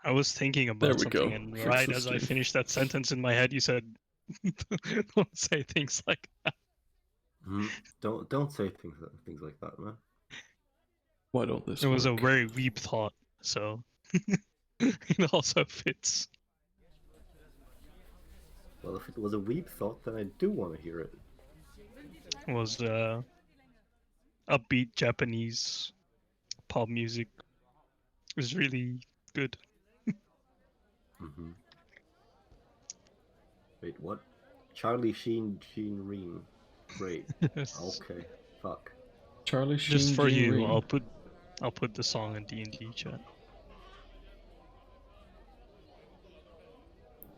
I was thinking There about we something, go. and Fix right the as I stream. finished that sentence in my head, you said, "Don't say things like that." Don't say things like that, man. Why don't this It was a work? very weep thought, so it also fits. Well, if it was a weep thought, then I do want to hear it. It was upbeat Japanese pop music. It was really good. Wait, what? Charlie Sheen Reen. Great. Okay. Fuck. Charlie Sheen, Just for Gene you, Reen. I'll put the song in D&D chat.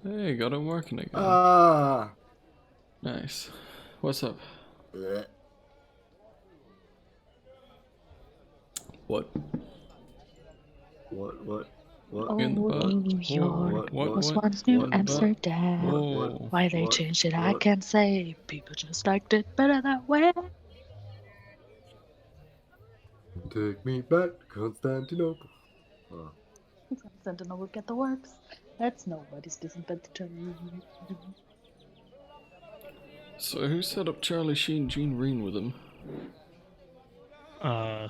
Hey, got it working again. Ah. Nice. What's up? Blech. What? What? In the butt? New York was What? once New In the butt? Amsterdam. Whoa. Why they changed it, I can't say. People just liked it better that way. Take me back, Constantinople. Constantinople get the works. That's nobody's business but the turn. So who set up Charlie Sheen, Gene Reen with him?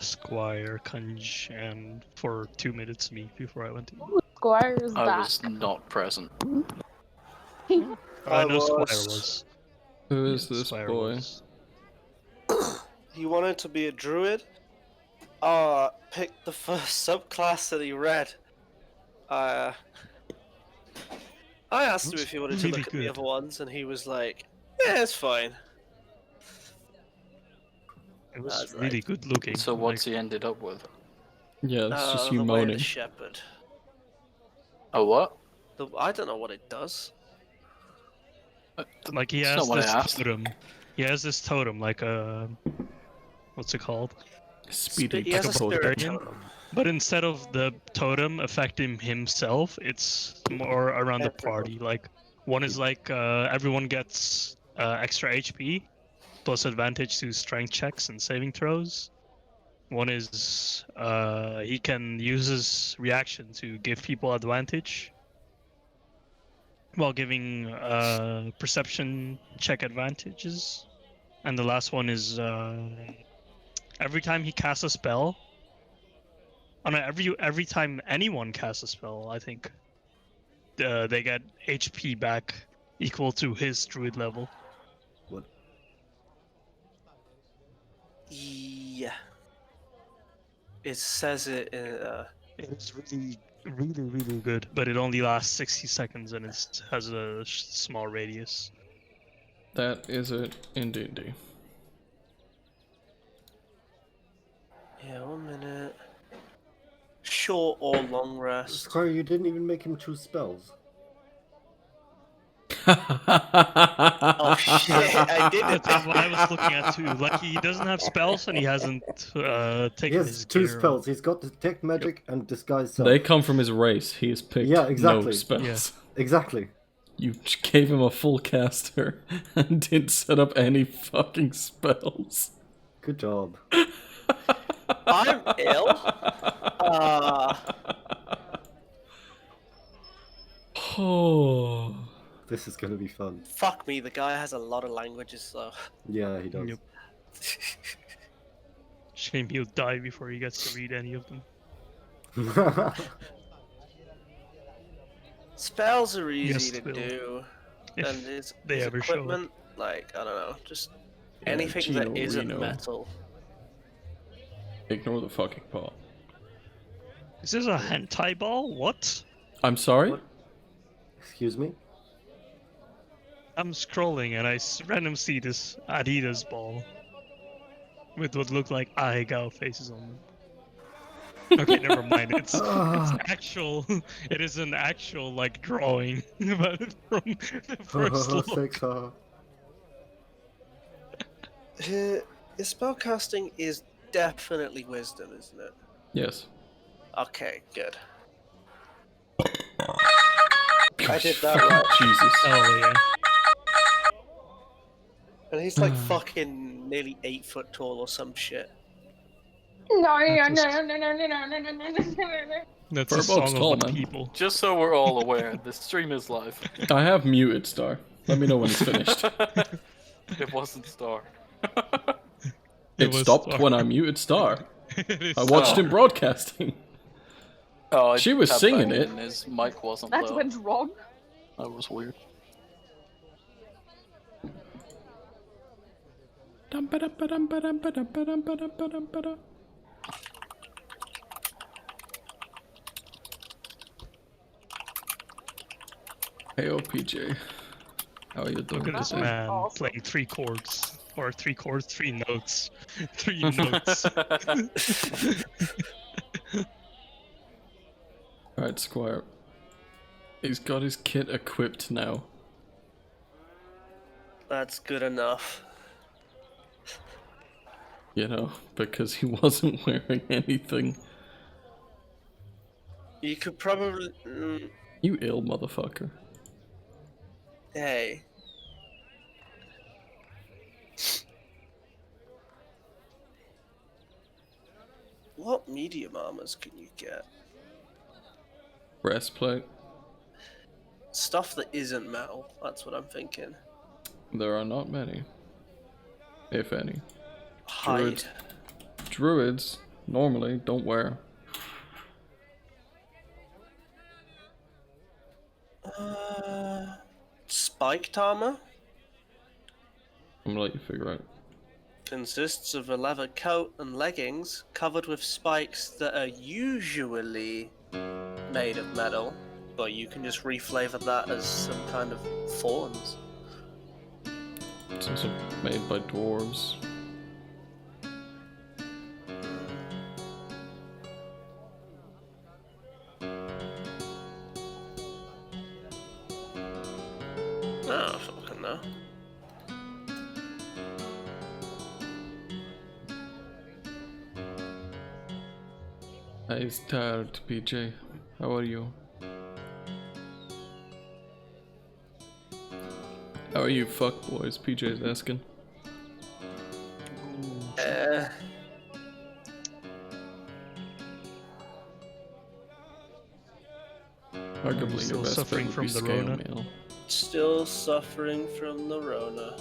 Squire, Kunj, and for 2 minutes me before I went to eat. Squire's I back. was not present. I know Squire was. Who is Yeah, this Squire boy? was. He wanted to be a druid. Picked the first subclass that he read. I asked him if he wanted to really look at the good. other ones, and he was like, "Yeah, it's fine." It was That's really like- good looking. So what's he ended up with? Yeah, it's just you the way of moaning. the shepherd. Oh, what? I don't know what it does. Like he That's has not what I this asked. totem. He has this totem, like a what's it called? Speedy He has a spirit barbarian. totem. But instead of the totem affecting himself, it's more around the party. Like one is like everyone gets extra HP plus advantage to strength checks and saving throws. One is he can use his reaction to give people advantage while giving perception check advantages. And the last one is every time he casts a spell. Oh no, every time anyone casts a spell, I think they get HP back equal to his druid level. What? Yeah. It says it in. It's really good, but it only lasts 60 seconds and it has a small radius. That is it in D&D. Yeah, 1 minute. Short or long rest. Squire, you didn't even make him choose spells. Oh shit! I did That's what I was looking at too. Like he doesn't have spells and he hasn't taken He has his 2 gear spells. He's got Detect Magic and Disguise Self. They come from his race. He has picked Yeah, exactly. no spells. Yeah. Exactly. You gave him a full caster and didn't set up any fucking spells. Good job. I'm ill. Oh. This is gonna be fun. Fuck me, the guy has a lot of languages though. Yeah, he does. Yep. Shame he'll die before he gets to read any of them. Spells are Yes, easy to Will. do, If and his they ever show up. equipment, like I don't know, just Yeah, anything Gino that isn't Reno. metal. Ignore the fucking ball. Is this a hentai ball? What? I'm sorry? What? Excuse me? I'm scrolling and I randomly see this Adidas ball with what look like Ahegao faces on them. Okay, never mind. It's actual. It is an actual like drawing, but from the first look. Thanks, His spellcasting is definitely wisdom, isn't it? Yes. Okay, good. I did that right. Jesus. Oh yeah. And he's like fucking nearly 8 foot tall or some shit. No, That's no, just- no, no, no, no, no, no, no, no, no. That's a Furbolg's song tall, of the man. people. Just so we're all aware, the stream is live. I have muted Star. Let me know when it's finished. It wasn't Star. It was stopped Star. when I muted Star. It is I watched Star. him broadcasting. Oh, I She was tapped singing back it. in, his mic wasn't That low. went wrong. That was weird. Hey, PJ. How are you doing? Look at this That was man awesome. playing 3 chords. Or 3 chords, 3 notes. 3 notes. Alright, Squire. He's got his kit equipped now. That's good enough. You know, because he wasn't wearing anything. You could probably. You ill motherfucker. Hey. What medium armors can you get? Breastplate. Stuff that isn't metal. That's what I'm thinking. There are not many. If any. Hide. Druids normally don't wear. Spiked armor I'm gonna let you figure out. consists of a leather coat and leggings covered with spikes that are usually made of metal, but you can just reflavor that as some kind of thorns. It's also made by dwarves. Oh, fucking no. He's tired, PJ. How are you? How are you, fuckboys? PJ's asking. Arguably still your best bet suffering would from be the scale Rona? mail. Still suffering from the Rona.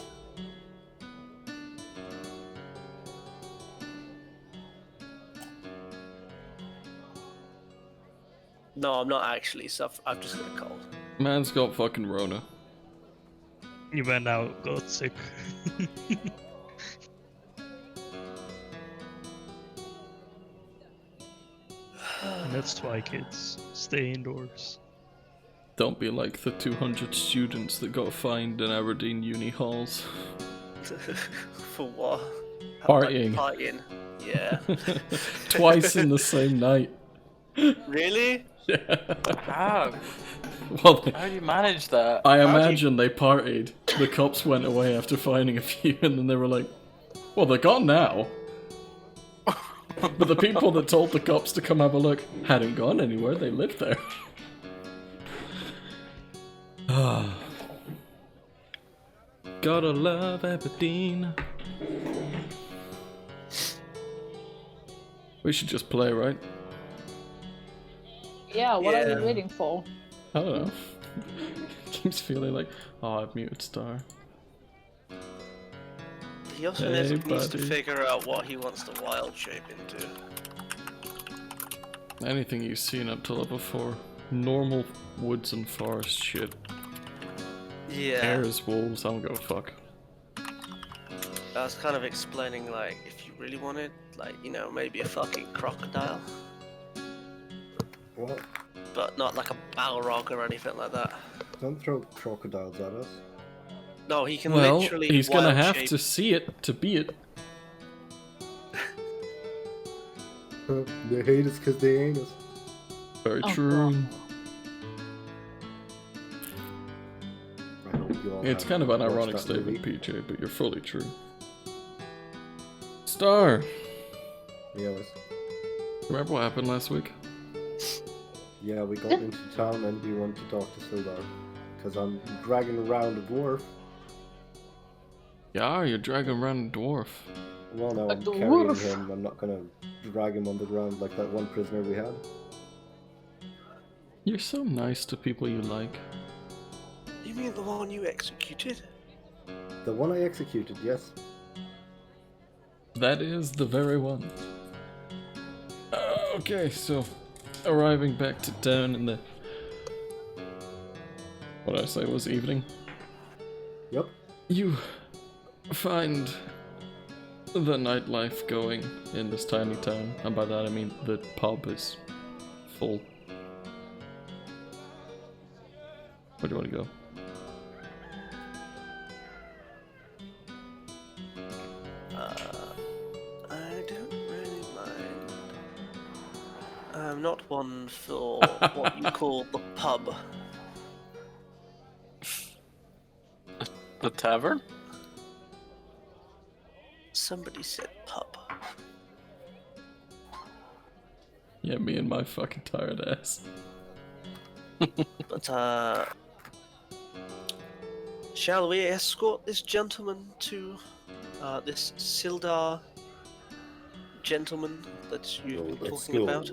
No, I'm not actually suffering. I've just got a cold. Man's got fucking Rona. You went out, got sick. And that's why kids stay indoors. Don't be like the 200 students that got fined in Aberdeen uni halls. For what? Partying. Partying. Yeah. Twice in the same night. Really? Yeah. How? Well, How do you manage that? I How do you- imagine they partied. The cops went away after finding a few, and then they were like, well, they're gone now. But the people that told the cops to come have a look hadn't gone anywhere, they lived there. Gotta love Aberdeen. We should just play, right? Yeah, what are Yeah. we waiting for? I don't know. Keeps feeling like, oh, I've muted Star. He also Hey, needs to buddy. figure out what he wants to wild shape into. Anything you've seen up to level 4. Normal woods and forest shit. Yeah. Hares, wolves, I don't give a fuck. I was kind of explaining, like, if you really wanted, like, you know, maybe a fucking crocodile, What? but not like a Balrog or anything like that. Don't throw crocodiles at us. No, he can Well, literally. he's gonna wild have shape. to see it to be it. They hate us because they ain't us. Very Oh, true. God. I hope you all It's have kind of an watched ironic that statement, movie. PJ, but you're fully true. Star, Yes. remember what happened last week? Yeah, we got into town and we went to talk to Sildar. Because I'm dragging around a dwarf. Yeah, you're dragging around a dwarf. Well, no, A I'm carrying dwarf. him. I'm not gonna drag him on the ground like that one prisoner we had. You're so nice to people you like. You mean the one you executed? The one I executed, yes. That is the very one. Okay, so arriving back to town in the what I say was evening. Yep. You find the nightlife going in this tiny town, and by that I mean the pub is full. Where do you want to go? I don't really mind. I'm not one for what you call the pub. The tavern? Somebody said pub. Yeah, me and my fucking tired ass. But, shall we escort this gentleman to, this Sildar gentleman that you've been talking about?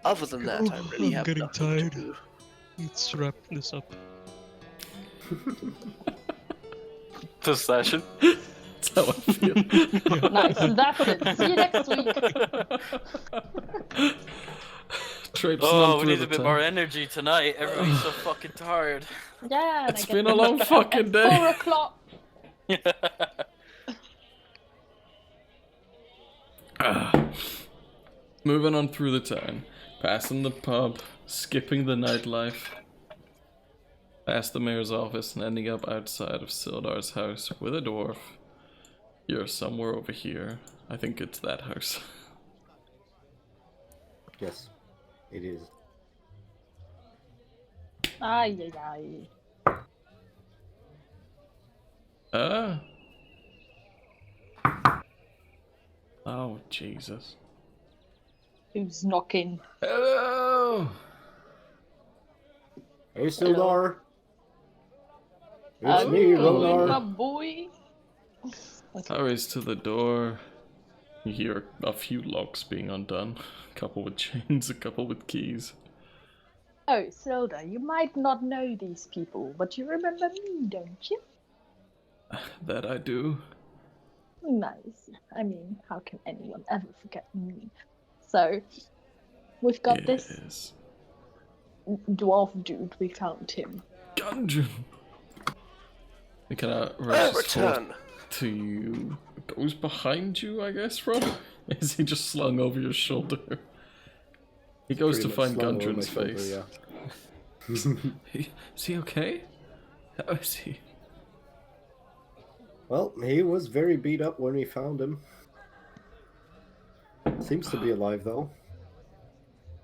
Other than that, I really I'm have getting nothing tired. to do. Let's wrap this up. The session? That's how I feel. Nice, that's it. See you next week. Traipsing Oh, on we through need the a bit town. more energy tonight. Everybody's so fucking tired. Yeah, and It's I get been a to long bed fucking at day. 4 o'clock. Moving on through the town, passing the pub, skipping the nightlife, past the mayor's office and ending up outside of Sildar's house with a dwarf. You're somewhere over here. I think it's that house. Yes, it is. Ay, ay, ay. Oh, Jesus. Who's knocking? Hello! Hey, Sildar! It's It's me, My Ronar. boy. Hurries to the door. You hear a few locks being undone. A couple with chains, a couple with keys. Oh, Silda, you might not know these people, but you remember me, don't you? That I do. Nice. I mean, how can anyone ever forget me? So, we've got this Yes. dwarf dude. We found him. Gundren! He kind of rushes forward Return. to you. Goes behind you, I guess, Rob? Is he just slung over your shoulder? He goes to Pretty much find slung over my Gundren's shoulder, face. yeah. Is he okay? How is he? Well, he was very beat up when we found him. Seems to be alive, though.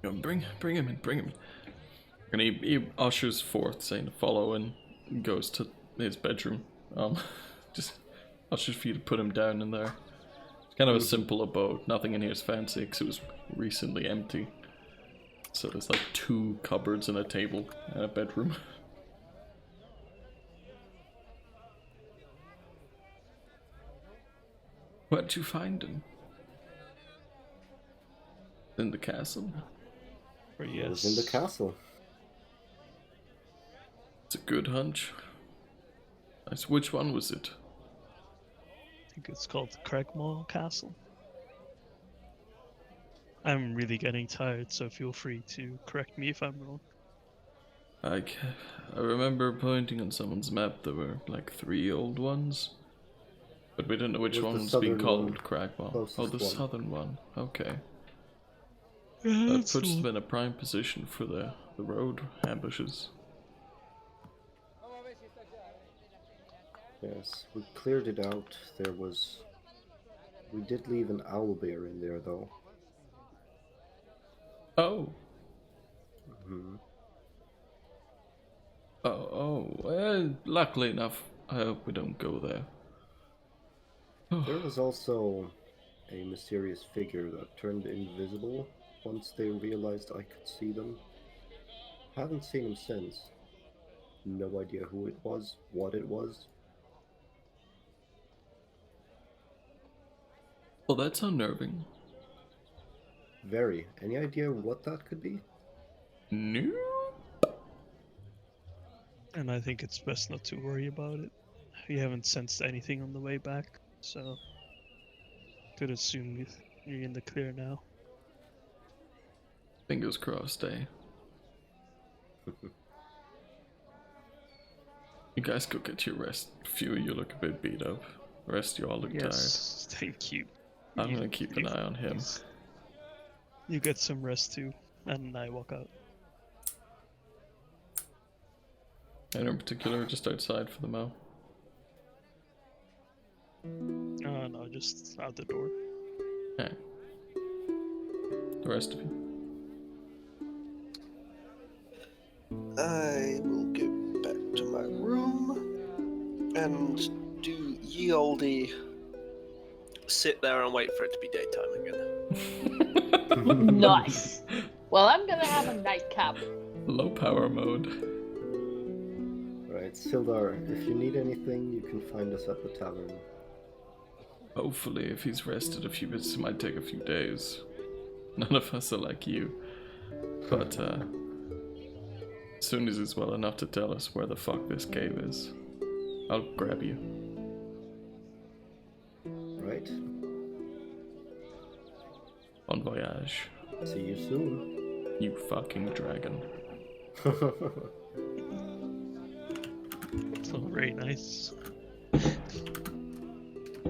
Bring him in, bring him in. And he ushers forth, saying to follow, and goes to his bedroom. Just ushers for you to put him down in there. It's kind of a simple abode. Nothing in here is fancy, because it was recently empty. So there's like 2 cupboards and a table and a bedroom. Where'd you find him? In the castle? Or He yes. was in the castle. It's a good hunch. Nice. Which one was it? I think it's called the Craigmore Castle. I'm really getting tired, so feel free to correct me if I'm wrong. I remember pointing on someone's map there were like 3 old ones. But we don't know which Was the one was being southern called one, Cragmore. closest Oh, the one. southern one. Okay. Yeah, That that's puts the them one. in a prime position for the road ambushes. Yes, we cleared it out. There was... We did leave an owlbear in there, though. Oh. Hmm. Oh, well, luckily enough, I hope we don't go there. There was also a mysterious figure that turned invisible once they realized I could see them. Haven't seen him since. No idea who it was, what it was. Well, that's unnerving. Very. Any idea what that could be? No. And I think it's best not to worry about it. We haven't sensed anything on the way back, so could assume you're in the clear now. Fingers crossed, eh? You guys go get your rest. A few of you look a bit beat up. The rest of you all look Yes, thank you. tired. I'm gonna keep an eye on him. You get some rest too, and I walk out. Anyone in particular, just outside for the mo? No, just out the door. Okay. The rest of you. I will go back to my room and do ye olde sit there and wait for it to be daytime again. Nice. Well, I'm gonna have a nightcap. Low power mode. Right, Sildar, if you need anything, you can find us at the tavern. Hopefully, if he's rested a few bits, it might take a few days. None of us are like you. But, as soon as he's well enough to tell us where the fuck this cave is, I'll grab you. Right? Bon voyage. See you soon. You fucking dragon. So very nice.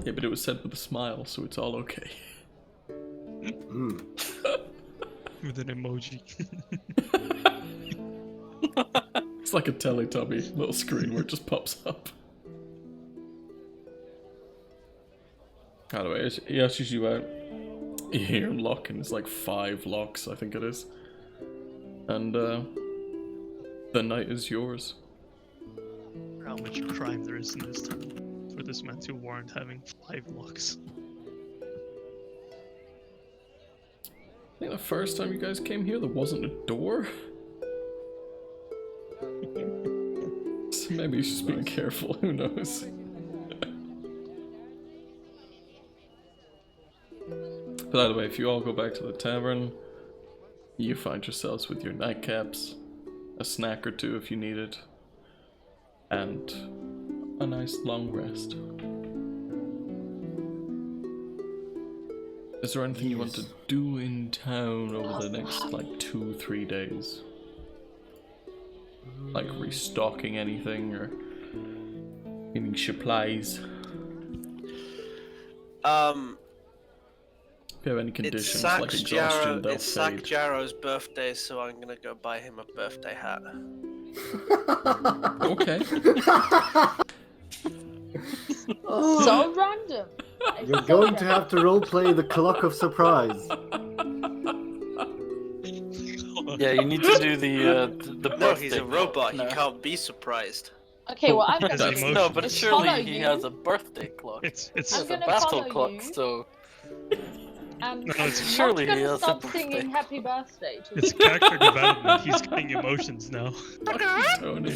Yeah, but it was said with a smile, so it's all okay. Mm. With an emoji. It's like a Teletubby little screen where it just pops up. Anyway, he ushers you out. You hear him locking. It's like 5 locks, I think it is. And the night is yours. How much crime there is in this town for this man to warrant having 5 locks. I think the first time you guys came here, there wasn't a door. So maybe he's just being careful. Who knows? But either way, if you all go back to the tavern, you find yourselves with your nightcaps, a snack or two if you need it, and a nice long rest. Is there anything you want to do in town over the next, like, 2-3 days? Like restocking anything or getting supplies? If you have any conditions like exhaustion, they'll it's fade. Sakjaro's birthday, so I'm gonna go buy him a birthday hat. Okay. So random. You're going to have to roleplay the Clock of Surprise. Yeah, you need to do the birthday. No, he's a robot. clock He now. can't be surprised. Okay, well, I'm That's gonna. emotion. No, but Follow surely he you. has a birthday clock. It's He I'm has a gonna battle follow clock, you. so And No, it's- I'm surely not he gonna has a stop birthday. singing Happy Birthday to it's character development. He's getting emotions now. Tony.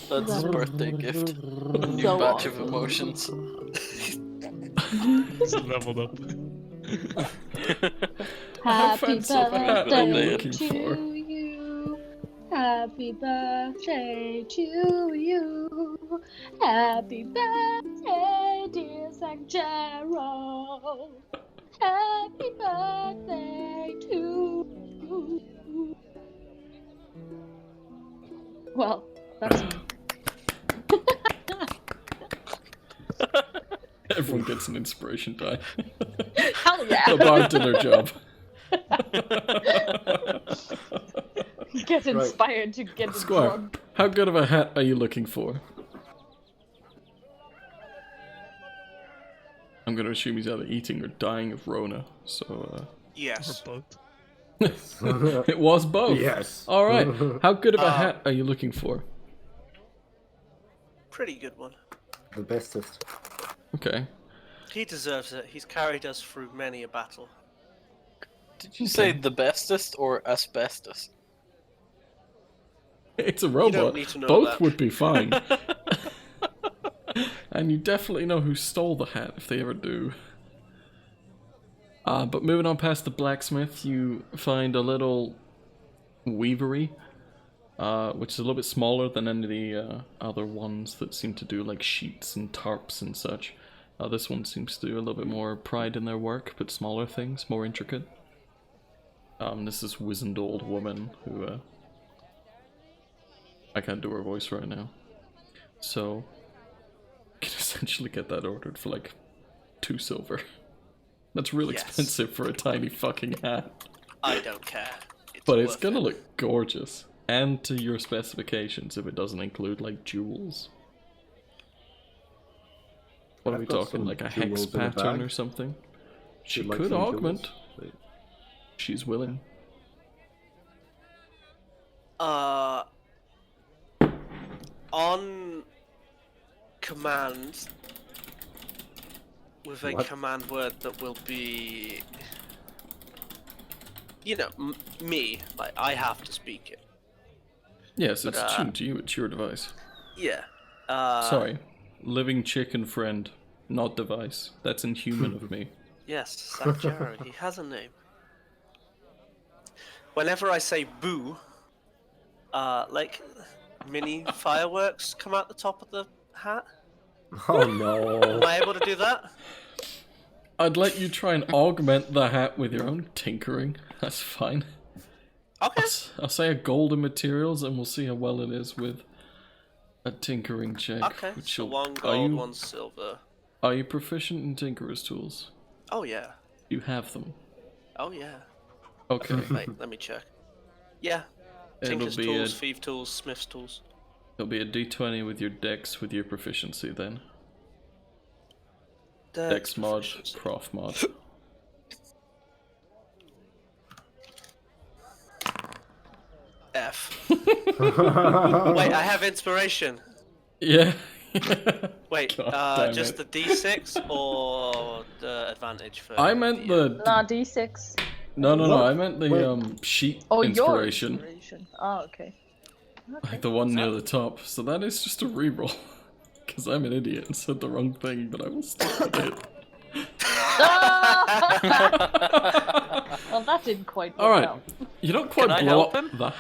that's his birthday gift. A new So batch of awesome. emotions. He's leveled up. Happy fancy of a hat are you birthday looking to for? you. Happy birthday to you. Happy birthday, dear Sakjaro. Happy birthday to you. Well, that's Everyone gets an inspiration die. hell yeah. The bard did their job. Get inspired to get Squire, drunk. how good of a hat are you looking for? I'm gonna assume he's either eating or dying of Rona, so Or Yes. both. it was both. Yes. Alright, how good of a hat are you looking for? Pretty good one. The bestest. Okay. He deserves it. He's carried us through many a battle. Did you say the bestest or asbestos? It's a You robot. don't need to know Both that. would be fine. And you definitely know who stole the hat if they ever do. But moving on past the blacksmith, you find a little weavery, which is a little bit smaller than any of the other ones that seem to do like sheets and tarps and such. This one seems to do a little bit more pride in their work, but smaller things, more intricate. This is wizened old woman who, I can't do her voice right now. So, you can essentially get that ordered for like 2 silver. That's real expensive for a tiny fucking hat. I don't care. But it's worth gonna it. look gorgeous. And to your specifications if it doesn't include like jewels. What are I've we got talking, some like a jewels hex in a pattern bag. or something? She You'd like could some augment. jewels? Wait. She's willing. On command, with a What? command word that will be, you know, me. Like I have to speak it. Yes, But, it's tuned to you, it's your device. Yeah. Sorry. Living chicken friend, not device. That's inhuman of me. Yes, Sakjaro. He has a name. Whenever I say boo, like mini fireworks come out the top of the hat. Oh no. Am I able to do that? I'd let you try and augment the hat with your own tinkering. That's fine. Okay. I'll say a golden materials and we'll see how well it is with a tinkering check. Okay. Which So will- one are gold, you, one silver. Are you proficient in tinkerer's tools? Oh yeah. You have them. Oh yeah. Okay. Wait, let me check. Yeah. It'll Tinker's be tools, a- thief tools, smith's tools. It'll be a d20 with your dex with your proficiency then. Dex mod, proficiency. prof mod. F. Wait, I have inspiration. Yeah. Wait, God damn just it. the D6 or the advantage for? I meant the... Nah, D6. No, I meant the Wait. sheet Oh, your inspiration. inspiration. Oh, okay. Like the one near the top. So that is just a reroll. Because I'm an idiot and said the wrong thing, but I will stick with it. Well, that didn't quite work Alright. out. You don't quite Can I blow help up him? the...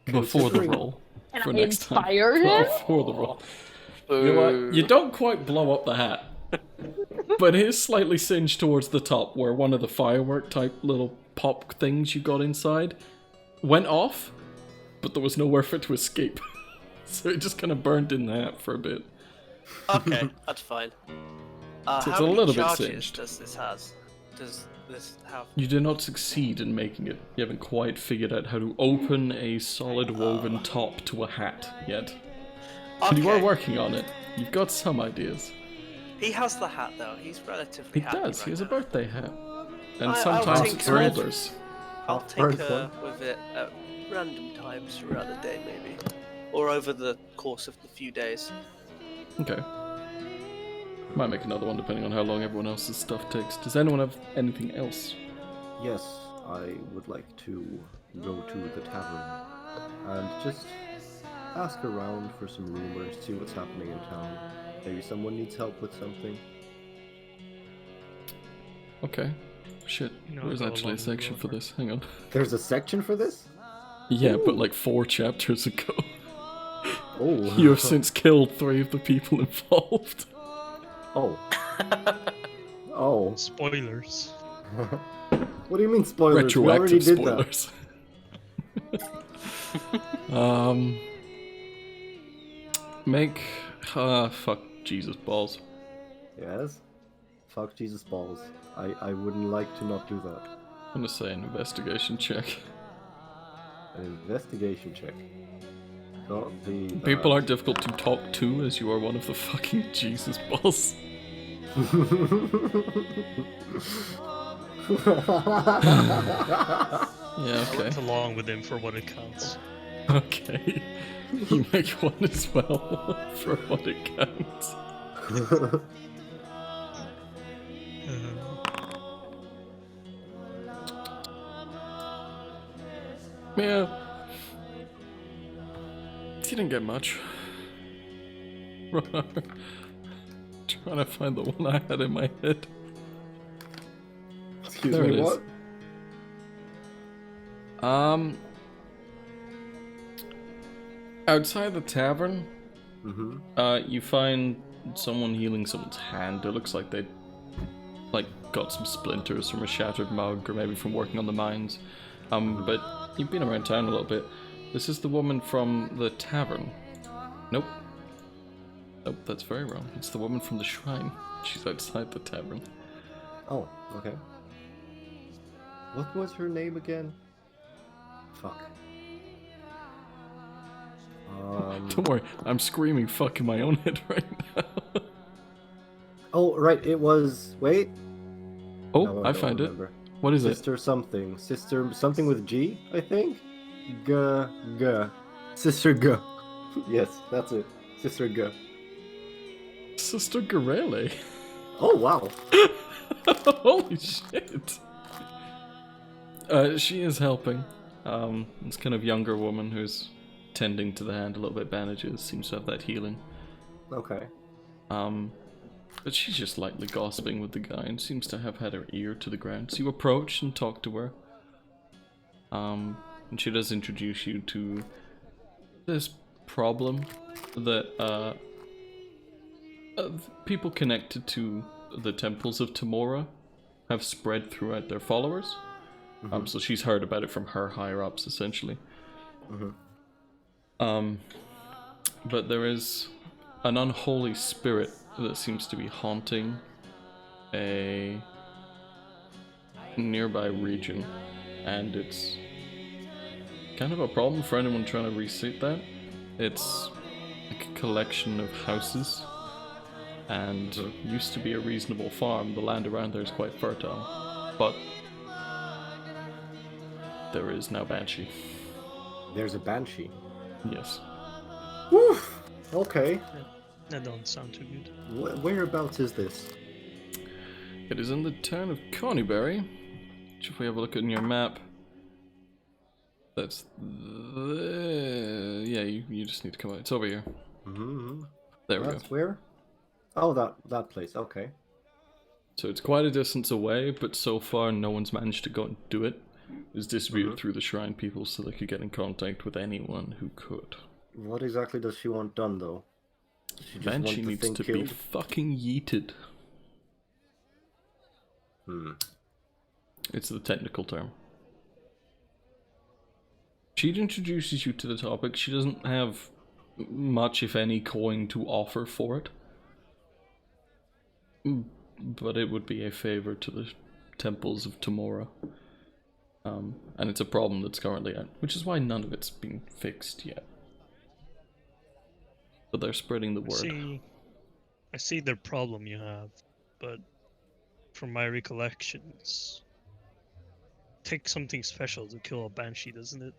Before the Considering- roll. Can For I next time. inspire him? Before the roll. You know what? You don't quite blow up the hat. But it is slightly singed towards the top where one of the firework type little pop things you got inside went off, but there was nowhere for it to escape. So it just kind of burned in the hat for a bit. Okay, that's fine. So it's how a many little bit charges singed. does this has? Does this have? You did not succeed in making it. You haven't quite figured out how to open a solid woven top to a hat yet. But you are Okay. working on it. You've got some ideas. He has the hat though. He's relatively He happy. does. Right he has a now. birthday hat. And I'll sometimes it's tinker it. folders. I'll First tinker one. with it at random times throughout the day, maybe, or over the course of the few days. Okay. Might make another one depending on how long everyone else's stuff takes. Does anyone have anything else? Yes, I would like to go to the tavern and just ask around for some rumors, see what's happening in town. Maybe someone needs help with something. Okay. Shit. No, There's go actually a along the section for river. this. Hang on. There's a section for this? Yeah, but like 4 chapters ago. Oh. You have since killed 3 of the people involved. Oh. Oh. Spoilers. What do you mean spoilers? We already Retroactive did that. spoilers. Make... fuck Jesus balls. Yes? Fuck Jesus balls. I wouldn't like to not do that. I'm gonna say an investigation check. An investigation check. Got the... People aren't difficult to talk to as you are one of the fucking Jesus balls. Yeah, I okay. went along with him for what it counts. Okay. You make one as well for what it counts. Yeah. You didn't get much. Trying to find the one I had in my head. Excuse There me, it is. what? Outside the tavern, Mm-hmm. you find someone healing someone's hand. It looks like they got some splinters from a shattered mug, or maybe from working on the mines. But you've been around town a little bit. This is the woman from the tavern. Nope. Nope, that's very wrong. It's the woman from the shrine. She's outside the tavern. Oh, okay. What was her name again? Fuck. Don't worry, I'm screaming fuck in my own head right now. Oh, right, it was... Wait. Oh, No, I don't found remember. it. What is Sister something. Sister something with G, I think? G. Sister G. Yes, that's it. Sister G. it? Sister Garele. Oh, wow. Holy shit. She is helping. This kind of younger woman who's tending to the hand a little bit, bandages, seems to have that healing. Okay. But she's just lightly gossiping with the guy and seems to have had her ear to the ground. So you approach and talk to her. And she does introduce you to this problem that people connected to the temples of Tamora have spread throughout their followers. So she's heard about it from her higher-ups, essentially. But there is an unholy spirit that seems to be haunting a nearby region, and it's kind of a problem for anyone trying to reseat that. It's like a collection of houses, and used to be a reasonable farm. The land around there is quite fertile, but there is now Banshee. There's a Banshee. Yes. Woo! Okay. That don't sound too good. Whereabouts is this? It is in the town of Conyberry, which if we have a look at your map, that's yeah, you just need to come out. It's over here. There we go. That's where? Oh, that place. Okay. So it's quite a distance away, but so far no one's managed to go and do it. It's distributed through the shrine people so they could get in contact with anyone who could. What exactly does she want done, though? She just Banshee want the needs thing to killed? be fucking yeeted. It's the technical term. She introduces you to the topic. She doesn't have much, if any, coin to offer for it. But it would be a favor to the temples of Tamora. And it's a problem that's currently out, which is why none of it's been fixed yet. But they're spreading the word. I see the problem you have, but from my recollections, it takes something special to kill a Banshee, doesn't it?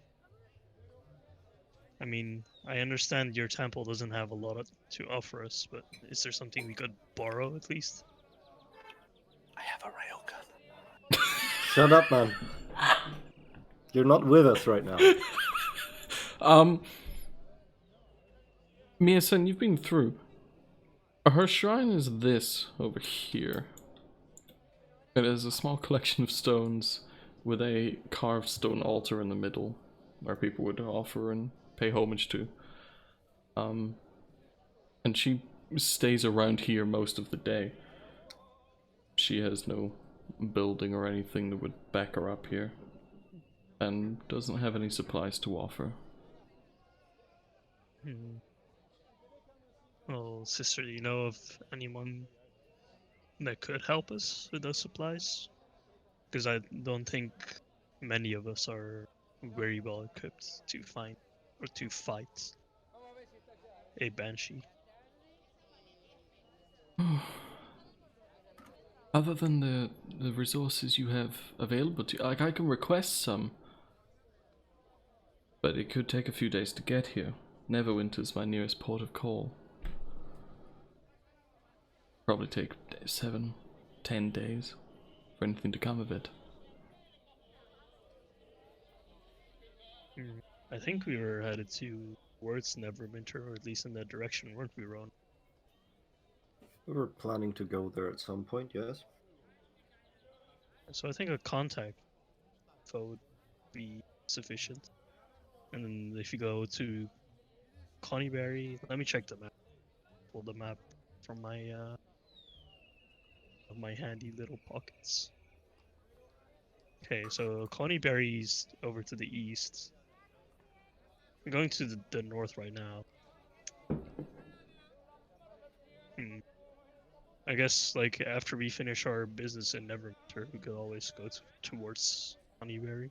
I mean, I understand your temple doesn't have a lot to offer us, but is there something we could borrow at least? I have a railgun. Shut up, man. You're not with us right now. Mia-san, you've been through. Her shrine is this over here. It is a small collection of stones with a carved stone altar in the middle where people would offer and pay homage to. And she stays around here most of the day. She has no building or anything that would back her up here, and doesn't have any supplies to offer. Well, sister, do you know of anyone that could help us with those supplies? Because I don't think many of us are very well equipped to find or to fight a Banshee. Other than the resources you have available to you, like I can request some, but it could take a few days to get here. Neverwinter's my nearest port of call. Probably take 7-10 days for anything to come of it. I think we were headed towards Neverwinter, or at least in that direction, weren't we, Ron? We were planning to go there at some point, yes. So I think a contact info would be sufficient. And then if you go to Connieberry, let me check the map. Pull the map from my of my handy little pockets. Okay, so Connieberry's over to the east. I'm going to the north right now. I guess like after we finish our business in Neverwinter, we could always go towards Honeyberry.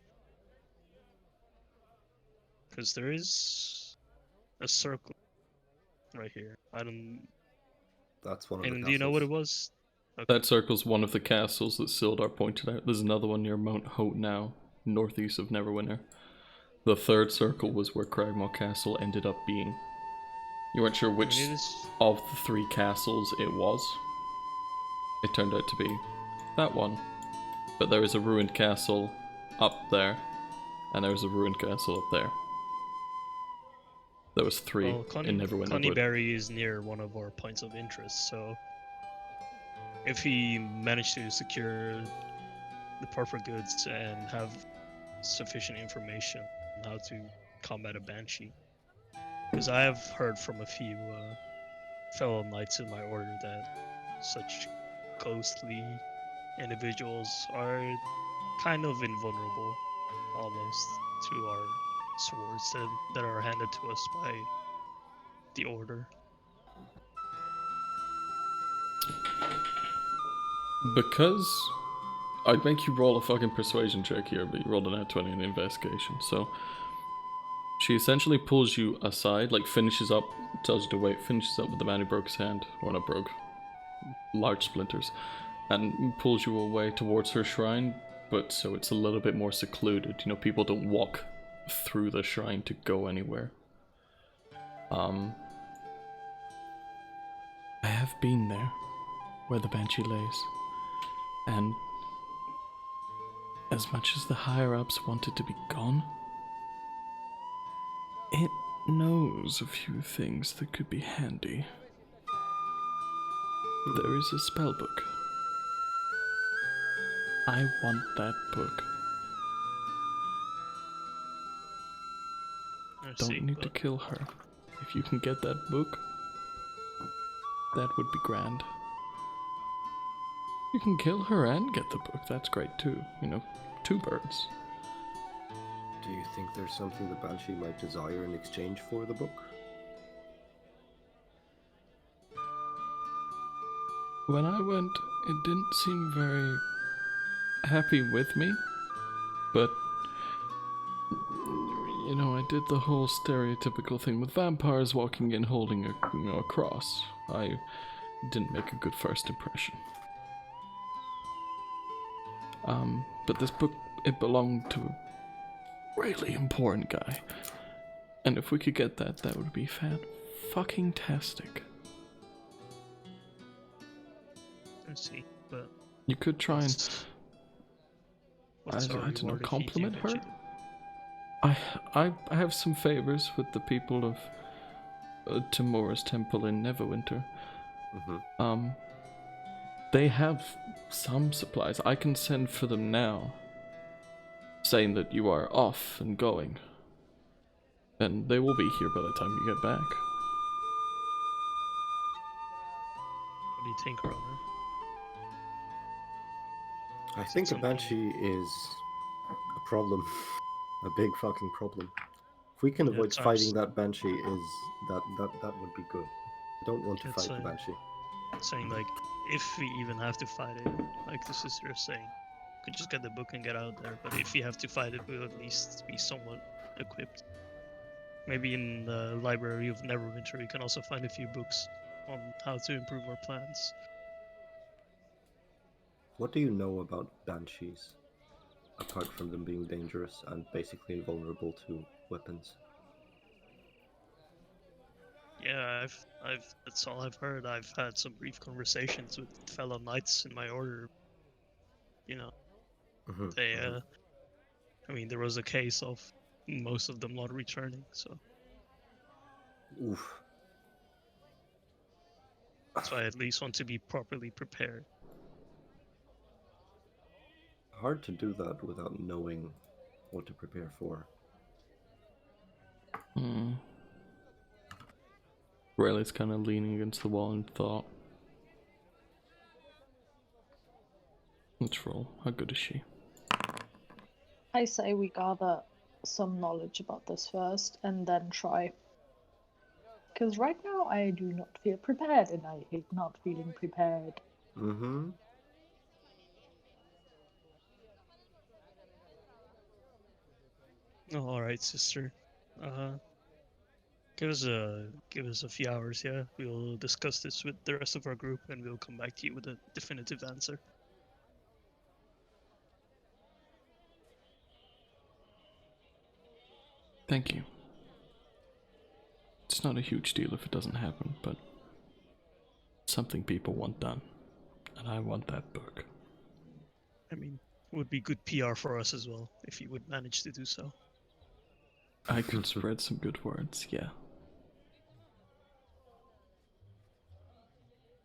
Because there is a circle right here. I don't. That's one of the And castles. do you know what it was? Okay. That circle's one of the castles that Sildar pointed out. There's another one near Mount Hope now, northeast of Neverwinter. The third circle was where Cragmaw Castle ended up being. You weren't sure which of the three castles it was. It turned out to be that one. But there is a ruined castle up there, and there was a ruined castle up there. There was three in Neverwinter. Connieberry is near one of our points of interest, so if we manage to secure the proper goods and have sufficient information on how to combat a banshee, because I have heard from a few fellow knights in my order that such ghostly individuals are kind of invulnerable almost to our swords that are handed to us by the order. Because I'd make you roll a fucking persuasion check here, but you rolled an @20 in investigation, so she essentially pulls you aside, like finishes up, tells you to wait, finishes up with the man who broke his hand, or not broke, large splinters, and pulls you away towards her shrine, but so it's a little bit more secluded. You know, people don't walk through the shrine to go anywhere. I have been there, where the banshee lays, and as much as the higher-ups wanted to be gone, it knows a few things that could be handy. There is a spell book. I want that book. Don't need to kill her. If you can get that book, that would be grand. You can kill her and get the book, that's great too. You know, two birds. Do you think there's something the Banshee might desire in exchange for the book? When I went, it didn't seem very happy with me, but you know, I did the whole stereotypical thing with vampires walking in holding a cross. I didn't make a good first impression. But this book, it belonged to a really important guy. And if we could get that, that would be fucking-tastic. I see, but you could try and I don't know, compliment her. I have some favors with the people of Timura's temple in Neverwinter. Mm-hmm. They have some supplies. I can send for them now, saying that you are off and going, and they will be here by the time you get back. What do you think, Roner? I think a Banshee is a problem. A big fucking problem. If we can avoid fighting that Banshee, that would be good. I don't want to fight the Banshee. Saying like, if we even have to fight it, like the sister is saying, we could just get the book and get out there. But if we have to fight it, we'll at least be somewhat equipped. Maybe in the library of Neverwinter, we can also find a few books on how to improve our plans. What do you know about Banshees? Apart from them being dangerous and basically invulnerable to weapons. Yeah, that's all I've heard. I've had some brief conversations with fellow knights in my order. You know, they, I mean, there was a case of most of them not returning. So Oof. that's why I at least want to be properly prepared. Hard to do that without knowing what to prepare for. Riley's kind of leaning against the wall in thought. Let's roll. How good is she? I say we gather some knowledge about this first and then try. Because right now I do not feel prepared and I hate not feeling prepared. Mm-hmm. Oh, all right, sister. Give us a few hours. Yeah, we'll discuss this with the rest of our group, and we'll come back to you with a definitive answer. Thank you. It's not a huge deal if it doesn't happen, but something people want done, and I want that book. I mean, it would be good PR for us as well if you would manage to do so. I could spread some good words, yeah.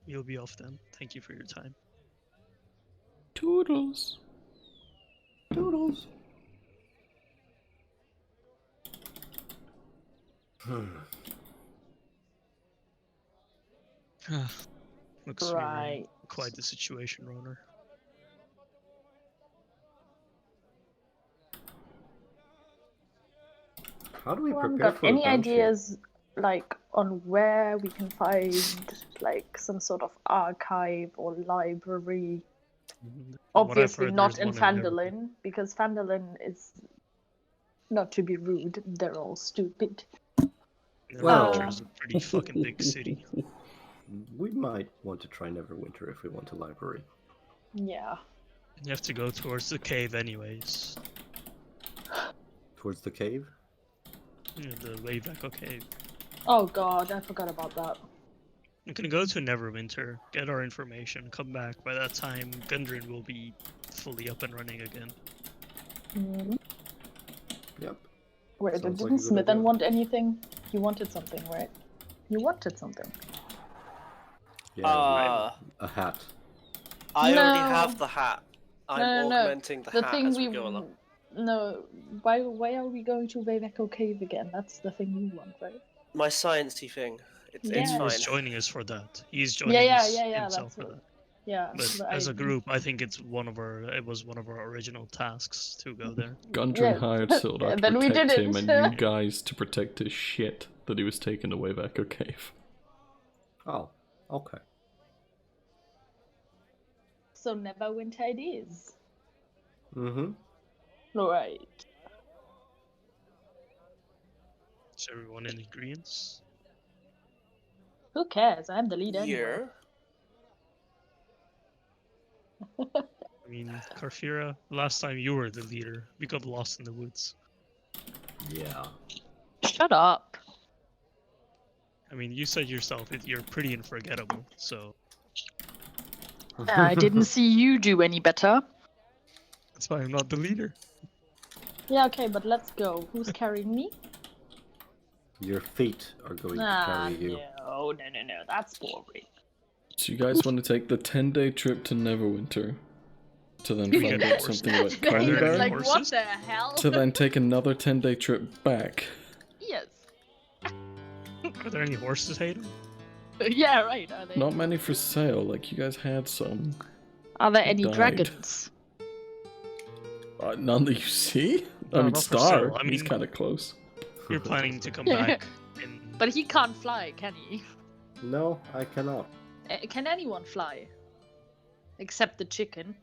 You'll be off then. Thank you for your time. Toodles. Doodles. Looks Right. really quite the situation, Roner. How do we Anyone prepare got for any a bounty? ideas like on where we can find like some sort of archive or library? Obviously not in Phandelver, because Phandelver is, not to be rude, they're all stupid. Well- Neverwinter is a pretty fucking big city. We might want to try Neverwinter if we want a library. Yeah. You have to go towards the cave anyways. Towards the cave? Yeah, the Wave Echo Cave. Oh god, I forgot about that. We can go to Neverwinter, get our information, come back. By that time, Gundren will be fully up and running again. Yep. Wait, Sounds like a didn't good Smithen idea. want anything? You wanted something, right? You wanted something. Yeah, a hat. I No. already have the hat. I'm No. augmenting the hat thing as we we go along. No, why are we going to Wave Echo Cave again? That's the thing you want, right? My sciencey thing. It's Yeah. He's fine. joining us for that. He's joining Yeah, us that's himself for what. that. Yeah, But as a group, I think it was one of our original tasks to go there. Gundren Yeah, hired Sildar to then we protect him didn't. and you guys to protect his shit that he was taken away to Echo Cave. Oh, okay. So Neverwinter it is. Mm-hmm. Right. Is everyone in agreement? Who cares? I'm the leader. Anyway. Here. I mean, Karfira, last time you were the leader, we got lost in the woods. Yeah. Shut up. I mean, you said yourself you're pretty unforgettable, so I didn't see you do any better. that's why I'm not the leader. Yeah, okay, but let's go. Who's carrying me? Your feet are going to carry you. No, that's boring. So you guys want to take the 10-day trip to Neverwinter to then We find get out horses. something about Are there any Carnidar, Like, horses? what the hell? to then take another 10-day trip back. Yes. Are there any horses, Hayden? Yeah, right. Are they? Not many for sale, like you guys had some. Are there any Died. dragons? None that you see? No, I mean, not for Star, sale. I he's mean- kind of close. You're planning to come Yeah. back in... But he can't fly, can he? No, I cannot. Can anyone fly? Except the chicken.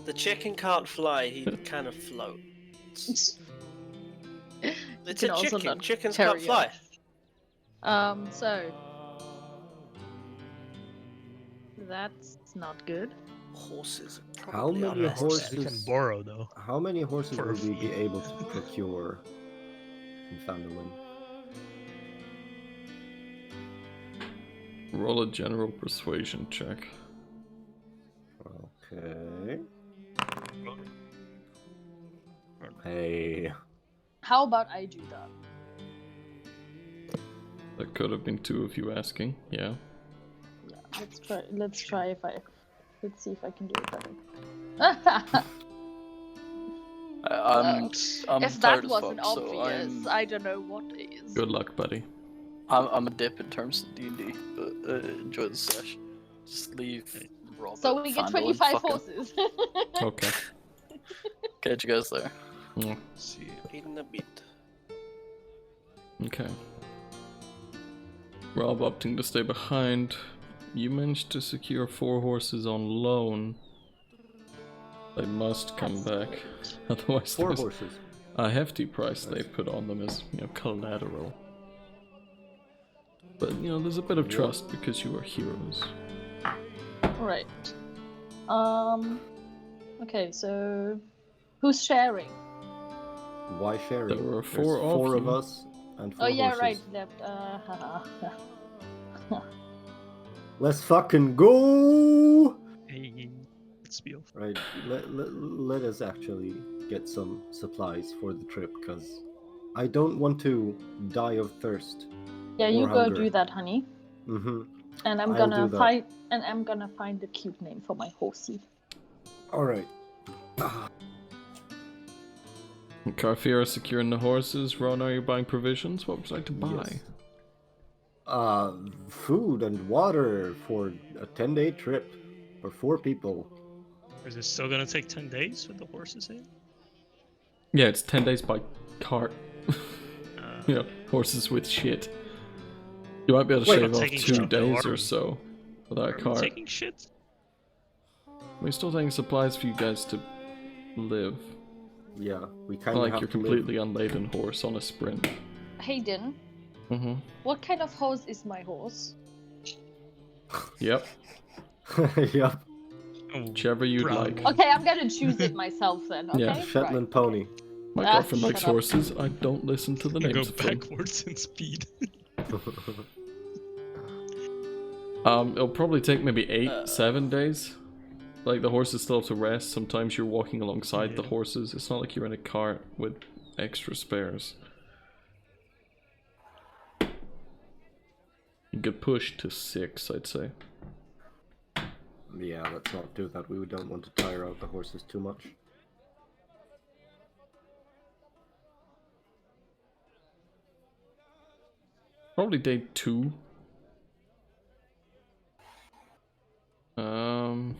The chicken can't fly, he kind of floats. It's can a also chicken. not Chickens carry can't fly. So that's not good. Horses are How probably many our best horses- You bet. can borrow, though. How many horses For a will we be fee. able to procure in Phandelver? Roll a general persuasion check. Okay. Hey. How about I do that? That could have been two of you asking, yeah. Yeah, let's try if I... Let's see if I can do it better. I'm if that tired as wasn't fuck, so obvious, I don't know what is. Good luck, buddy. I'm a dip in terms of D&D, but enjoy the sesh. Just leave Robert, So we get Fandle, and 25 fucking horses. Okay. catch you guys there. Yeah. See. In a bit. Okay. Rob opting to stay behind. You managed to secure 4 horses on loan. They must come back. Otherwise 4 there's horses. a hefty price they put on them as, collateral. But, there's a bit of trust because you are heroes. Right. Okay, so who's sharing? Why sharing? There were There's 4 of 4 of you. us and 4 Oh yeah, horses. right. Left. Let's fucking go! Hey, let's be off. Right, let us actually get some supplies for the trip, because I don't want to die of thirst. Yeah, you Or go hunger. do that, honey. Mm-hmm. And I'm I'll gonna do that. find a cute name for my horsey. Alright. Carfira securing the horses. Ron, are you buying provisions? What would you like to buy? Yes. Food and water for a 10-day trip for 4 people. Is it still gonna take 10 days with the horses in? Yeah, it's 10 days by cart. Horses with shit. You might be able to Wait, shave I'm off taking 2 shit, days though, or so without a Are we cart. taking shit? We're still taking supplies for you guys to live. Yeah, we Not kind of like have your to completely unladen horse on a sprint. Hayden, Mm-hmm. what kind of horse is my horse? Yep. live. Yep, Oh, Whichever you'd brown like. one. Okay, I'm gonna choose it myself then. Okay. Yeah, Shetland Right, pony. okay. My Ah, girlfriend likes shut up. horses. I don't listen to the You names go of them. backwards in speed. It'll probably take maybe 8-7 days. Like, the horses still have to rest. Sometimes you're walking alongside the Yeah. horses. It's not like you're in a cart with extra spares. You could push to 6, I'd say. Yeah, let's not do that. We don't want to tire out the horses too much. Probably day 2. How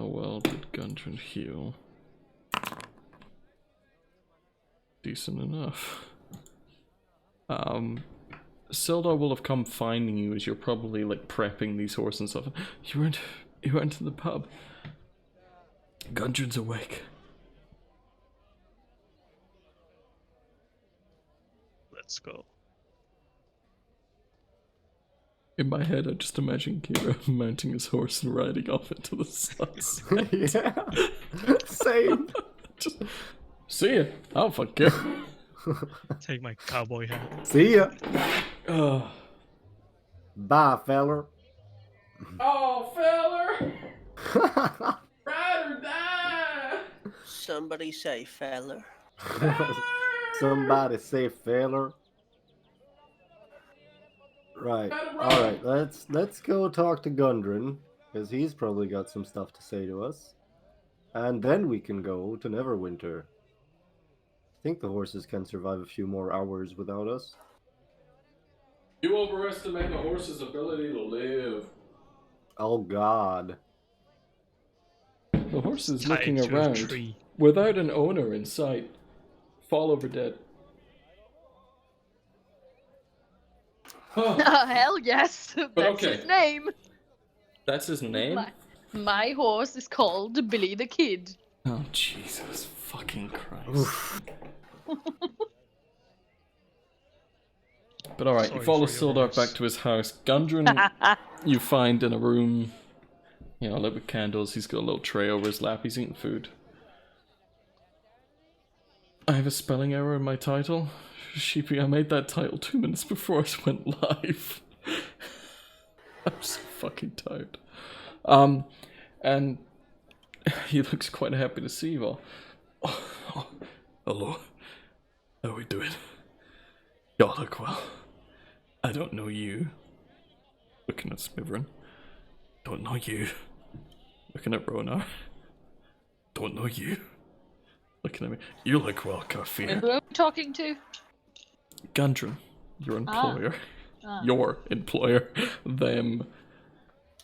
well did Gundren heal? Decent enough. Sildar will have come finding you as you're probably like prepping these horses and stuff. You went to the pub. Gundren's awake. Let's go. In my head, I just imagine Kira mounting his horse and riding off into the sunset. Yeah, same. Just, see ya. I don't fuck care. Take my cowboy hat. See ya. Oh, Bye, feller. feller! Ride or die! Somebody say feller. Somebody say feller. Right. Alright, let's go talk to Gundren, because he's probably got some stuff to say to us. And then we can go to Neverwinter. I think the horses can survive a few more hours without us. You overestimate the horse's ability to live. Oh god. The horse is Tied looking to a around tree. without an owner in sight. Fall over dead. Oh, hell yes. That's okay. his name. That's his name? My horse is called Billy the Kid. Oh, Jesus fucking Christ. But alright, you Sorry follow for your Sildar loss. back to his house. Gundren, you find in a room, lit with candles. He's got a little tray over his lap. He's eating food. I have a spelling error in my title. Sheepy, I made that title 2 minutes before I went live. I'm so fucking tired. And he looks quite happy to see you all. Oh, hello. How we doing? Y'all look well. I don't know you. Looking at Smitherin. Don't know you. Looking at Ronar. Don't know you. Looking at me. You look well, Kafir. Who are we talking to? Gundren, your employer. Ah. Your employer. Them.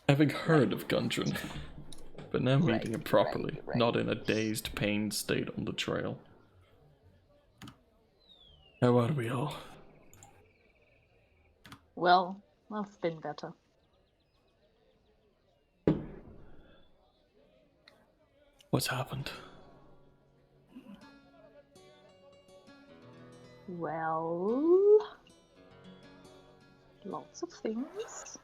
Having heard of Gundren, but now meeting him properly, right. not in a dazed, pained state on the trail. How are we all? Well, I've been better. What's happened? Well, lots of things.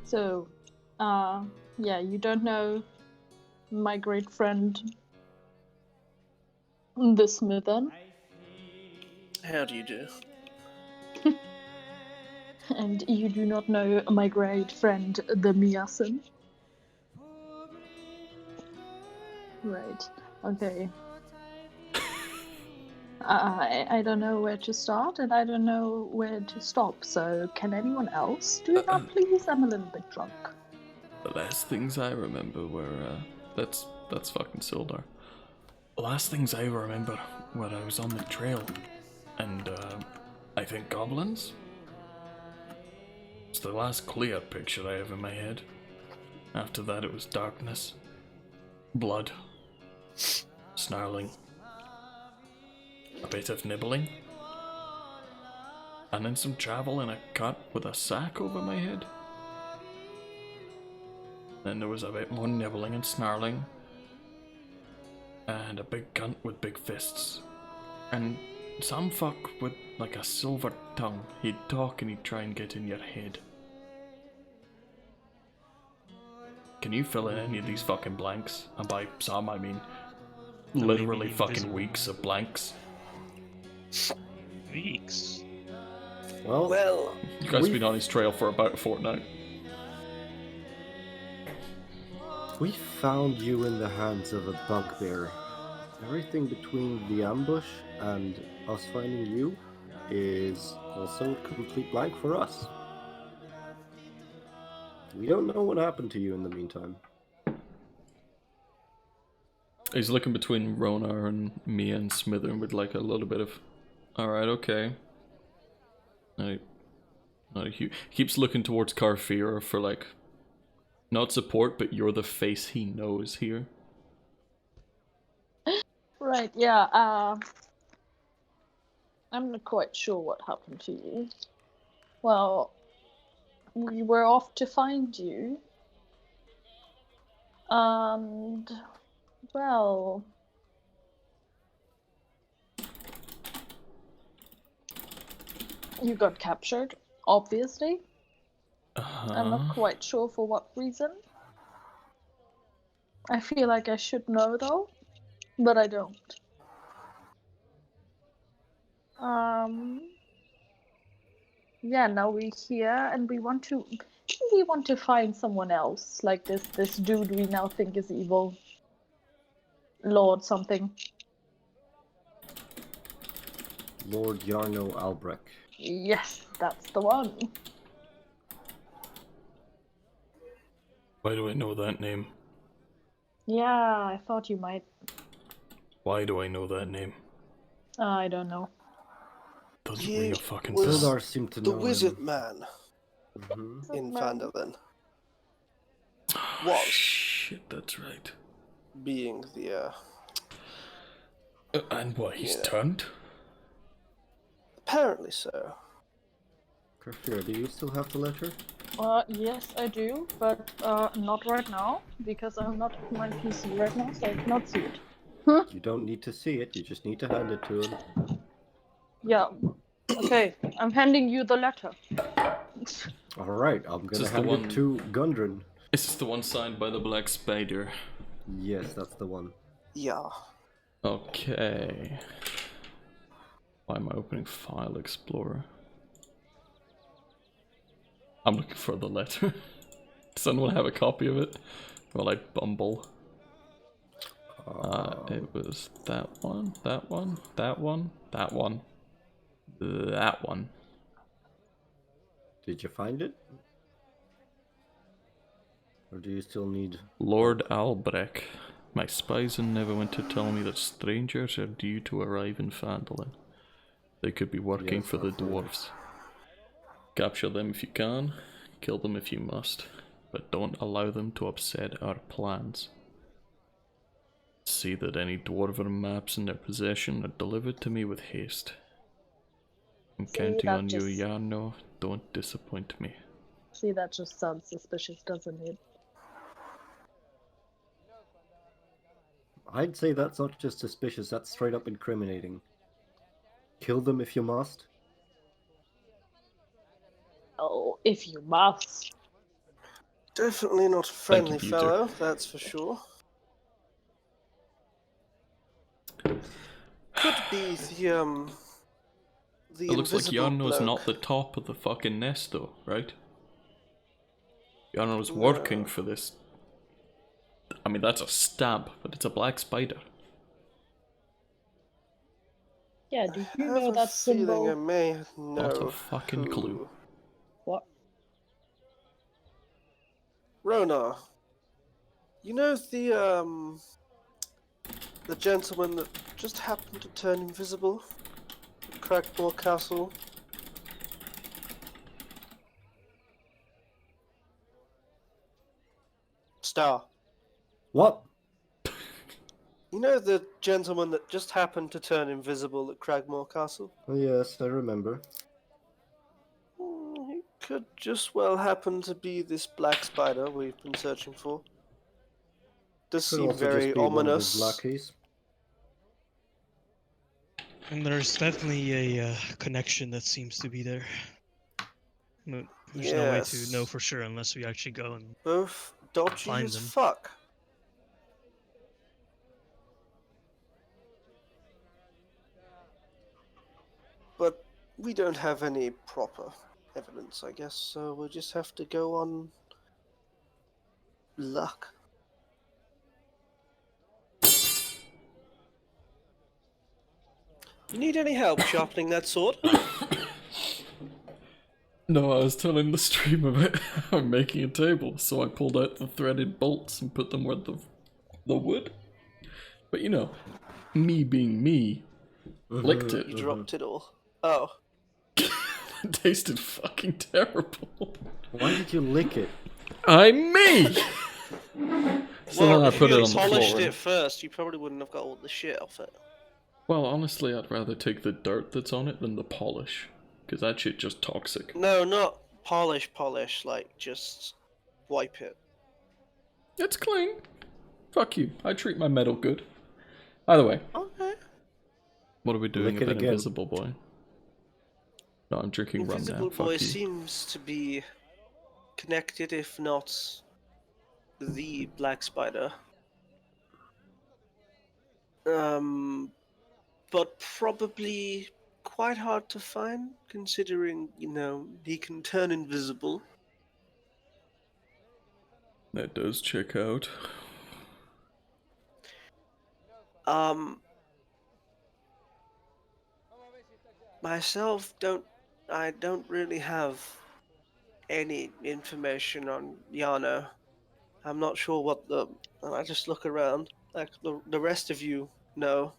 So, yeah, you don't know my great friend, the Smithen, How do you do? and you do not know my great friend, the Miyasen. Right. Okay. I don't know where to start, and I don't know where to stop. So, can anyone else do that, please? I'm a little bit drunk. The last things I remember were, that's fucking Sildar. The last things I remember were I was on the trail, and, I think goblins? It's the last clear picture I have in my head. After that it was darkness, blood, snarling, a bit of nibbling, and then some travel in a cart with a sack over my head. Then there was a bit more nibbling and snarling, and a big cunt with big fists, and some fuck with like a silver tongue. He'd talk and he'd try and get in your head. Can you fill in any of these fucking blanks? And by some I mean literally fucking weeks of blanks. Weeks. Well, You guys have been on his trail for about a fortnight. we found you in the hands of a bugbear. Everything between the ambush and us finding you is also a complete blank for us. We don't know what happened to you in the meantime. He's looking between Ronar and me and Smither with like a little bit of, alright, okay. Not a huge. He keeps looking towards Carfear for like, not support, but you're the face he knows here. Right, yeah, I'm not quite sure what happened to you. Well, we were off to find you. And, well... You got captured, obviously. I'm not quite sure for what reason. I feel like I should know though, but I don't. Yeah, now we're here and we want to find someone else, like this dude we now think is evil. Lord something. Lord Yarno Albrecht. Yes, that's the one. Why do I know that name? Yeah, I thought you might. Why do I know that name? I don't know. Doesn't You ring a fucking was- bell. Sildar seemed to The know wizard him. man Mhm. in Man. Phandelver Oh, was. shit, that's right. being the And what, he's Yeah. turned? apparently so. Carfear, do you still have the letter? Yes, I do, but not right now, because I'm not at my PC right now, so I cannot see it. You don't need to see it, you just need to hand it to him. Yeah. Okay, I'm handing you the letter. Alright, I'm This gonna is the hand one- it to Gundren. Is this the one signed by the Black Spider? Yes, that's the one. Yeah. Okay. Why am I opening File Explorer? I'm looking for the letter. Does anyone have a copy of it? Well, I bumble. It was that one, that one, that one, that one, that one. Did you find it? Or do you still need... Lord Albrecht. My spies in Neverwinter tell me that strangers are due to arrive in Phandelver. They could be working Yes, for the I've heard. dwarves. Capture them if you can, kill them if you must, but don't allow them to upset our plans. See that any dwarven maps in their possession are delivered to me with haste. I'm counting that on you, just- Yarno. Don't disappoint me. See, that just sounds suspicious, doesn't it? I'd say that's not just suspicious, that's straight up incriminating. Kill them if you must. Oh, if you must. Definitely not a friendly Peter. fellow, that's for sure. Could be the It looks like invisible Yarno's bloke. not the top of the fucking nest though, right? Yarno's working for this. I mean, that's a stab, but it's a black spider. Yeah, do I you have know a that feeling I symbol? may know Not a fucking who. clue. What? Rona, you know the gentleman that just happened to turn invisible at Crackmore Castle? Star. What? You know the gentleman that just happened to turn invisible at Cragmore Castle? Oh, yes, I remember. He could just well happen to be this black spider we've been searching for. Does Could seem also very just be one of his ominous. lackeys. And there's definitely a connection that seems to be there. But there's no way to know for sure unless we actually go and Both dodgy find as them. fuck. But we don't have any proper evidence, I guess, so we'll just have to go on luck. You need any help sharpening that sword? No, I was telling the stream about I'm making a table, so I pulled out the threaded bolts and put them where the wood. But you know, me being me, licked it. You dropped it all. Oh. It tasted fucking terrible. Why did you lick it? I'm me! So Well, then I if put you it had on the polished floor. it first, you probably wouldn't have got all the shit off it. Well, honestly, I'd rather take the dirt that's on it than the polish. Because that shit just toxic. No, not polish, like just wipe it. It's clean. Fuck you. I treat my metal good. Either way, Okay. what are we doing Lick it about again. Invisible Boy? No, I'm drinking rum now. Invisible Fuck Boy you. seems to be connected, if not the Black Spider. But probably quite hard to find, considering, you know, he can turn invisible. That does check out. Myself, I don't really have any information on Yano. I'm not sure what I just look around, like the rest of you know.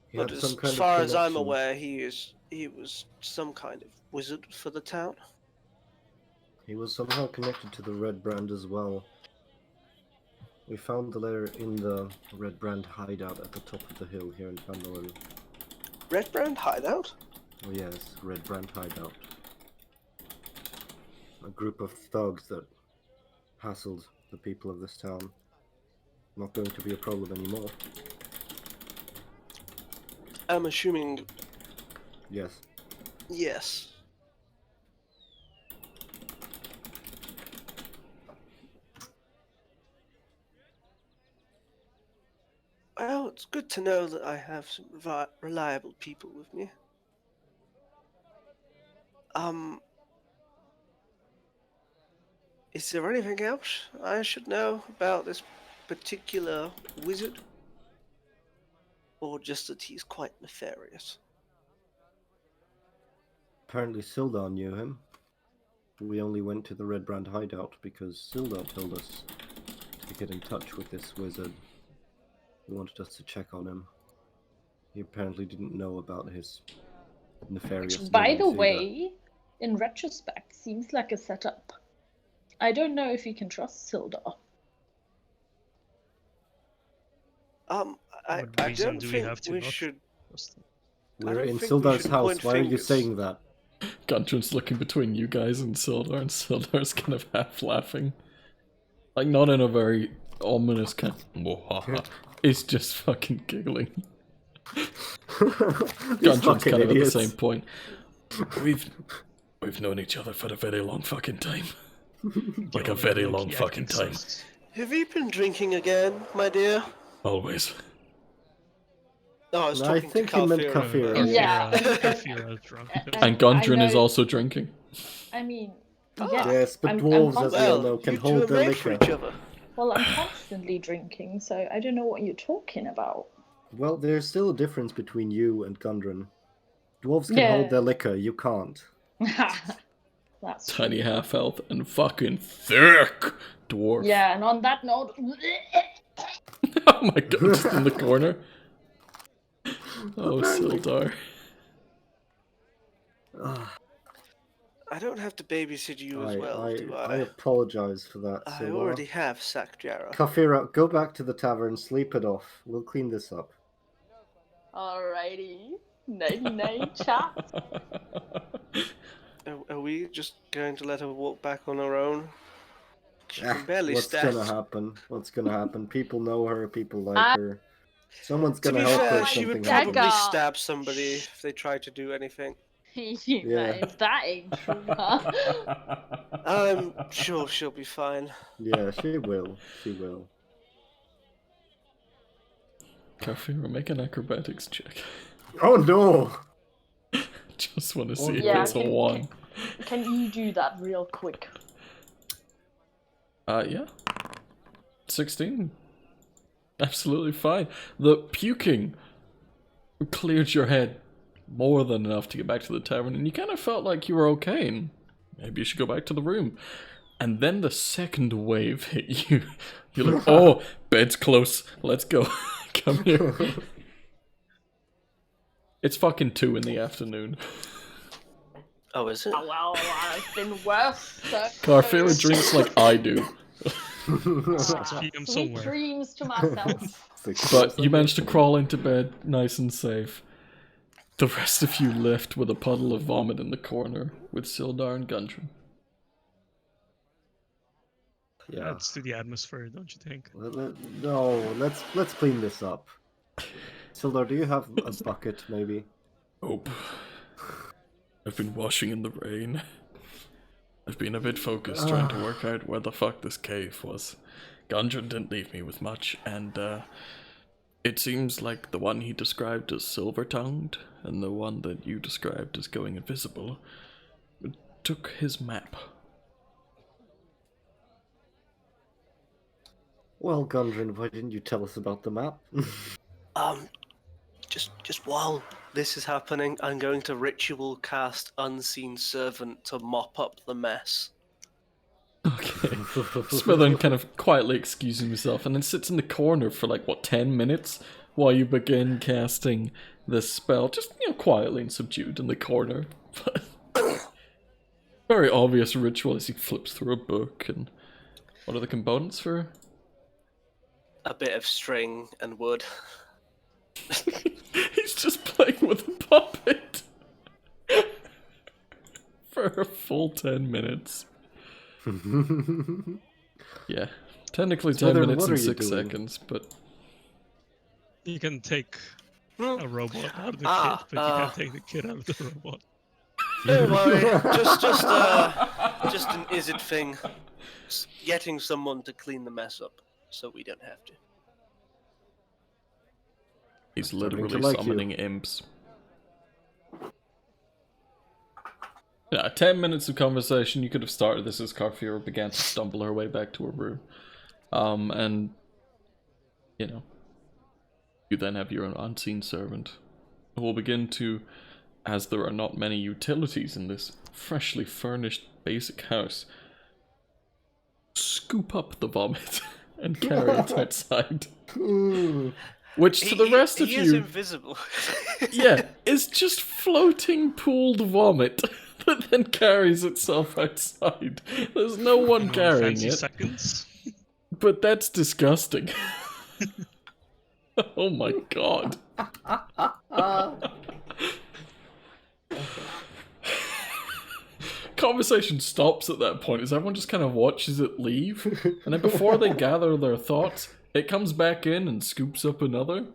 He But had some as kind of far as I'm connection. aware, he was some kind of wizard for the town. He was somehow connected to the Red Brand as well. We found the letter in the Red Brand hideout at the top of the hill here in Phandelver. Red Brand Hideout? Oh yes, Red Brand hideout. A group of thugs that hassled the people of this town. Not going to be a problem anymore. I'm assuming Yes. yes. Well, it's good to know that I have some reliable people with me. Is there anything else I should know about this particular wizard? Or just that he's quite nefarious? Apparently Sildar knew him. We only went to the Red Brand Hideout because Sildar told us to get in touch with this wizard. He wanted us to check on him. He apparently didn't know about his nefarious Which, by the doings either. way, in retrospect, seems like a setup. I don't know if you can trust Sildar. I What reason don't do we think have to we not should. trust them? We're don't in think we Sildar's should house. point Why are you fingers. saying that? Gundren's looking between you guys and Sildar's kind of half laughing. Like, not in a very ominous kind of... He's just fucking giggling. Gundren's kind of at the same point. We've known each other for a very long fucking time. Like a very long fucking time. Have you been drinking again, my dear? Always. No, I was I talking think to he meant Kalfira. Kafira. Yeah. Kafira is drunk. And Gundren I is know- also drinking. I mean, Ah. yeah. Yes, but I'm dwarves, as we all Well, know, can you two hold are their made for liquor. each other. Well, I'm constantly drinking, so I don't know what you're talking about. Well, there's still a difference between you and Gundren. Dwarves can Yeah. hold their liquor, you can't. That's Tiny true. half health and fucking thick dwarf. Yeah, and on that note, Oh my god, just in the corner. Oh, Apparently. Sildar. I don't have to babysit you as well, do I I? apologize for that, I Sildar. already have sacked Jara. Kafira, go back to the tavern, sleep it off. We'll clean this up. alrighty. Nighty-night, chat. Are we just going to let her walk back on her own? She can barely What's stand. gonna happen? What's gonna happen? People know her, people like I- her. Someone's To gonna be help her fair, if she would something probably happens. Dagger. stab somebody if they tried to do anything. If that ain't true, huh? I'm sure she'll be fine. Yeah, she will. She will. Kafira, make an acrobatics check. Oh no! Just want to Oh, see if yeah, it's a 1. Can you do that real quick? Yeah. 16. Absolutely fine. The puking cleared your head more than enough to get back to the tavern, and you kind of felt like you were okay, and maybe you should go back to the room. And then the second wave hit you. You're like, oh, bed's close. Let's go. Come here. It's fucking 2 in the afternoon. Oh, is it? Oh, well, I've been worse. Kafira drinks like I do. Feed him Sweet somewhere. dreams to myself. But you managed to crawl into bed nice and safe. The rest of you left with a puddle of vomit in the corner with Sildar and Gundren. Yeah. Adds to the atmosphere, don't you think? No, let's clean this up. Sildar, do you have a bucket, maybe? Nope. I've been washing in the rain. I've been a bit focused trying to work out where the fuck this cave was. Gundren didn't leave me with much, and it seems like the one he described as silver-tongued, and the one that you described as going invisible, took his map. Well, Gundren, why didn't you tell us about the map? Just while this is happening, I'm going to ritual cast Unseen Servant to mop up the mess. Okay. Smithern kind of quietly excuses himself and then sits in the corner for like, 10 minutes while you begin casting this spell. Just, quietly and subdued in the corner. Very obvious ritual as he flips through a book. And what are the components for? A bit of string and wood. He's just playing with a puppet for a full 10 minutes. Yeah, technically 10 Smithern, minutes what are and you 6 doing? seconds, but You can take Hmm. a robot out of the Ah, kit, but you can't take the kit out of the robot. Don't worry, just an Izzard thing. Getting someone to clean the mess up, so we don't have to. he's Starting to literally like you. summoning imps. Yeah, 10 minutes of conversation. You could have started this as Carfira began to stumble her way back to her room. And you know, you then have your own unseen servant who will begin to, as there are not many utilities in this freshly furnished basic house, scoop up the vomit and carry it outside. Which to the rest of he you... is invisible. yeah, is just floating pooled vomit that then carries itself outside. There's no one carrying fancy it. Seconds. But that's disgusting. Oh my god. Conversation stops at that point as everyone just kind of watches it leave. And then before they gather their thoughts, it comes back in and scoops up another.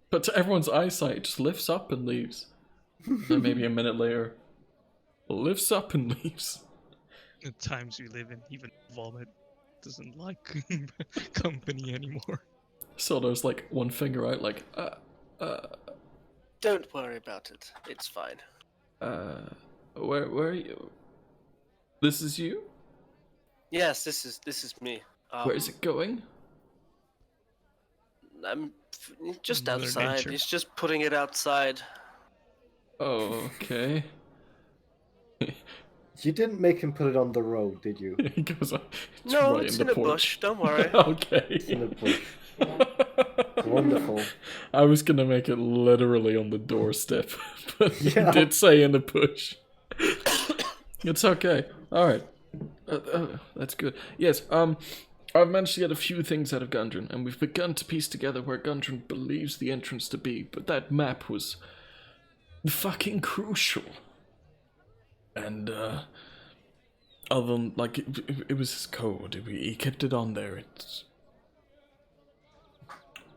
But to everyone's eyesight, it just lifts up and leaves. And then maybe a minute later, lifts up and leaves. The times we live in, even vomit doesn't like company anymore. So there's like one finger out like, Don't worry about it. It's fine. where are you? This is you? Yes, this is me. Where is it going? I'm just Mother outside. Nature. He's just putting it outside. Oh, okay. You didn't make him put it on the road, did you? He goes, it's No, right it's in in the a porch. bush. Don't worry. Okay. It's in the bush. Wonderful. I was gonna make it literally on the doorstep, but Yeah. you did say in the bush. It's okay. Alright. That's good. Yes, I've managed to get a few things out of Gundren, and we've begun to piece together where Gundren believes the entrance to be, but that map was fucking crucial. And, other than, like, it was his code. He kept it on there.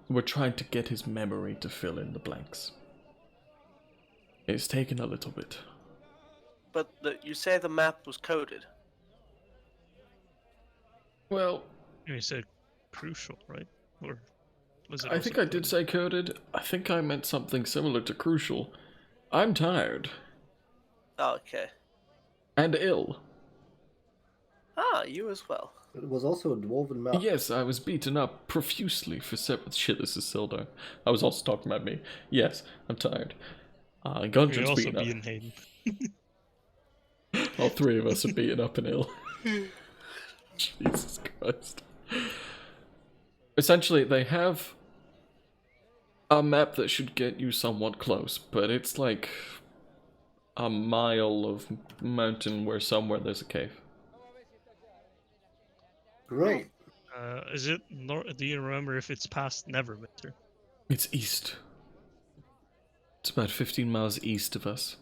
We're trying to get his memory to fill in the blanks. It's taken a little bit. But you say the map was coded. Well, You said crucial, right? Or was it? I also think I did coded? say coded. I think I meant something similar to crucial. I'm tired. Oh, okay. And ill. Ah, you as well. It was also a dwarven map. Yes, I was beaten up profusely for several... Shit, this is Sildar. I was also talking about me. Yes, I'm tired. You're Gundren's also beaten up. being Hayden. All three of us are beaten up and ill. Jesus Christ. Essentially, they have a map that should get you somewhat close, but it's like a mile of mountain where somewhere there's a cave. Great. Is it? Do you remember if it's past Neverwinter? It's east. It's about 15 miles east of us.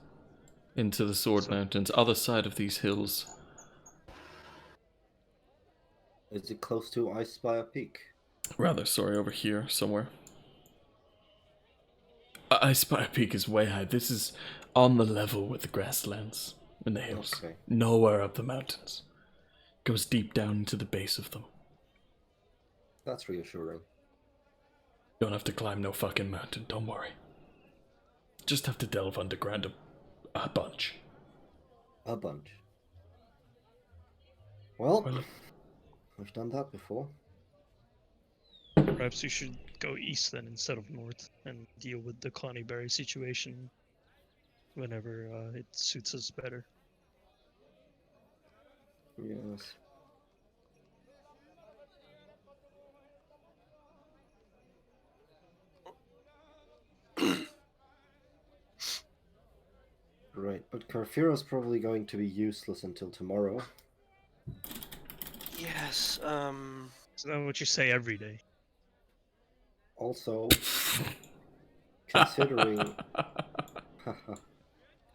Into the Sword Mountains, other side of these hills. Is it close to Ice Spire Peak? Rather, sorry, over here, somewhere. I Spire Peak is way high. This is on the level with the grasslands in the hills. Okay. Nowhere up the mountains. Goes deep down into the base of them. That's reassuring. Don't have to climb no fucking mountain, don't worry. Just have to delve underground a bunch. A bunch. Well, we've done that before. Perhaps you should go east then instead of north and deal with the Connieberry situation whenever it suits us better. Yes. Right, but Carfira's probably going to be useless until tomorrow. Yes. Isn't that what you say every day? Also, considering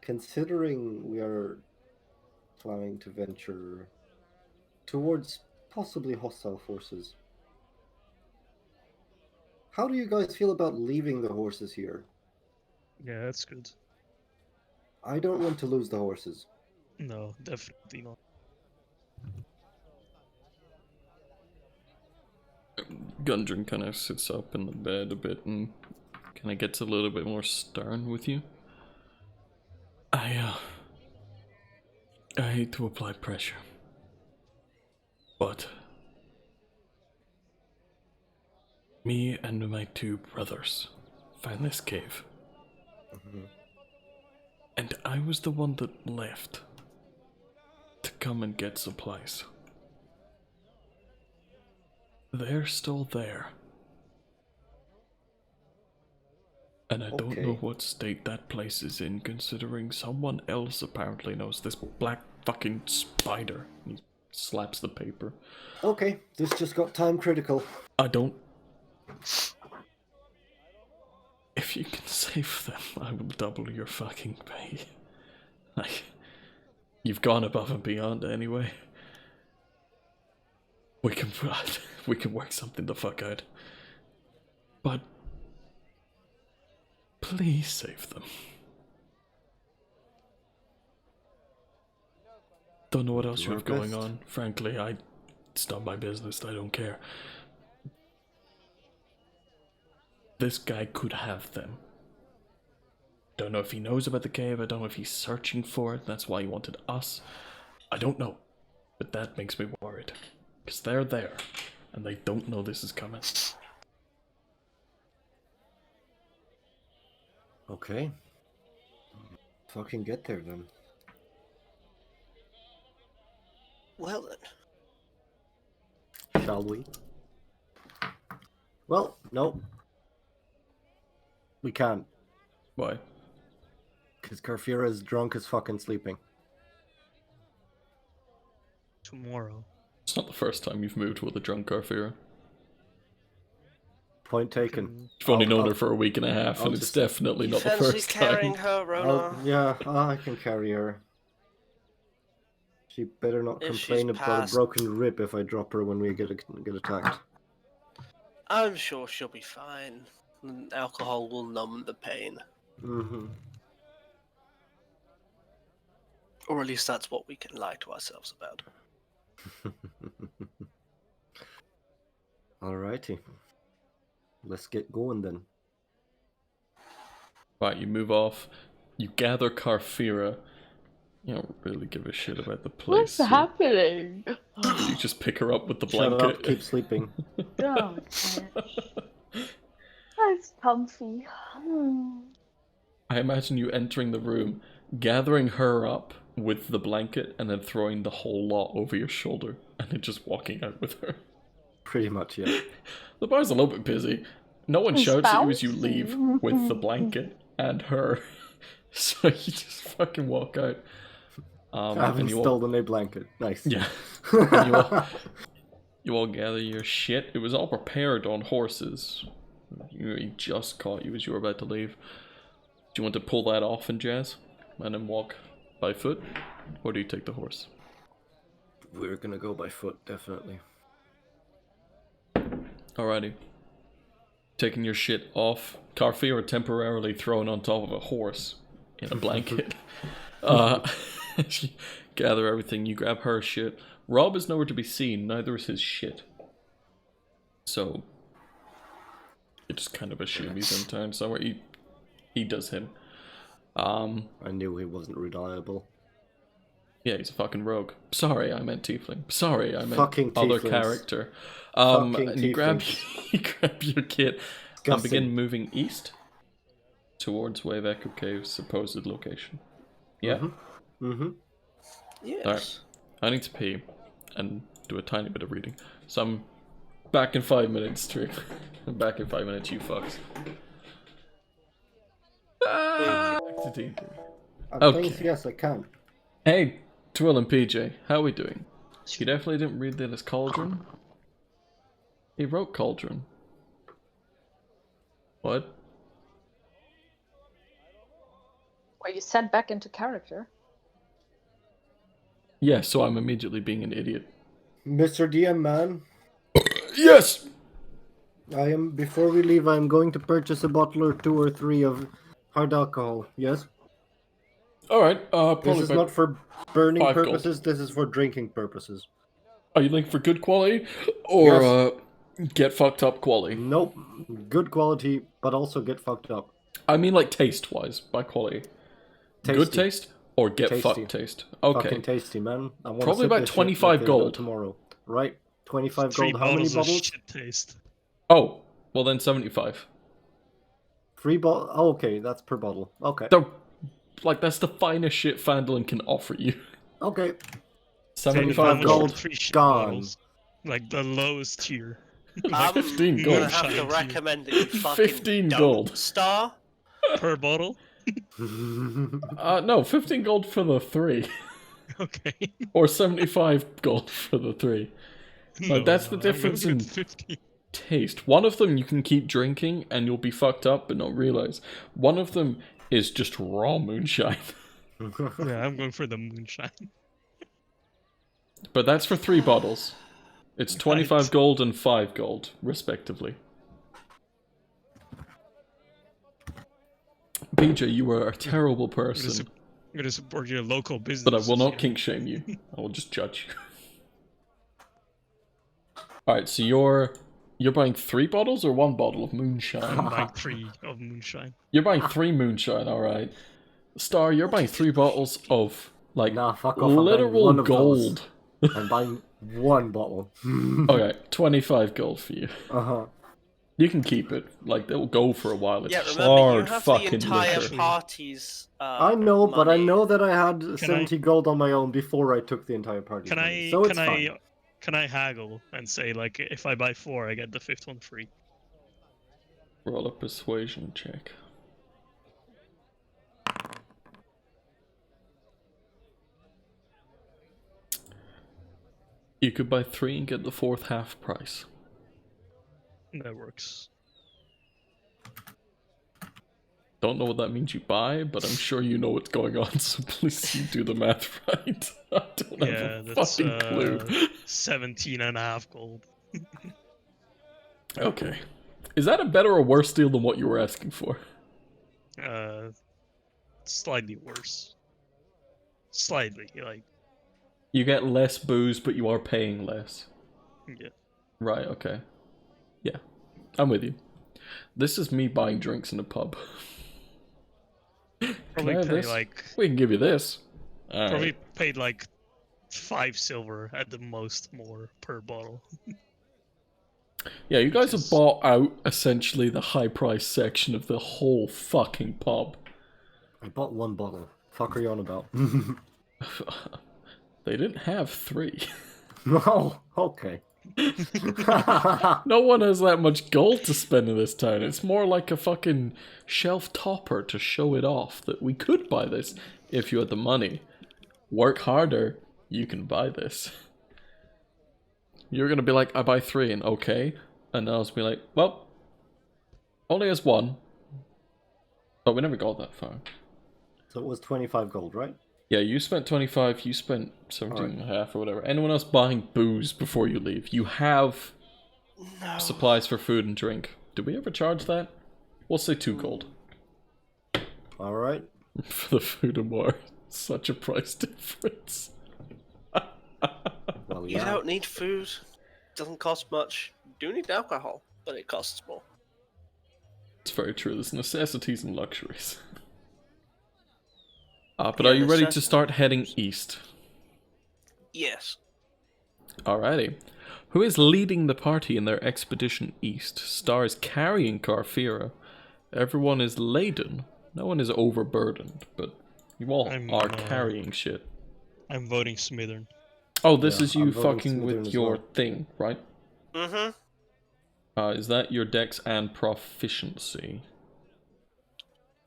considering we are planning to venture towards possibly hostile forces, how do you guys feel about leaving the horses here? Yeah, that's good. I don't want to lose the horses. No, definitely not. Gundren kind of sits up in the bed a bit and kind of gets a little bit more stern with you. I hate to apply pressure, but Me and my 2 brothers found this cave. And I was the one that left to come and get supplies. They're still there. And I don't know what state that place is in, considering someone else apparently knows this black fucking spider. He slaps the paper. Okay, this just got time critical. I don't... If you can save them, I will double your fucking pay. Like, you've gone above and beyond anyway. We can work something the fuck out. But please save them. Don't know what else you have going on. Frankly, it's not my business. I don't care. This guy could have them. Don't know if he knows about the cave. I don't know if he's searching for it. That's why he wanted us. I don't know. But that makes me worried. Because they're there. And they don't know this is coming. Okay. Fucking get there then. Well then. Shall we? Well, no. We can't. Why? Because Carfira is drunk as fucking sleeping. Tomorrow. It's not the first time you've moved with a drunk Carfira. Point taken. You've only known her for a week and a half, and it's definitely not the first carrying time. her, Rona? Yeah, I can carry her. She better not If complain she's about passed- a broken rib if I drop her when we get attacked. I'm sure she'll be fine. Alcohol will numb the pain. Mm-hmm. Or at least that's what we can lie to ourselves about. Alrighty. Let's get going then. Right, you move off. You gather Carfira. You don't really give a shit about the place. What's happening? You just pick her up with the Shut blanket. up, keep sleeping. Oh, that's comfy. I imagine you entering the room, gathering her up with the blanket, and then throwing the whole lot over your shoulder, and then just walking out with her. Pretty much, yeah. The bar's a little bit busy. No one It's shouts at you as you bouncy. leave with the blanket and her. So you just fucking walk out. I haven't and you all, stolen a blanket. Nice. yeah. And you all gather your shit. It was all prepared on horses. He just caught you as you were about to leave. Do you want to pull that off and jazz? And then walk by foot? Or do you take the horse? We're gonna go by foot, definitely. Alrighty. Taking your shit off. Carfira temporarily thrown on top of a horse in a blanket. You gather everything, you grab her shit. Rob is nowhere to be seen, neither is his shit. So you just kind of assume he's in town somewhere. He does him. I knew he wasn't reliable. Yeah, he's a fucking rogue. Sorry, I meant tiefling. Sorry, I meant Fucking other tieflings. character. Fucking And you grab tieflings. your kit and Disgusting. begin moving east towards Wave Echo Cave's supposed location. Yeah? Mm-hmm. Yes. Alright. I need to pee and do a tiny bit of reading. So I'm back in 5 minutes, Tree. I'm back in 5 minutes, you fucks. Back to D&D. Okay. Yes, I can. Hey, Twill and PJ, how we doing? You definitely didn't read that as Cauldron? He wrote Cauldron. What? Well, you sent back into character. Yeah, so I'm immediately being an idiot. Mr. DM man, Yes! before we leave, I am going to purchase a bottle or 2 or 3 of hard alcohol, yes? Alright, probably This is about... not for burning 5 gold. purposes, this is for drinking purposes. Are you looking for good quality? Or, Yes. get fucked up quality? Nope. Good quality, but also get fucked up. I mean like taste-wise, by quality. Good Tasty. taste? Or get Tasty. fucked taste? Okay. Fucking tasty, man. I wanna Probably sip about this shit 25 like there's no gold. tomorrow. Right? 25 3 gold. How many bottles of bottles? shit taste. Oh, Well, then 75. 3 bottle. Oh, okay, that's per bottle. Okay. They're, like, that's the finest shit Phandalin can offer you. Okay. 75 gold. 3 shit Gone. bottles. Like the lowest tier. 15 I'm gold. gonna have to recommend that you fucking 15 don't gold. Star. Per bottle? No, 15 gold for the 3. Okay. Or 75 gold for the 3. Like, that's the I'm difference going in with 50. taste. One of them you can keep drinking and you'll be fucked up but not realize. One of them is just raw moonshine. Yeah, I'm going for the moonshine. But that's for 3 bottles. It's 25 Right. gold and 5 gold, respectively. BJ, you are a terrible person, I'm gonna support your local business. but I will not kink shame you. I will just judge you. Alright, so you're buying 3 bottles or 1 bottle of moonshine? I'm buying 3 of moonshine. You're buying 3 moonshine, alright. Star, you're buying 3 bottles of, like, Nah, fuck off. I'm buying literal one of gold. those. I'm buying 1 bottle. Okay, 25 gold for you. Uh-huh. You can keep it. Like, they'll go for a while. It's Yeah, remember you hard have the fucking entire liquor. party's. I know, but I money. know that I had 70 I- gold on my own before I took the entire party. Can I So it's can fine. can I haggle and say like if I buy 4 I get the 5th one free? Roll a persuasion check. You could buy 3 and get the 4th half price. That works. Don't know what that means you buy, but I'm sure you know what's going on, so please you do the math right. I don't Yeah, have a that's fucking clue. 17.5 gold. Okay. Is that a better or worse deal than what you were asking for? Slightly worse. Slightly, like You get less booze, but you are paying less. yeah. Right, okay. Yeah, I'm with you. This is me buying drinks in a pub. Probably I have pay this? like We can give you this. Alright. probably paid like 5 silver at the most more per bottle. Yeah, you guys have is- bought out essentially the high price section of the whole fucking pub. I bought 1 bottle. Fuck are you on about? They didn't have 3. Oh, okay. No one has that much gold to spend in this town. It's more like a fucking shelf topper to show it off that we could buy this if you had the money. Work harder, you can buy this. You're gonna be like, I buy 3 and okay. And then I'll just be like, well, only has 1. But we never got that far. So it was 25 gold, right? Yeah, you spent 25, you spent 17 and a half or whatever. Anyone else buying booze before you leave? You have No. supplies for food and drink. Did we ever charge that? We'll say 2 gold. Alright. For the food and more. Such a price difference. Well, You yeah. don't need food. Doesn't cost much. You do need alcohol, but it costs more. It's very true. There's necessities and luxuries. But Yeah, are you ready to necessities. start heading east? Yes. Alrighty. Who is leading the party in their expedition east? Star is carrying Carfira. Everyone is laden. No one is overburdened, but you all I'm, are carrying shit. I'm voting Smithern. Oh, this Yeah, is you I'm voting fucking Slytherin with as your well. thing, right? Mm-hmm. Is that your dex and proficiency?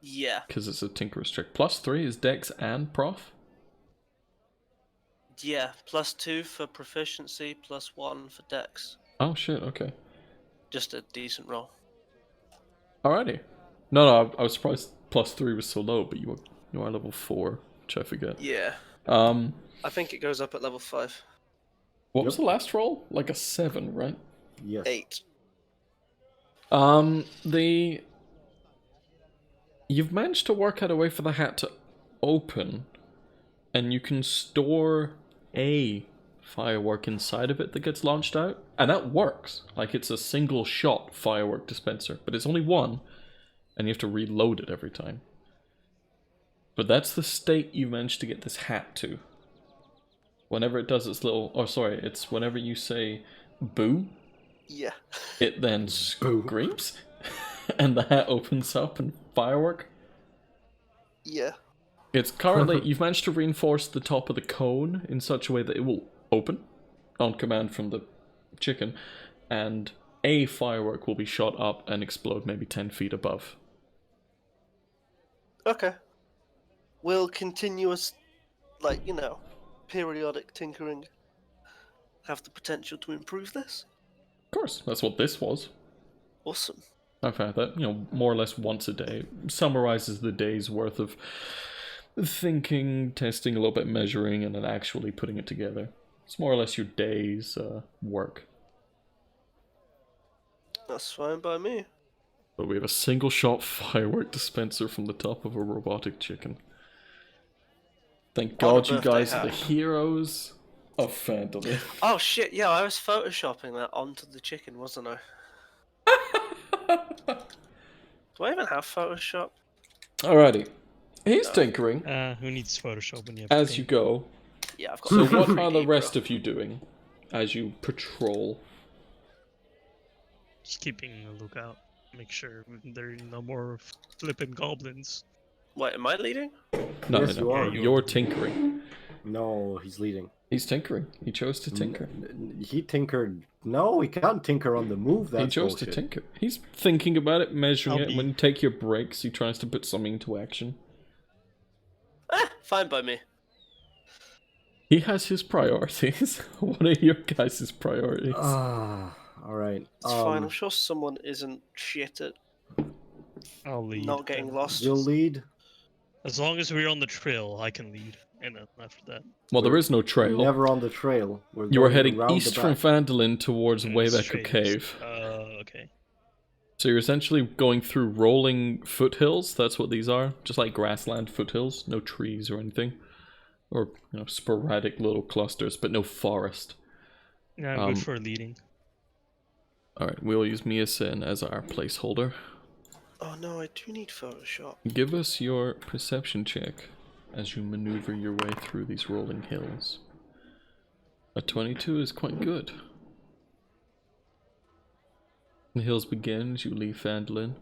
Yeah. Because it's a tinkerer's trick. +3 is dex and prof? Yeah. +2 for proficiency, +1 for dex. Oh shit, okay. Just a decent roll. Alrighty. No, I was surprised +3 was so low, but you are level 4, which I forget. Yeah. I think it goes up at level 5. What was the last roll? Like a 7, right? Yes. 8. You've managed to work out a way for the hat to open, and you can store a firework inside of it that gets launched out, and that works. Like, it's a single shot firework dispenser, but it's only 1, and you have to reload it every time. But that's the state you managed to get this hat to. Whenever it does its little... Oh, sorry, it's whenever you say boo, Yeah. It then screams, and the hat opens up and firework. Yeah. It's currently, you've managed to reinforce the top of the cone in such a way that it will open on command from the chicken, and a firework will be shot up and explode maybe 10 feet above. Okay. Will continuous, periodic tinkering have the potential to improve this? Of course, that's what this was. Awesome. I found that, more or less once a day. Summarizes the day's worth of thinking, testing a little bit, measuring, and then actually putting it together. It's more or less your day's work. That's fine by me. But we have a single-shot firework dispenser from the top of a robotic chicken. Thank God you guys are the heroes of Phandelver. Oh shit, yeah, I was photoshopping that onto the chicken, wasn't I? Do I even have Photoshop? Alrighty. He's tinkering. Who needs Photoshop when you have as you go. Yeah, I've got So what are the rest of you doing as you patrol? Just keeping a lookout. Make sure there are no more flippin' goblins. Wait, am I leading? No, Yes, you are. You're tinkering. No, he's leading. He's tinkering. He chose to tinker. He tinkered. No, he can't tinker on the move. That's He chose bullshit. to tinker. He's thinking about it, measuring I'll it. be- When you take your breaks, he tries to put something into action. Fine by me. He has his priorities. What are your guys' priorities? All right. It's fine. I'm sure someone isn't shit at I'll lead. not getting lost. You'll lead. As long as we're on the trail, I can lead. And then after that. Well, there is no trail. Never on the trail. We're You are going heading around the east from back. Phandelver towards and Waybacker straight Cave. east. Okay. So you're essentially going through rolling foothills. That's what these are. Just like grassland foothills. No trees or anything. Or, sporadic little clusters, but no forest. Yeah, I'm good for leading. Alright, we'll use Miasin as our placeholder. Oh no, I do need Photoshop. Give us your perception check as you maneuver your way through these rolling hills. A 22 is quite good. The hills begin as you leave Phandelver.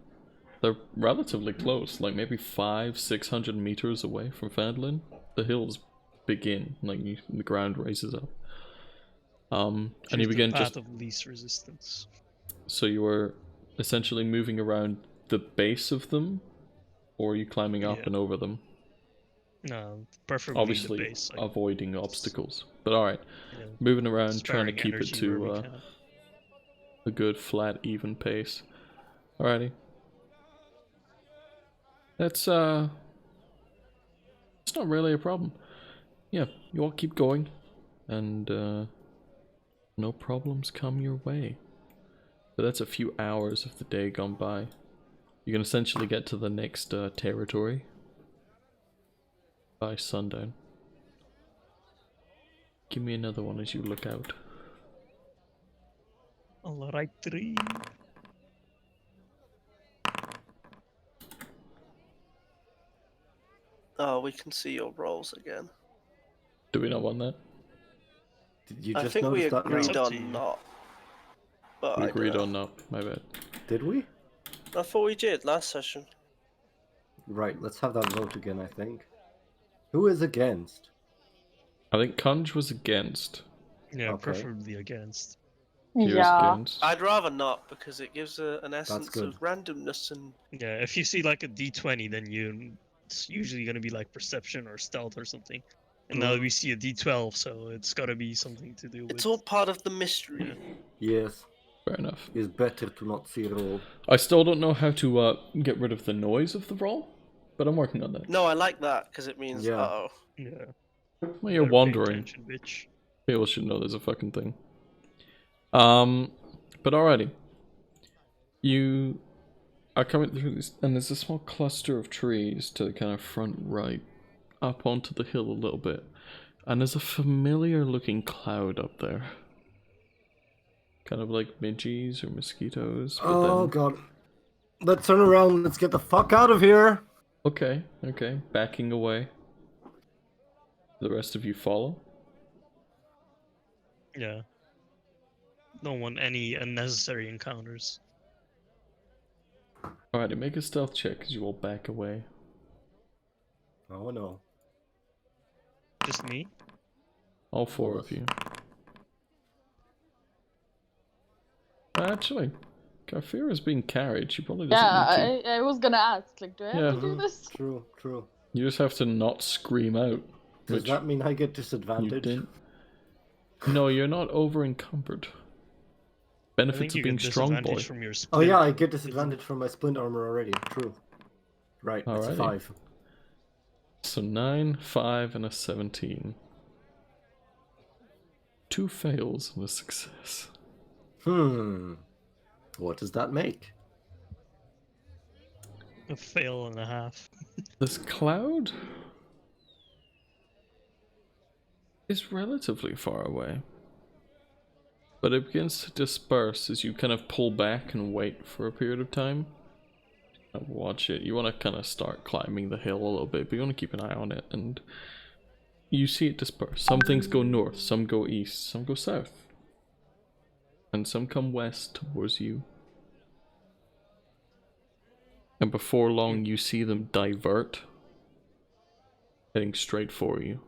They're relatively close, like maybe 500-600 meters away from Phandelver. The hills begin, the ground raises up. And you begin the path just... of least resistance. So you are essentially moving around the base of them, or are you climbing up and over them? No, preferably Obviously the base. avoiding obstacles. But alright, Yeah. moving around, trying to Sparing keep it energy where we to can. a good, flat, even pace. Alrighty. That's, it's not really a problem. Yeah, you all keep going, and, no problems come your way. So that's a few hours of the day gone by. You can essentially get to the next, territory by sundown. Give me another one as you look out. Alright, 3. Oh, we can see your rolls again. Do we not want that? Did you I just think we notice that now? agreed Up to you. on not. But We I agreed don't on not, my bad. Did we? know. I thought we did last session. Right, let's have that vote again, I think. Who is against? I think Kunj was against. Yeah, Okay. preferably against. He was Yeah. against. I'd rather not because it gives an essence good. of randomness and Yeah, if you see like a D20, then it's usually gonna be like perception or stealth or something. And now we see a D12, so it's gotta be something to do with. it's all part of the mystery. Yes. Fair enough. It's better to not see roll. I still don't know how to get rid of the noise of the roll, but I'm working on that. No, I like that because it means Yeah. uh-oh. Yeah. Well, you're Better pay wandering. attention, bitch. People should know there's a fucking thing. But alrighty. You are coming through this, and there's a small cluster of trees to the kind of front right, up onto the hill a little bit. And there's a familiar looking cloud up there. Kind of like midges or mosquitoes. But Oh then... god. Let's turn around. Let's get the fuck out of here. Okay, backing away. The rest of you follow? Yeah. Don't want any unnecessary encounters. Alrighty, make a stealth check because you will back away. Oh no. Just me? All four of you. Actually, Garfira is being carried. She probably doesn't need to. I was gonna ask, like, do I have to do this? True, true. You just have to not scream out. Does that mean I get You disadvantage? didn't. No, you're not over encumbered. I Benefits think of you being get strong boy. disadvantage from your Oh yeah, splint. I get disadvantage from my splint armor already. True. Right, that's a Alrighty. 5. So 9, 5, and a 17. 2 fails and a success. What does that make? A fail and a half. This cloud is relatively far away, but it begins to disperse as you kind of pull back and wait for a period of time. Watch it. You want to kind of start climbing the hill a little bit, but you want to keep an eye on it, and you see it disperse. Some things go north, some go east, some go south, and some come west towards you. And before long, you see them divert, heading straight for you.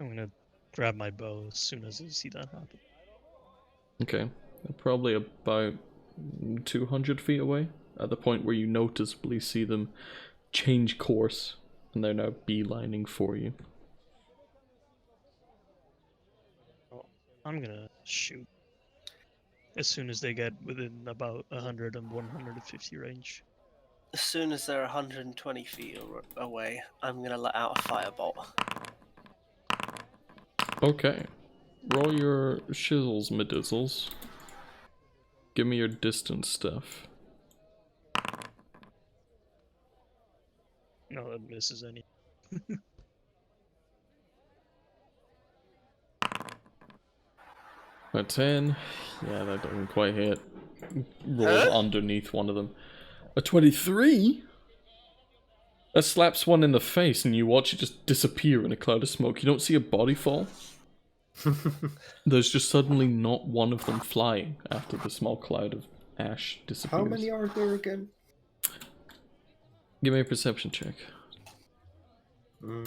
I'm gonna grab my bow as soon as I see that happen. Okay, they're probably about 200 feet away, at the point where you noticeably see them change course, and they're now beelining for you. Oh, I'm gonna shoot as soon as they get within about 100 and 150 range. As soon as they're 120 feet away, I'm gonna let out a firebolt. Okay, roll your shizzles, medizzles. Give me your distance stuff. No, that misses any. A 10. Yeah, that doesn't quite hit. Roll underneath one of them. A 23? That slaps one in the face and you watch it just disappear in a cloud of smoke. You don't see a body fall. There's just suddenly not one of them flying after the small cloud of ash disappears. How many are there again? Give me a perception check. Do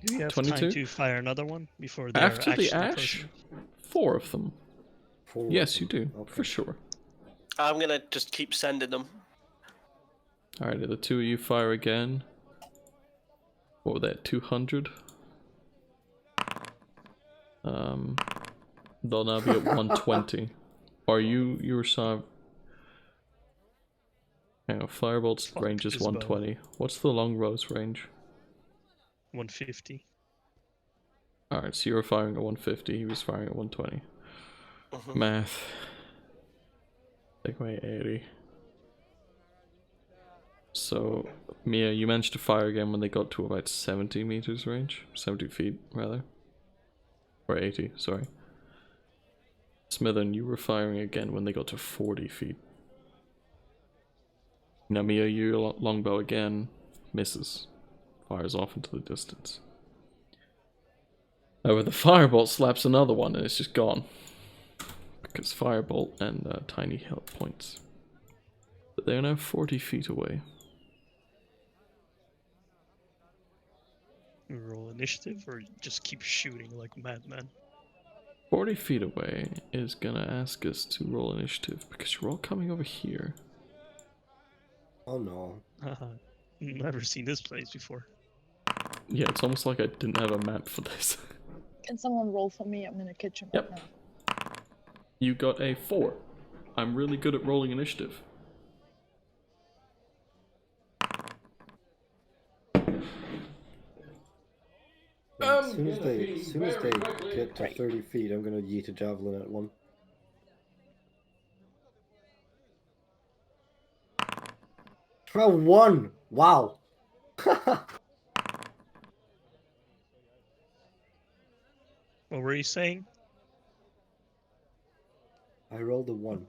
you have 22? time to fire another one before they're After actually the ash? approaching? 4 of them. 4 Yes, of you them. do. Okay. For sure. I'm gonna just keep sending them. Alright, the 2 of you fire again. What were they at 200? They'll now be at 120. Are you saw? Hang on, Firebolt's Fuck range is this bow. 120. What's the longrow's range? 150. Alright, so you were firing at 150, he was firing at 120. Math. Take away 80. So, Mia, you managed to fire again when they got to about 70 meters range? 70 feet, rather. Or 80, sorry. Smithern, you were firing again when they got to 40 feet. Now, Mia, your longbow again misses. Fires off into the distance. However, the firebolt slaps another one and it's just gone. Because firebolt and tiny health points. But they are now 40 feet away. We roll initiative or just keep shooting like madmen? 40 feet away is gonna ask us to roll initiative because you're all coming over here. Oh no. Never seen this place before. Yeah, it's almost like I didn't have a map for this. Can someone roll for me? I'm in the kitchen Yep. right now. You got a 4. I'm really good at rolling initiative. As soon as they get to 30 feet, I'm gonna yeet a javelin at one. Oh, 1! Wow! What were you saying? I rolled a 1.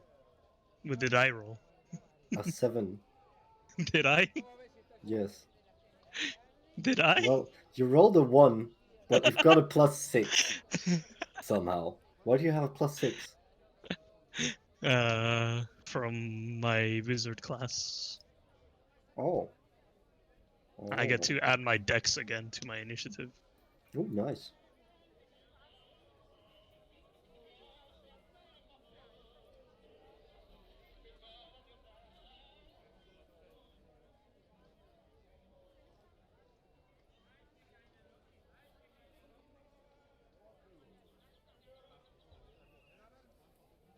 What did I roll? A 7. Did I? Yes. Did I? Well, you rolled a 1, but you've got a +6 somehow. Why do you have a +6? From my wizard class. Oh. I get to add my dex again to my initiative. Oh, nice.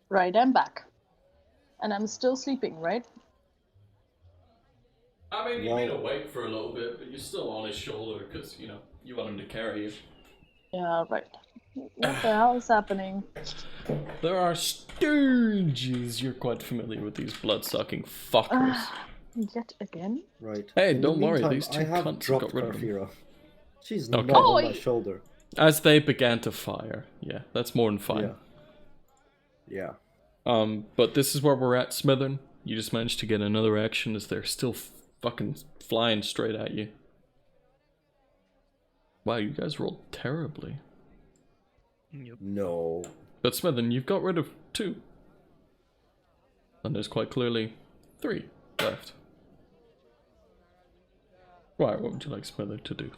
Right, I'm back. And I'm still sleeping, right? I mean, you've been awake for a little bit, but you're still on his shoulder because, you know, you want him to carry you. Yeah, right. What the hell is happening? There are sturges. You're quite familiar with these blood-sucking fuckers. Yet again? Right. Hey, In the don't worry, meantime, these two I have cunts dropped got rid of them. Parfira. She's Okay. not on my shoulder. As they began to fire. Yeah, that's more than fine. Yeah. But this is where we're at, Smithern. You just managed to get another action as they're still fucking flying straight at you. Wow, you guys rolled terribly. Yep. No. But Smithern, you've got rid of 2. And there's quite clearly 3 left. Right, what would you like Smithern to do?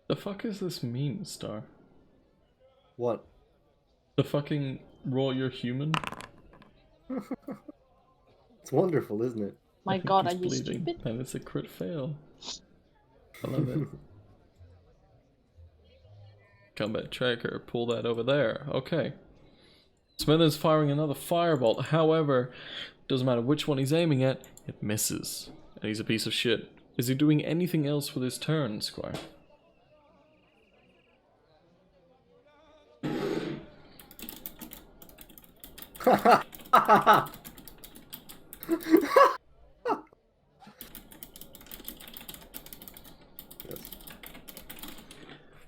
The fuck is this mean, Star? What? The fucking roll you're human? It's wonderful, isn't it? My god, are you stupid? And it's a crit fail. I love it. Combat tracker, pull that over there. Okay. Smithers firing another firebolt. However, doesn't matter which one he's aiming at, it misses. And he's a piece of shit. Is he doing anything else with his turn, Squire?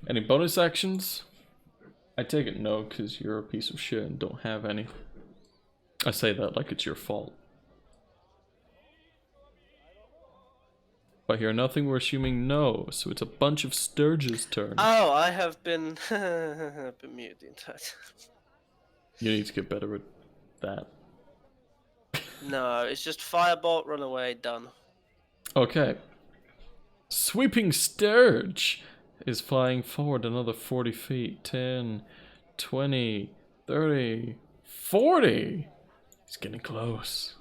Any bonus actions? I take it no, because you're a piece of shit and don't have any. I say that like it's your fault. If I hear nothing, we're assuming no, so it's a bunch of Sturge's turn. Oh, I have been been muted the entire time. You need to get better at that. No, it's just firebolt, run away, done. Okay. Sweeping Sturge is flying forward another 40 feet. 10, 20, 30, 40. He's getting close.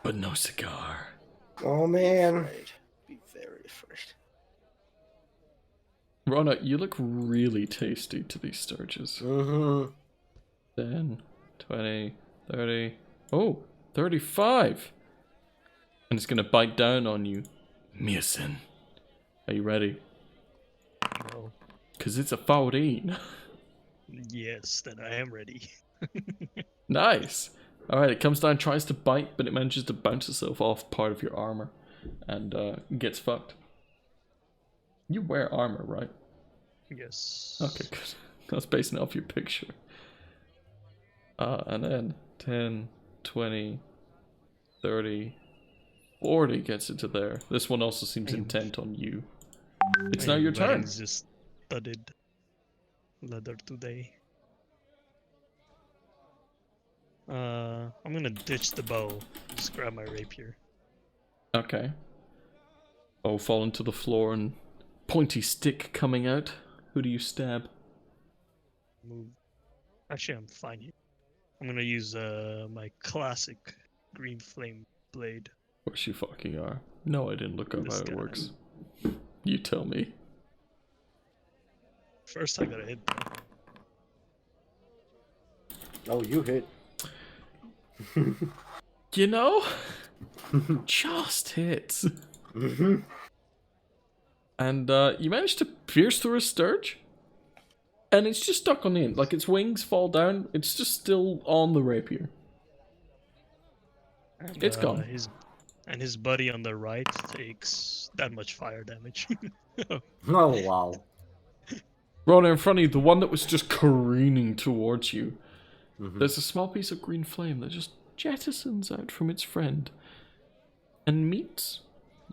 But no cigar. Oh man. Afraid. Be very afraid. Rona, you look really tasty to these Sturges. 10, 20, 30. Oh, 35. And it's gonna bite down on you. Miasin. Are you ready? No. Because it's a 14. Yes, then I am ready. Nice. Alright, it comes down, tries to bite, but it manages to bounce itself off part of your armor. And gets fucked. You wear armor, right? Yes. Okay, good. I was basing it off your picture. And then 10, 20, 30, 40 gets into there. This one also seems intent on you. It's now your turn. Mine's just studded leather today. I'm gonna ditch the bow. Just grab my rapier. Okay. Oh, falling to the floor and pointy stick coming out. Who do you stab? Move. Actually, I'm fine here. I'm gonna use my classic green flame blade. Of course you fucking are. No, I didn't look up This how it guy. works. You tell me. First, I gotta hit. Oh, you hit. You know? Just hits. And you managed to pierce through a Sturge. And it's just stuck on the end. Like its wings fall down. It's just still on the rapier. And, It's gone. His buddy on the right takes that much fire damage. Oh wow. Rona in front of you, the one that was just careening towards you, there's a small piece of green flame that just jettisons out from its friend and meets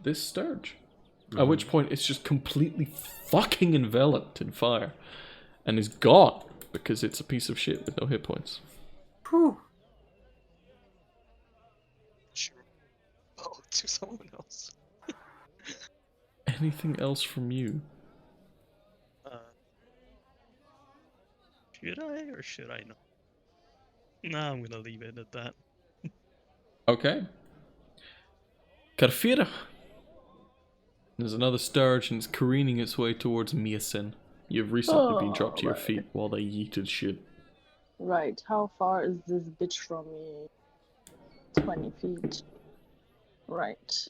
this sturge. At which point it's just completely fucking enveloped in fire and is gone because it's a piece of shit with no hit points. Whew. Sure. Oh, to someone else. Anything else from you? Should I or should I not? No, I'm gonna leave it at that. Okay. Carfira. There's another sturge and it's careening its way towards Miasen. You've recently been dropped to your feet while they yeeted shit. Right, how far is this bitch from me? 20 feet. Right.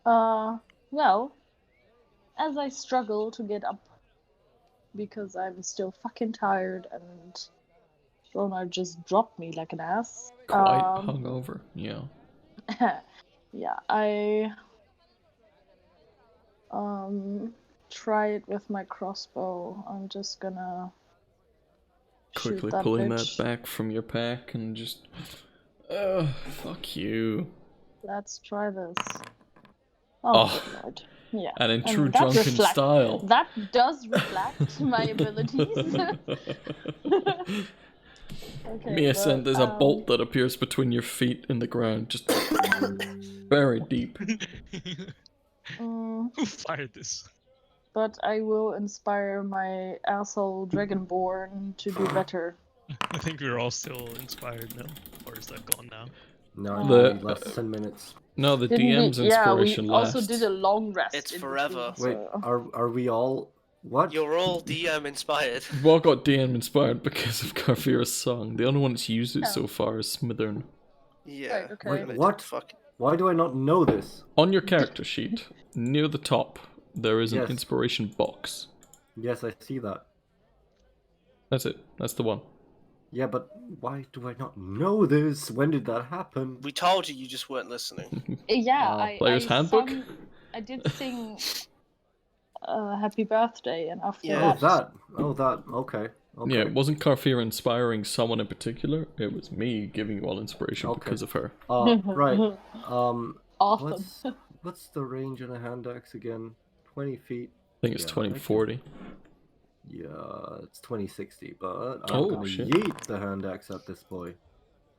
Well, as I struggle to get up, because I'm still fucking tired and Rona just dropped me like an ass. Quite hungover, yeah. Yeah, I try it with my crossbow. I'm just gonna Quickly shoot that pulling bitch. that back from your pack and just... fuck you. Let's try this. Oh. Good lord. Yeah. And in I mean, true that drunken reflect- style. That does reflect my abilities. Okay, Miasen, but, there's a bolt that appears between your feet in the ground, just very deep. Who fired this? But I will inspire my asshole dragonborn to do better. I think we're all still inspired now. Or is that gone now? No, The- the last 10 minutes. No, the Didn't DM's we, inspiration yeah, we also lasts. did a long rest. It's in forever. between, Wait, so- are we all... What? You're all DM inspired. We've all got DM inspired because of Carfira's song. The only one that's used it so far is Smithern. Yeah. Right, okay. Wait, They what? did fuck- Why do I not know this? On your character sheet, near the top, there is an Yes. inspiration box. Yes, I see that. That's it. That's the one. Yeah, but why do I not know this? When did that happen? We told you, you just weren't listening. Yeah, Player's Handbook? I did sing Happy Birthday, and after Yeah. Oh, that. Okay. Okay. Yeah, it wasn't Carfira inspiring someone in particular. It was me giving you all inspiration Okay. because of her. Right. Awesome. What's the range on a hand axe again? 20 feet. I think it's Yeah, 2040. Yeah, it's 2060, but I'm Oh, gonna shit. yeet the hand axe at this boy.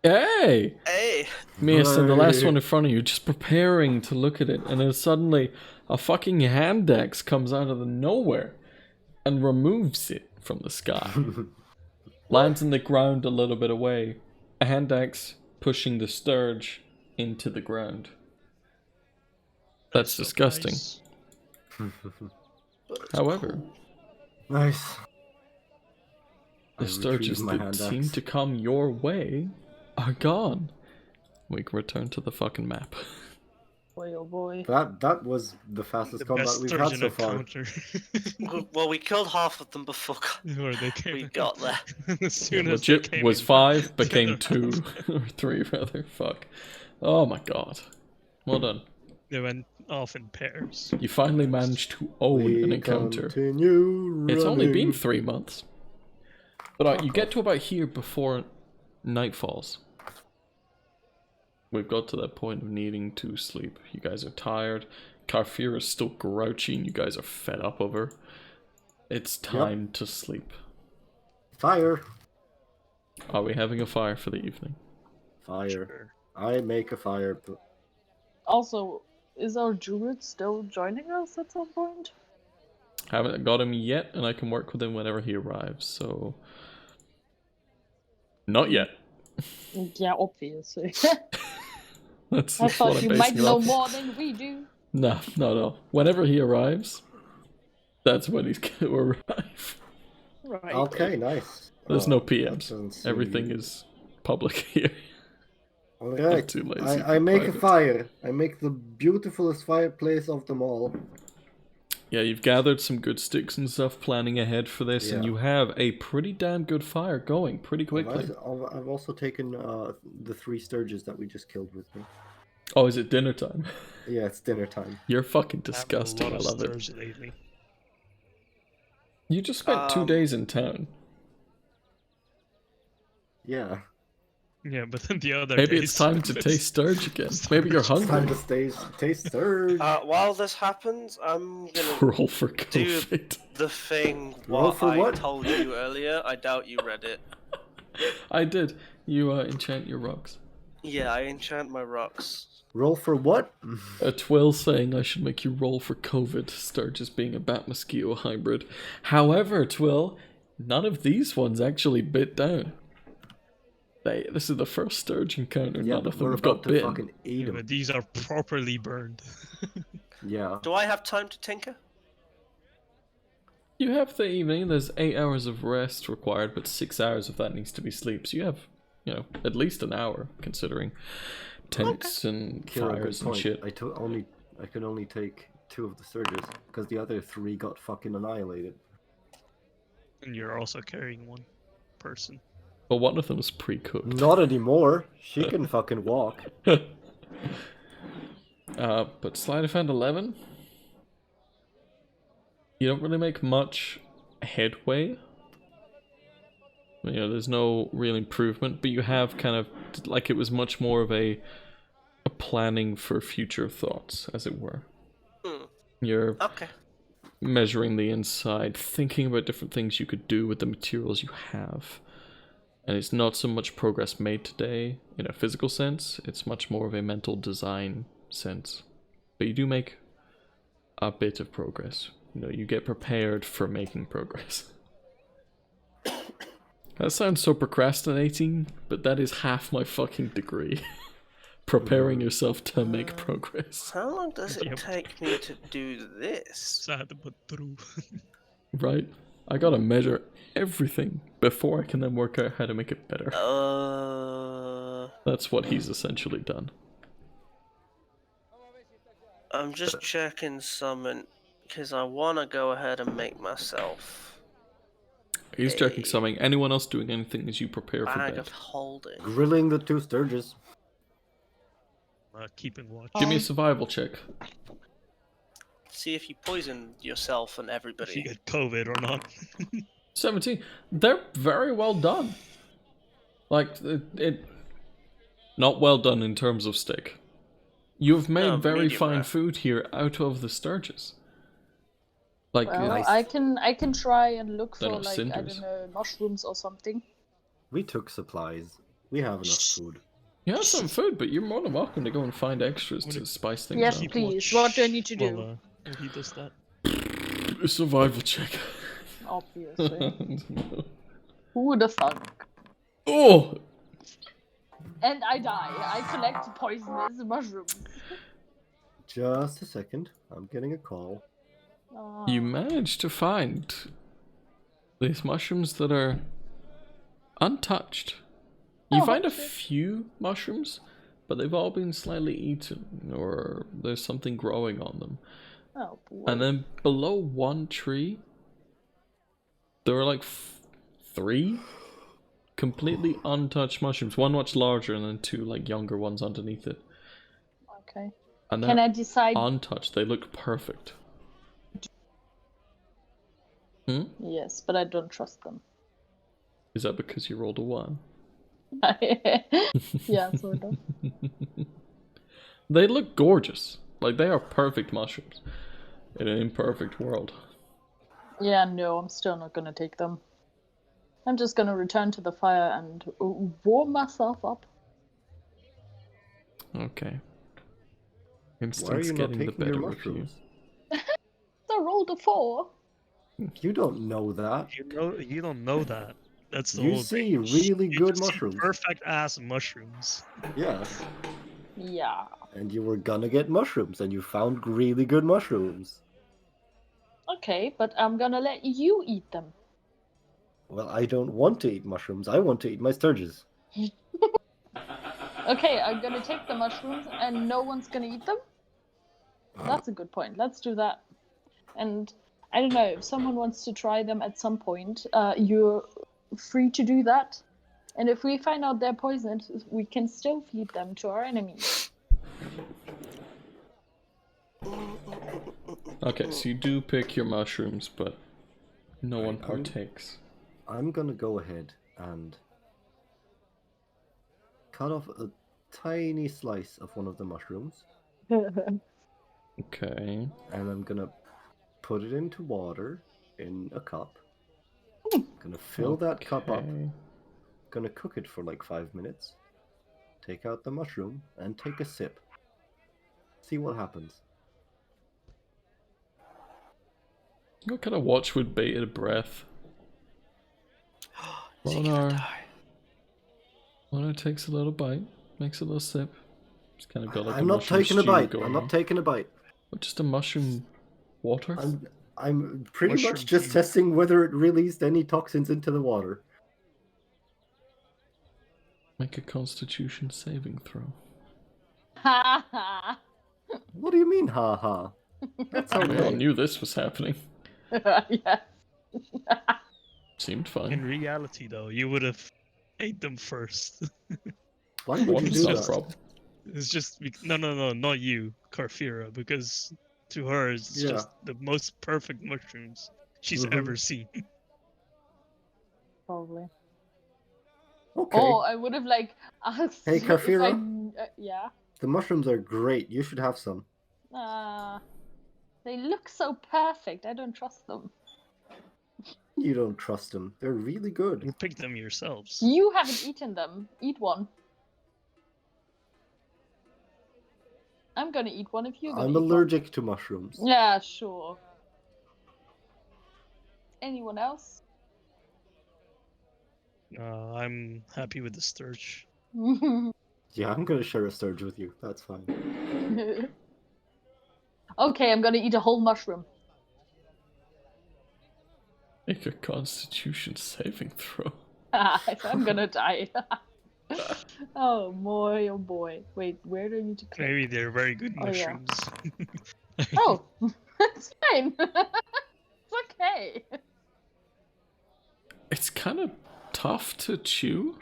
Hey! Hey! Miasen, the last Hey. one in front of you, just preparing to look at it, and then suddenly a fucking hand axe comes out of the nowhere and removes it from the sky. Lands in the ground a little bit away. A hand axe pushing the sturge into the ground. That's So disgusting. nice. However, Nice. the I sturges retrieve my that hand seem axe. to come your way are gone. We can return to the fucking map. Boy, oh boy. That was the fastest The combat best we've had sturgeon so far. encounter. Well, we killed half of them before Or they came we got there. as soon as they Legit came was in, 5, became together. 2, or 3 rather. Fuck. Oh my god. Well done. They went off in pairs. You finally managed to own an We encounter. continue It's only been running. 3 months. But you get to about here before night falls. We've got to that point of needing to sleep. You guys are tired. Carfira is still grouchy and you guys are fed up of her. It's time to sleep. Fire. Are we having a fire for the evening? Fire. Sure. I make a fire. Also, is our druid still joining us at some point? Haven't got him yet, and I can work with him whenever he arrives, so... Not yet. Yeah, obviously. That's I what thought I'm you basing might it know off. more than we do. No. Whenever he arrives, that's when he's going to arrive. Right. Okay, nice. There's no that PMs. doesn't seem- Everything is public here. Alright, too lazy I for make a private. fire. I make the beautifulest fireplace of them all. Yeah, you've gathered some good sticks and stuff, planning ahead for this, and Yeah. you have a pretty damn good fire going pretty quickly. I've also taken the 3 sturges that we just killed with me. Oh, is it dinner time? Yeah, it's dinner time. You're fucking I have a disgusting. I lot of love it. sturge lately. You just spent 2 days in town. Yeah. Yeah, but then the other Maybe days, it's time to taste Sturge again. Maybe you're It's time hungry. to taste Surge. While this happens, I'm gonna Roll for do COVID. the thing Roll what for I what? told you earlier. I doubt you read it. I did. You enchant your rocks. Yeah, I enchant my rocks. Roll for what? A Twill saying I should make you roll for COVID, Sturgis being a bat mosquito hybrid. However, Twill, none of these ones actually bit down. This is the first Sturge encounter, Yeah, none but of them we're have about got to bitten. fucking eat Yeah, him. but these are properly burned. Yeah. Do I have time to tinker? You have the evening, there's 8 hours of rest required, but 6 hours of that needs to be sleep, so you have, at least an hour, considering tents and Kira, good fires and point. shit. I could only take 2 of the Surges, because the other 3 got fucking annihilated. And you're also carrying one person. But one of them is pre-cooked. Not anymore. She can fucking walk. But Sleight of Hand 11? You don't really make much headway. There's no real improvement, but you have kind of, like, it was much more of a planning for future thoughts, as it were. You're measuring the inside, thinking about different things you could do with the materials you have. And it's not so much progress made today in a physical sense, it's much more of a mental design sense. But you do make a bit of progress. You get prepared for making progress. That sounds so procrastinating, but that is half my fucking degree. Preparing yourself to make progress. How long does it take me to do this? Sad but true. Right? I gotta measure everything before I can then work out how to make it better. That's what he's essentially done. I'm just checking something, because I want to go ahead and make myself He's checking something. Anyone else doing anything as you prepare for bag bed? of holding. Grilling the 2 Sturges. Keeping watch. Give me a survival check. See if you poison yourself and If you everybody. get COVID or not. 17. They're very well done. Like, it not well done in terms of steak. You've made No, very medium fine rare. food here out of the Sturges. Like, Well, Nice. I can try and look They're for not like I cinders. don't know, mushrooms or something. We took supplies. We have enough food. you have some food, but you're more than welcome to go and find extras to spice things Yes, up. Keep please. watch What do I need to do? while he does that. A survival check. Obviously. Who the fuck? Oh! And I die. I collect poisonous mushrooms. Just a second. I'm getting a call. You managed to find these mushrooms that are untouched. You find a few mushrooms, but they've all been slightly eaten, or there's something growing on them. Oh boy. And then below one tree, there are like 3 completely untouched mushrooms. One much larger, and then 2 like younger ones underneath it. Okay. And Can they're I decide? untouched. They look perfect. Yes, but I don't trust them. Is that because you rolled a 1? Yeah, sort of. They look gorgeous. Like, they are perfect mushrooms in an imperfect world. Yeah, no, I'm still not gonna take them. I'm just gonna return to the fire and warm myself up. Okay. Why are Instinct's you not getting the taking your better of you. mushrooms? I rolled a 4. You don't know that. You don't know that. That's the You whole see thing. really You good just see mushrooms. perfect ass mushrooms. Yes. Yeah. And you were gonna get mushrooms, and you found really good mushrooms. Okay, but I'm gonna let you eat them. Well, I don't want to eat mushrooms. I want to eat my Sturges. Okay, I'm gonna take the mushrooms and no one's gonna eat them? That's a good point. Let's do that. And I don't know, if someone wants to try them at some point, you're free to do that. And if we find out they're poisoned, we can still feed them to our enemies. Okay, so you do pick your mushrooms, but no one partakes. I'm gonna go ahead and cut off a tiny slice of one of the mushrooms, Okay. and I'm gonna put it into water in a cup. Gonna fill that cup up. Okay. Gonna cook it for like 5 minutes. Take out the mushroom and take a sip. See what happens. What kind of watch with bated breath? Lonar takes a little bite, makes a little sip. Just kind of got like I'm not taking a bite. I'm not taking a bite. What, just a mushroom water? I'm pretty Mushroom much just tea. testing whether it released any toxins into the water. Make a Constitution saving throw. Ha ha. What do you mean, ha ha? That's We all okay. knew this was happening. Yeah. Seemed In fine. reality, though, you would have ate them first. Why would you What's do that that? problem? It's just no, not you, Carfira, because to her it's Yeah. just the most perfect mushrooms she's Mhm. ever seen. Probably. Okay. Oh, I would have like asked. Hey, if Kafira? yeah. The mushrooms are great. You should have some. They look so perfect. I don't trust them. You don't trust them. They're really good. You pick them yourselves. You haven't eaten them. Eat one. I'm gonna eat one if you're gonna I'm eat one. allergic to mushrooms. Yeah, sure. Anyone else? I'm happy with the sturge. Yeah, I'm gonna share a sturge with you. That's fine. Okay, I'm gonna eat a whole mushroom. Make a Constitution saving throw. I'm gonna die. Oh boy, oh boy. Wait, where do I need to click? Maybe they're very good Oh, yeah. mushrooms. Oh, it's fine. It's okay. It's kind of tough to chew.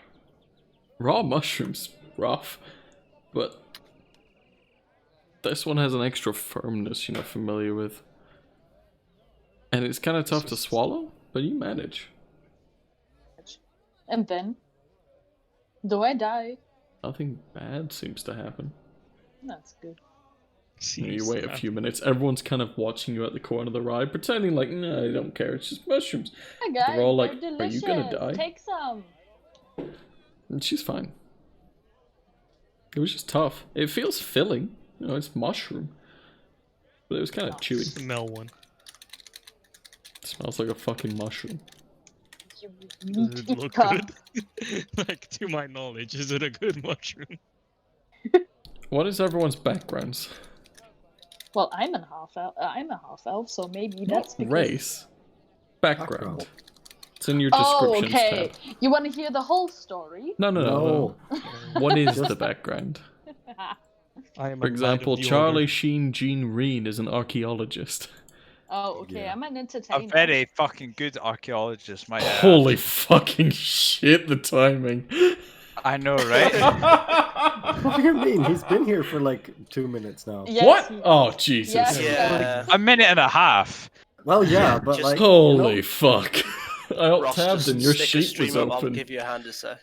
Raw mushrooms, rough. But this one has an extra firmness you're not familiar with. And it's kind of tough to swallow, but you manage. And then, do I die? Nothing bad seems to happen. That's good. You wait a few minutes, everyone's kind of watching you at the corner of the ride, pretending like, no, I don't care, it's just mushrooms. Hi guys, They're all like, they're are you gonna delicious. die? Take some. And she's fine. It was just tough. It feels filling. You know, it's mushroom. But it was kind of chewy. Smell one. It smells like a fucking mushroom. Does it look good? Like, to my knowledge, is it a good mushroom? What is everyone's backgrounds? Well, I'm a half elf, so maybe that's because... Race. Background. It's in your Oh, descriptions okay. tab. You want to hear the whole story? No. What is the background? I am For a knight example, of the Charlie order. Sheen Jean Reen is an archaeologist. Oh, okay. Yeah. I'm an A entertainer. very fucking good archaeologist, might I add. Holy fucking shit, the timing. I know, right? What do you mean? He's been here for like 2 minutes now. Yes, What? he- Oh, Jesus. Yes, Yeah. A minute and a half. Well, yeah, but Just- like, Holy fuck. I Ross, tabbed just and your stick a sheet stream was up, I'll open. give you a hand a sec.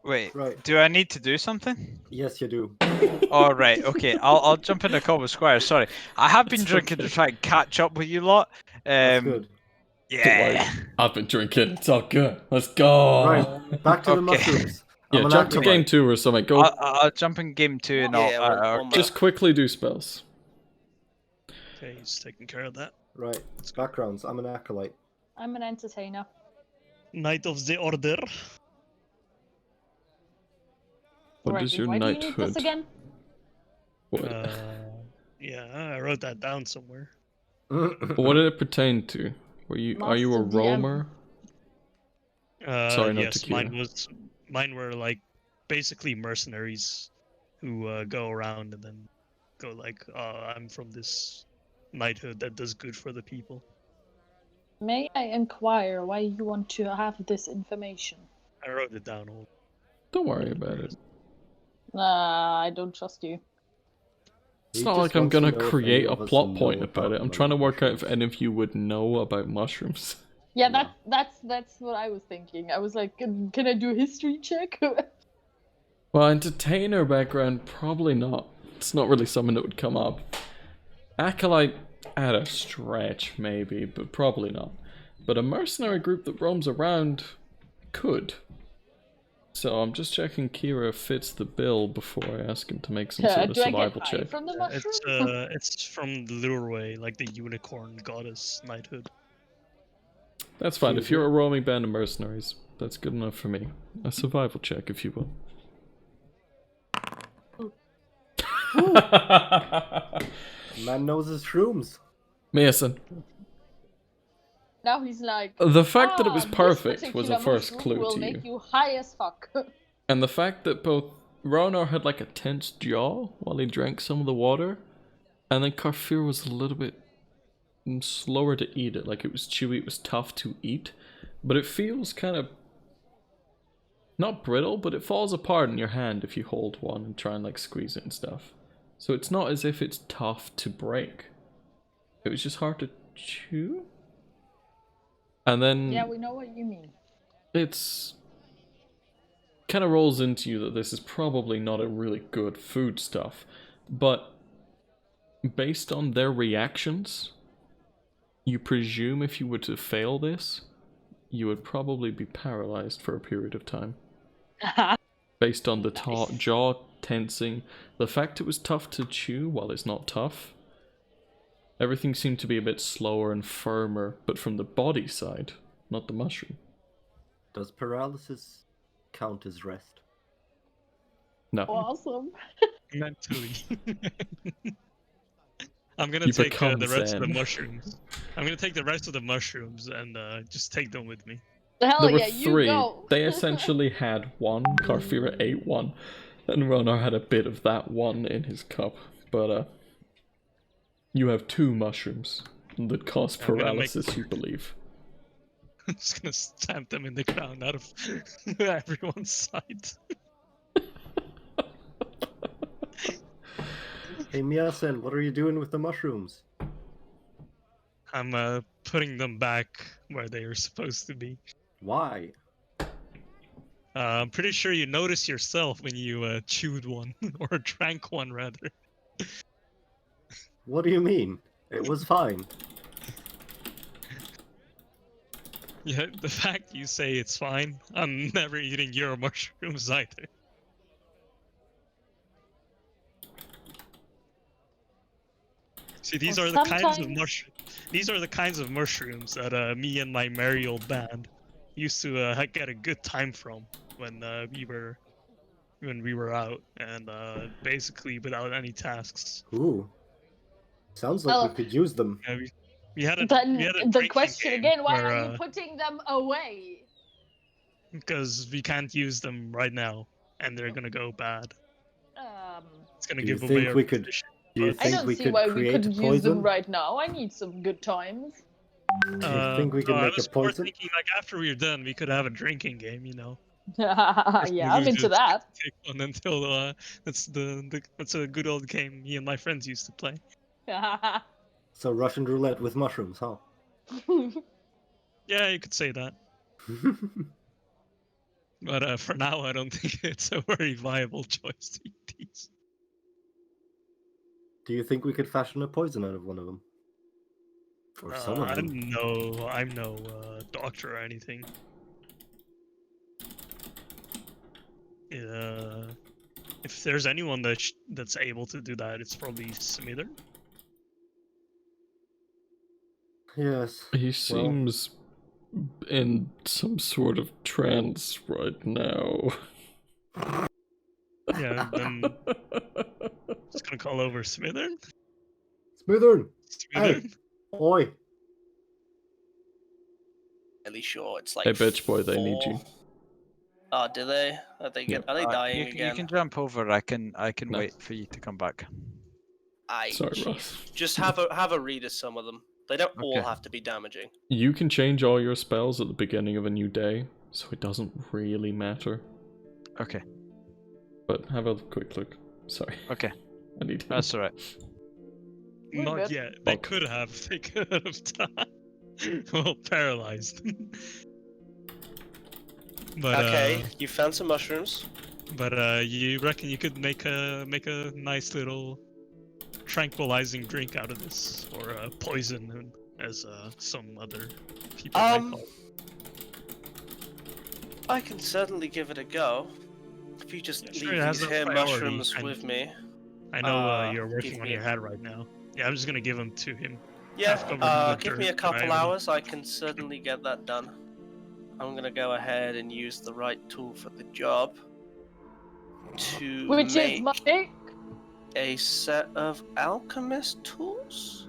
Wait, Right. do I need to do something? Yes, you do. All right, okay. I'll jump in the call with Squire. Sorry, I have been It's drinking okay. to try and catch up with you lot. That's good. Yeah. I've been drinking. It's all good. Let's go. Right, back to the Okay. mushrooms. Yeah, I'm an jump to acolyte. game 2 or something. Go. I'll jump in game 2 and Yeah, I'll. one Just quickly do spells. Okay, he's taking care of that. Right, backgrounds. I'm an acolyte. I'm an entertainer. Knight of the Order. What Right, is your why do you need knighthood? this again? What? Yeah, I wrote that down somewhere. What did it pertain to? Are you a Master DM. roamer? Sorry, not yes, tequila. mine were like basically mercenaries who go around and then go like, I'm from this knighthood that does good for the people. May I inquire why you want to have this information? I wrote it down all. Don't worry about it. I don't trust you. It's He not just like I'm wants to gonna know if create any a of us plot know point about it. I'm them. trying to work out if any of you would know about mushrooms. Yeah, Yeah. that's what I was thinking. I was like, can I do a history check? Well, entertainer background, probably not. It's not really something that would come up. Acolyte, at a stretch, maybe, but probably not. But a mercenary group that roams around could. So I'm just checking Kira fits the bill before I ask him to make some sort of Do I survival get high check. from the mushroom? It's from the Lureway, like the unicorn goddess knighthood. That's fine. If you're a roaming band of mercenaries, that's good enough for me. A survival check, if you will. Man knows his shrooms. Mason. Now he's like, The fact that it was this perfect was a particular first mushroom clue will to make you. you high as fuck. And the fact that both Ronar had like a tense jaw while he drank some of the water, and then Karfir was a little bit slower to eat it. Like it was chewy, it was tough to eat, but it feels kind of not brittle, but it falls apart in your hand if you hold one and try and like squeeze it and stuff. So it's not as if it's tough to break. It was just hard to chew. And then Yeah, we know what you mean. it's kind of rolls into you that this is probably not a really good food stuff, but based on their reactions, you presume if you were to fail this, you would probably be paralyzed for a period of time. Based on the jaw tensing, the fact it was tough to chew while it's not tough, everything seemed to be a bit slower and firmer, but from the body side, not the mushroom. Does paralysis count as rest? No. Awesome. Mentally. I'm gonna You take become the rest Zen. of the mushrooms. I'm gonna take the rest of the mushrooms and just take them with me. Hell There were yeah, you 3. go. They essentially had one. Karfira ate one. And Ronar had a bit of that one in his cup. But, you have 2 mushrooms that cause I'm gonna make- paralysis, you believe. I'm just gonna stamp them in the ground out of everyone's sight. Hey Miyasen, what are you doing with the mushrooms? I'm putting them back where they are supposed to be. Why? I'm pretty sure you noticed yourself when you chewed one, or drank one rather. What do you mean? It was fine. Yeah, the fact you say it's fine, I'm never eating your mushrooms either. See, these are the kinds of These are the kinds of mushrooms that me and my merry old band used to get a good time from when we were out and basically without any tasks. Ooh. Sounds like we could use them. Yeah, we had a Then we had a the drinking question game again, why where, are you putting them away? because we can't use them right now, and they're gonna go bad. It's gonna Do you give away think our we could? position. Do you I think don't we see could why we create a couldn't use them poison? right now. I need some good times. Do you think we could I make was a more poison? thinking like after we're done, we could have a drinking game, you know. Yeah, I'm into that. Take one until that's a good old game me and my friends used to play. So Russian roulette with mushrooms, huh? Yeah, you could say that. But for now, I don't think it's a very viable choice to eat these. Do you think we could fashion a poison out of one of them? Or some of them? I'm no doctor or anything. If there's anyone that's able to do that, it's probably Smither. Yes. He seems in some sort of trance right now. Yeah, then just gonna call over Smither. Smithern! Smither? Hey! Oi! Really sure it's like. Hey, bitch boy, they need you. Oh, do they? Are they dying you again? can jump over. I can No. wait for you to come back. Sorry, Ross. Just have a read of some of them. They don't all Okay. have to be damaging. You can change all your spells at the beginning of a new day, so it doesn't really matter. Okay. But have a quick look. Sorry. Okay. I need to. That's alright. Not good. yet. They could have. They could have done. Well, paralyzed. But Okay, you found some mushrooms. But you reckon you could make a nice little tranquilizing drink out of this, or poison, as some other people might call it. I can certainly give it a go. If you just Sure, leave it has these a here priority, mushrooms and with me. I know you're give working on me your head right now. Yeah, I'm just gonna give them to him. Yeah, Half covered in give me a dirt, couple and I hours, I can certainly get that done. I'm gonna go ahead and use the right tool for the job to Which make is magic. a set of alchemist tools.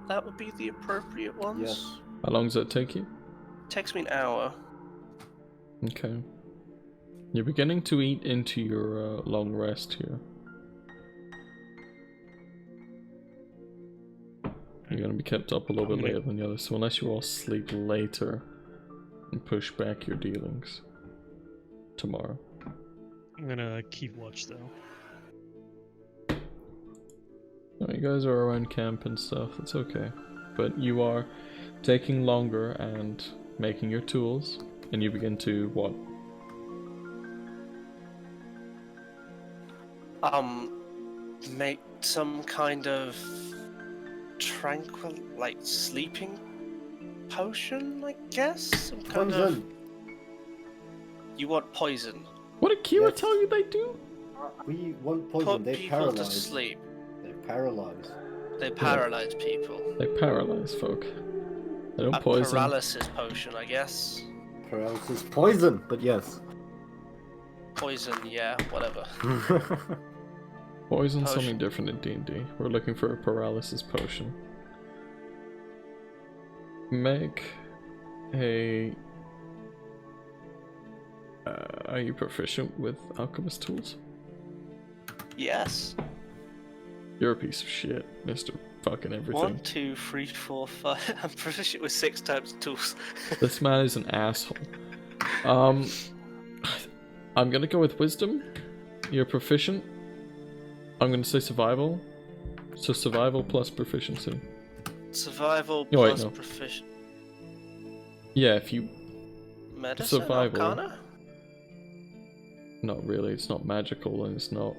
That would be the appropriate ones. Yes. How long does that take you? Takes me an hour. Okay. You're beginning to eat into your long rest here. You're gonna be kept up a little bit later than the others, so unless you all sleep later and push back your dealings tomorrow. I'm gonna keep watch though. No, you guys are around camp and stuff, it's okay. But you are taking longer and making your tools, and you begin to what? Make some kind of tranquil, like sleeping potion, I guess? Some kind of... You want poison? What did Kira Yes. tell you they do? We want poison. Put They people paralyze. to sleep. They paralyze. They paralyze people. They paralyze folk. They don't A poison. paralysis potion, I guess. Paralysis poison, but yes. Poison, yeah, whatever. Poison Potion. something different in D&D. We're looking for a paralysis potion. Make a... are you proficient with alchemist tools? Yes. You're a piece of shit, Mr. Fucking everything. 1, 2, 3, 4, 5. I'm proficient with 6 types of tools. This man is an asshole. I'm gonna go with wisdom. You're proficient. I'm gonna say survival. So survival plus proficiency. Survival Oh, wait, plus no. proficient. Yeah, if you... Medicine? Survival. Arcana? Not really, it's not magical and it's not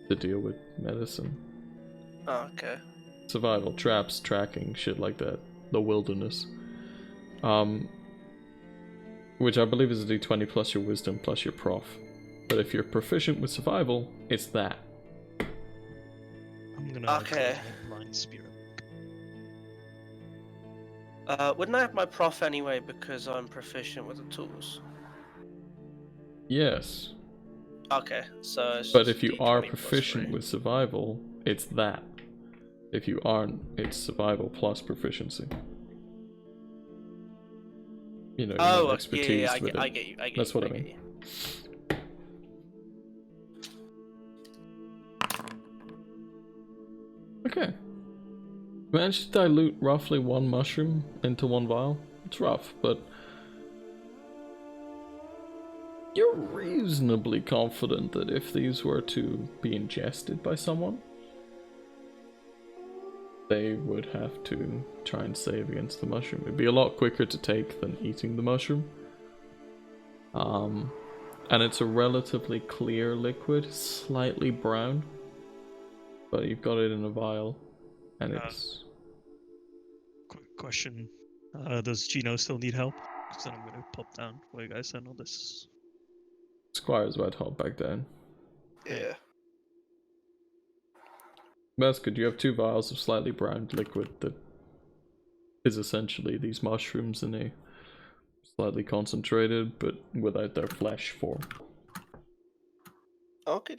to deal with medicine. Oh, okay. Survival, traps, tracking, shit like that. The wilderness. Which I believe is a d20 plus your wisdom plus your prof. But if you're proficient with survival, it's that. I'm gonna Okay. blind spirit. Wouldn't I have my prof anyway because I'm proficient with the tools? Yes. Okay, so it's But just if you D20 are plus proficient 3. with survival, it's that. If you aren't, it's survival plus proficiency. You know, you have expertise I with get it. you. That's what I mean. You. Okay. Managed to dilute roughly 1 mushroom into 1 vial. It's rough, but you're reasonably confident that if these were to be ingested by someone, they would have to try and save against the mushroom. It'd be a lot quicker to take than eating the mushroom. And it's a relatively clear liquid, slightly brown, but you've got it in a vial, and it's... Quick question. Does Gino still need help? Because then I'm gonna pop down while you guys handle this. Squire's about to hop back down. Yeah. That's good. You have 2 vials of slightly browned liquid that is essentially these mushrooms in a slightly concentrated, but without their flesh form. Okay.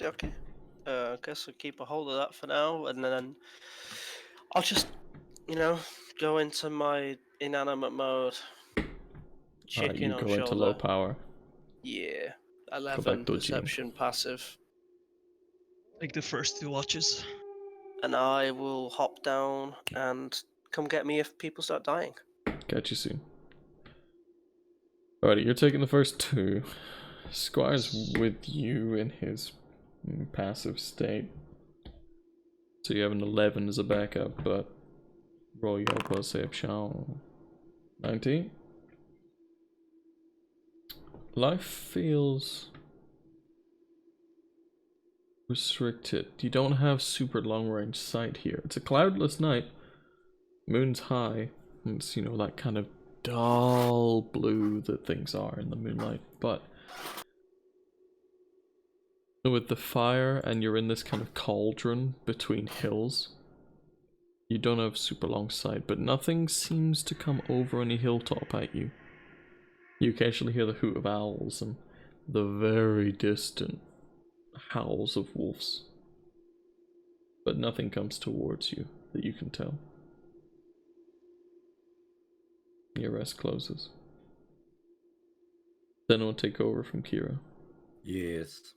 I guess I'll keep a hold of that for now, and then I'll just, go into my inanimate mode. Chicken You on go shoulder. into low power. Yeah. back 11 to Gene. perception passive. Take the first 2 watches. And I will hop down and come get me if people start dying. Catch you soon. Alrighty, you're taking the first 2. Squire's with you in his passive state. So you have an 11 as a backup, but roll your perception. 19. Life feels Restricted. You don't have super long range sight here. It's a cloudless night. Moon's high. It's, you know, that kind of dull blue that things are in the moonlight. But with the fire and you're in this kind of cauldron between hills, you don't have super long sight, but nothing seems to come over any hilltop at you. You occasionally hear the hoot of owls and the very distant howls of wolves, but nothing comes towards you that you can tell. Your rest closes. Then we'll take over from Kira. Yes.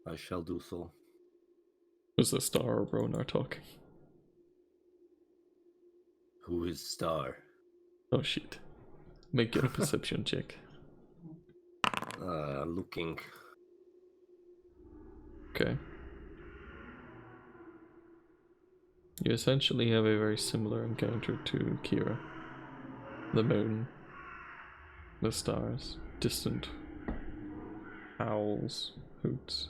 I shall do so. Was the Star or Ronar talking? Who is Star? Oh shit. Make it a perception check. Looking. Okay. You essentially have a very similar encounter to Kira. The moon, the stars, distant owls, hoots,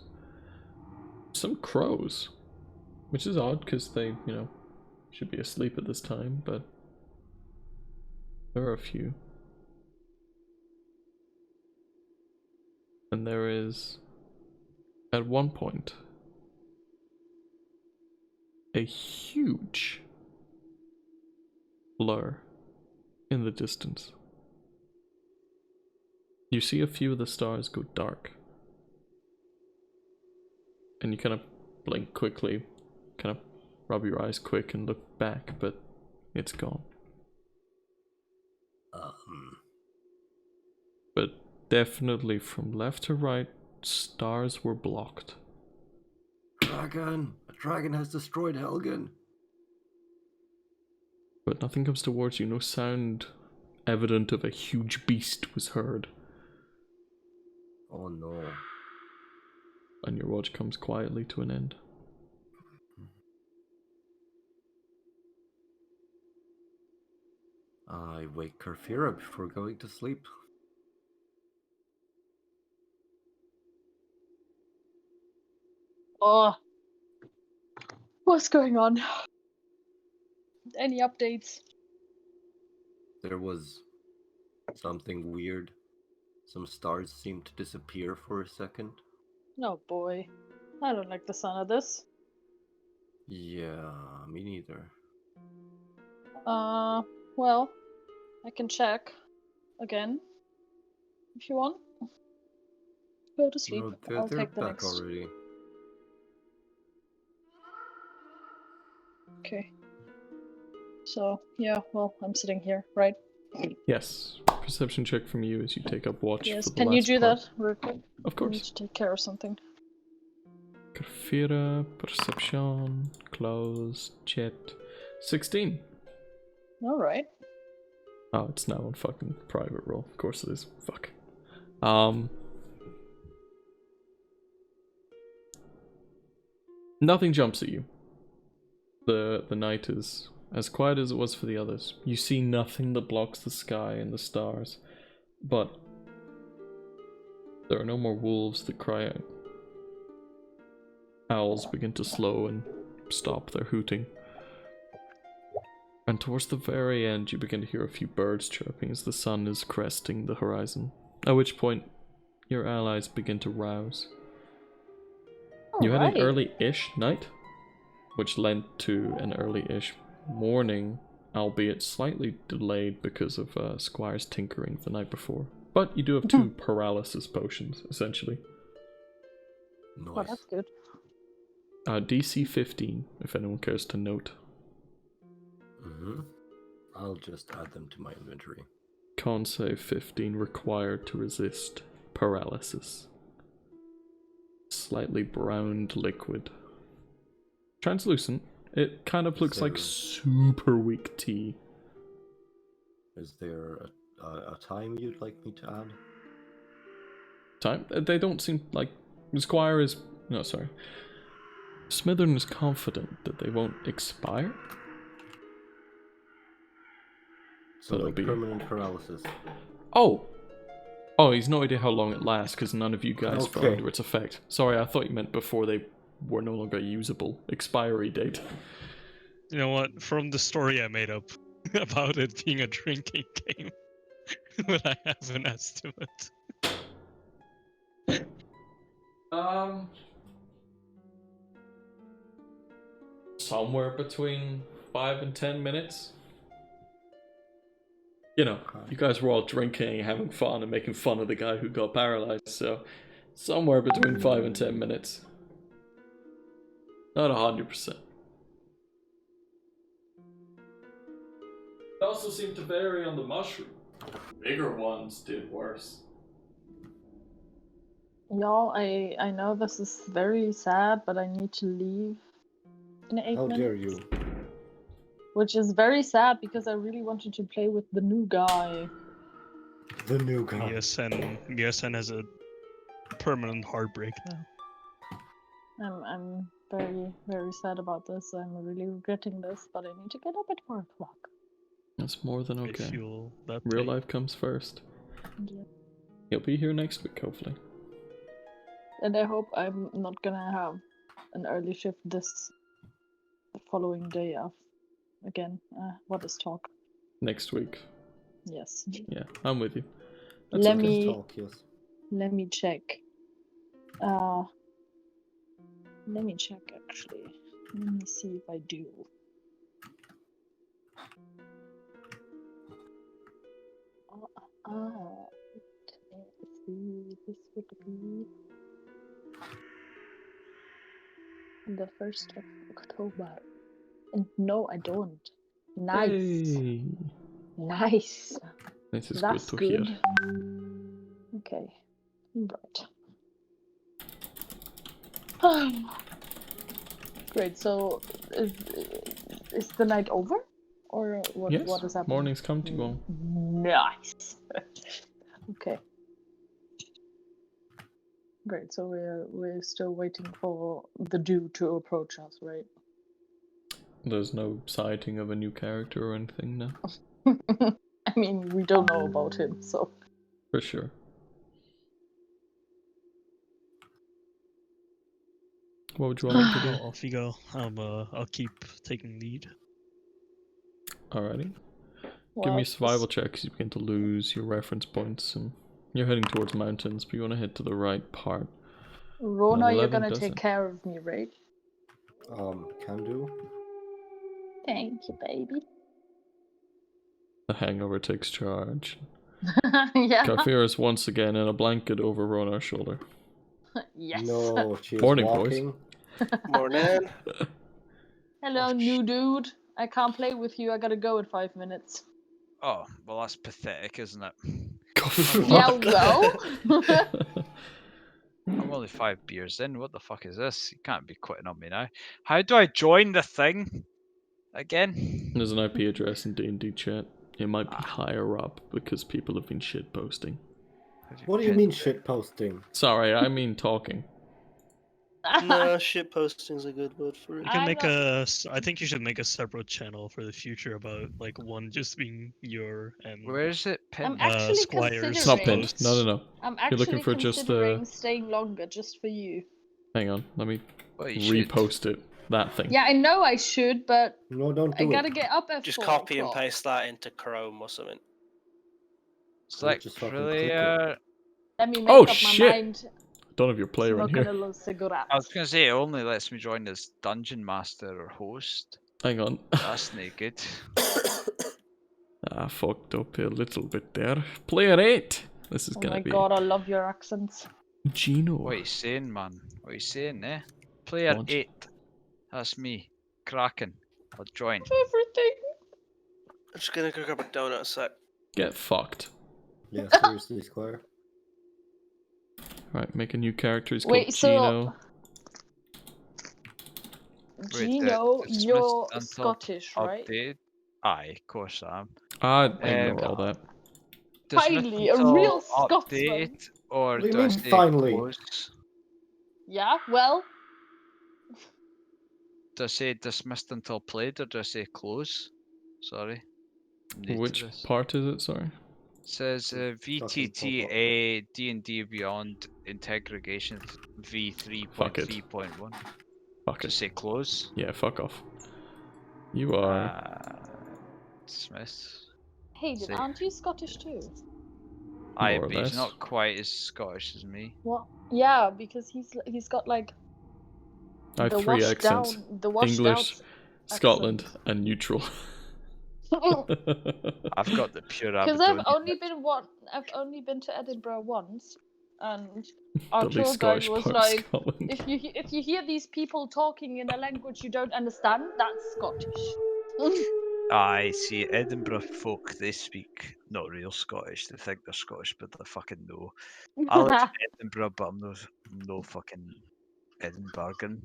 some crows, which is odd because they, you know, should be asleep at this time, but there are a few. And there is, at one point, a huge blur in the distance. You see a few of the stars go dark. And you kind of blink quickly, kind of rub your eyes quick and look back, but it's gone. But definitely from left to right, stars were blocked. Dragon! A dragon has destroyed Helgen! But nothing comes towards you, no sound evident of a huge beast was heard. Oh no. And your watch comes quietly to an end. I wake Karfira before going to sleep. Oh, what's going on? Any updates? There was something weird. Some stars seemed to disappear for a second. Oh boy, I don't like the sound of this. Yeah, me neither. Well, I can check again if you want. Go to sleep. No, I'll they're take the back next. already. Okay. So, yeah, well, I'm sitting here, right? Yes. Perception check from you as you take up watch. Yes, for the can you last do part. that real quick? Of I need course. to take care of something. Karfira, perception, close, chat. 16. Alright. Oh, it's now on fucking private roll. Of course it is. Fuck. Nothing jumps at you. The night is as quiet as it was for the others. You see nothing that blocks the sky and the stars, but there are no more wolves that cry out. Owls begin to slow and stop their hooting. And towards the very end, you begin to hear a few birds chirping as the sun is cresting the horizon. At which point, your allies begin to rouse. You had an early-ish night, which led to an early-ish morning, albeit slightly delayed because of Squire's tinkering the night before. But you do have 2 paralysis potions, essentially. Nice. Well, that's good. DC 15, if anyone cares to note. I'll just add them to my inventory. Con save 15 required to resist paralysis. Slightly browned liquid. Translucent. It kind of looks like super weak tea. Is there a time you'd like me to add? Time? They don't seem like... Squire is... No, sorry. Smithern is confident that they won't expire. So like permanent paralysis. Oh! Oh, he's no idea how long it lasts because none of you guys fell Okay. under its effect. Sorry, I thought you meant before they were no longer usable. Expiry date. You know what? From the story I made up about it being a drinking game, but I have an estimate. Somewhere between 5 and 10 minutes. You know, you guys were all drinking, having fun, and making fun of the guy who got paralyzed, so somewhere between 5 and 10 minutes. Not 100%. It also seemed to vary on the mushroom. Bigger ones did worse. Y'all, I know this is very sad, but I need to leave in 8 How minutes. dare you? Which is very sad because I really wanted to play with the new guy. The new guy. BSN has a permanent heartbreak now. I'm very, very sad about this. I'm really regretting this, but I need to get up at 4 o'clock. That's more than okay. Fuel that Real pain. life comes first. Yeah. He'll be here next week, hopefully. And I hope I'm not gonna have an early shift this following day off again. What is talk? Next week. Yes. Yeah, I'm with you. That's Let okay. me Talk, yes. let me check. Let me check actually. Let me see if I do. Let's see. This would be the 1st of October. And no, I don't. Nice. Hey. Nice. This is That's good to hear. Okay. Right. Great. So, is the night over, or what? Yes. What is happening? Morning's come to go. Nice. Okay. Great. So we're still waiting for the dude to approach us, right? There's no sighting of a new character or anything now. I mean, we don't know about him, so. For sure. What would you want me to do? Off you go. I'll keep taking lead. Alrighty. Well, Give me a survival check because you begin to lose your reference points and you're heading towards mountains, but you want to head to the right part. Rona, you're 11 gonna doesn't. take care of me, right? Can do. Thank you, baby. The hangover takes charge. Yeah. Kafir is once again in a blanket over Rona's shoulder. Yes. No, she is Morning, walking. Morning. Hello, Oh, new dude. I can't play with you. I gotta go in 5 minutes. Oh, well, that's pathetic, isn't it? Yeah, well. I'm only 5 beers in. What the fuck is this? You can't be quitting on me now. How do I join the thing? Again? There's an IP address in D&D chat. It might be higher up because people have been shitposting. What do you mean shit posting? Sorry, I mean talking. No, shit posting's a good word for it. You can I'm make not- I think you should make a separate channel for the future about like one just being your and Where is it I'm pinned? actually Squire's It's not considering. pinned. No, no, no. I'm You're looking actually for just considering staying longer just for you. Hang on, let me Well, you should. repost it. That thing. Yeah, I know I should, but No, don't I do gotta it. get up at Just 4 copy and o'clock. paste that into Chrome or something. Select just fucking click it. player. Let me make Oh, up my shit. mind. Don't have your player on Smoking here. a little cigarette. I was gonna say it only lets me join as dungeon master or host. Hang on. That's no good. I fucked up a little bit there. Player 8. This is Oh gonna my be god, I love your accents. Gino. What are you saying, man? What are you saying, eh? Player What? 8. That's me. Kraken. I'll join. Everything. I'm just gonna go grab a donut a sec. Get fucked. Yeah, seriously, Squire. Right, make a new character. He's Wait, called so- Gino. Gino, dismissed you're until Scottish, right? Update. Aye, of course I am. Ignore all that. Dismissed Finally, a until real Scotsman. update, or What do you do I mean, say finally? close? Yeah, well, Do I say dismissed until played, or do I say close? Sorry. I'm new to Which this. part is it? Sorry. Says Fucking VTT pop up. A D&D Beyond Integration V Fuck it. 3.3.1. Fuck Just it. say close. Yeah, fuck off. You are Smith. Hayden, Say- aren't you Scottish too? Aye, More or but he's less. not quite as Scottish as me. What? Yeah, because he's got like I have the 3 washed accents. down, the washed English, out Scotland, accent. and neutral. I've got the pure Because I've Aberdonian. I've only been to Edinburgh once, and our The tour least guide Scottish was part of like, Scotland. if you hear these people talking in a language you don't understand, that's Scottish. I see Edinburgh folk, they speak not real Scottish. They think they're Scottish, but they fucking know. I live in Edinburgh, but I'm no fucking Edinburghan.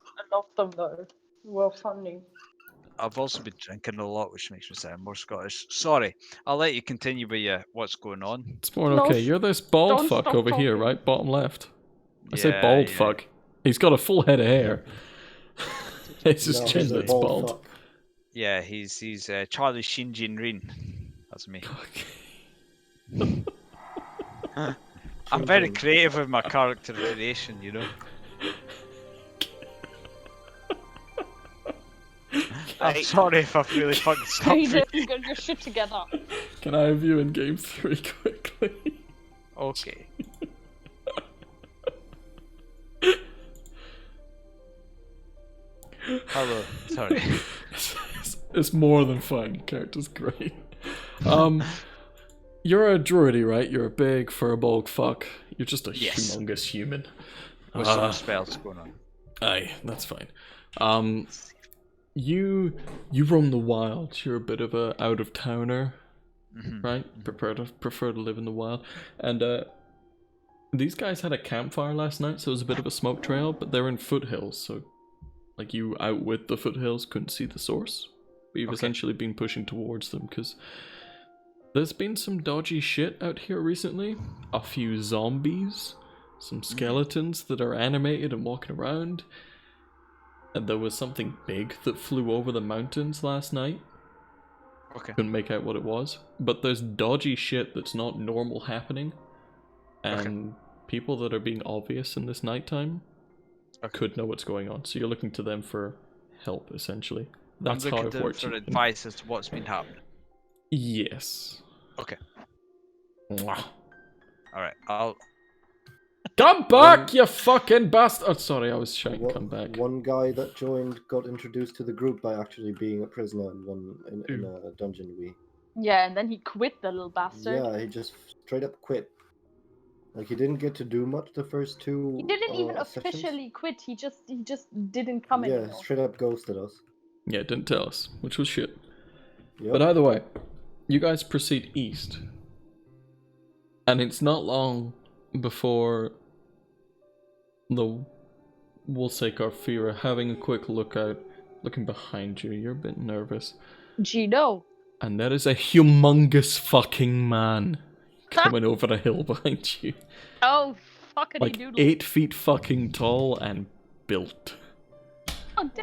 I love them though. Well, funny. I've also been drinking a lot, which makes me sound more Scottish. Sorry, I'll let you continue with what's going on. It's more No, okay. You're this bald don't fuck stop over here, talking. right? Bottom left. I say bald fuck. He's got a full head of hair. It's his No, chin he's a that's bald. fuck. Yeah, he's Charlie Shinjin Rin. That's me. I'm very creative with my character variation, you know. I'm sorry if I've really fucking stopped. Hayden, get your shit together. Can I have you in game 3 quickly? Okay. Hello. Sorry. It's more than fun. Your character's great. You're a druidy, right? You're a big furball fuck. You're just a Yes. humongous human. With some spells going on. Aye, that's fine. You roam the wild. You're a bit of a out of towner, right? Prefer to live in the wild. And these guys had a campfire last night, so it was a bit of a smoke trail. But they're in foothills, so like you out with the foothills couldn't see the source. But you've essentially been pushing towards them because there's been some dodgy shit out here recently. A few zombies, some skeletons that are animated and walking around. And there was something big that flew over the mountains last night. Okay. Couldn't make out what it was. But there's dodgy shit that's not normal happening. And people that are being obvious in this nighttime could know what's going on. So you're looking to them for help, essentially. That's I'm how looking it works. for advice as to what's been happening. Yes. Okay. Mwah. Alright, I'll... Come back, you fucking bastard! Oh, sorry, I was shouting, come back. One guy that joined got introduced to the group by actually being a prisoner in a dungeon. Yeah, and then he quit, the little bastard. Yeah, he just straight up quit. Like he didn't get to do much the first two. He didn't even officially quit. He just didn't come anymore. Yeah, straight up ghosted us. Yeah, didn't tell us, which was shit. Yep. But either way, you guys proceed east. And it's not long before we'll say Garfira having a quick look out, looking behind you. You're a bit nervous. Gino. And there is a humongous fucking man coming over a hill behind you. Oh, fuckity Like doodle. 8 feet fucking tall and built.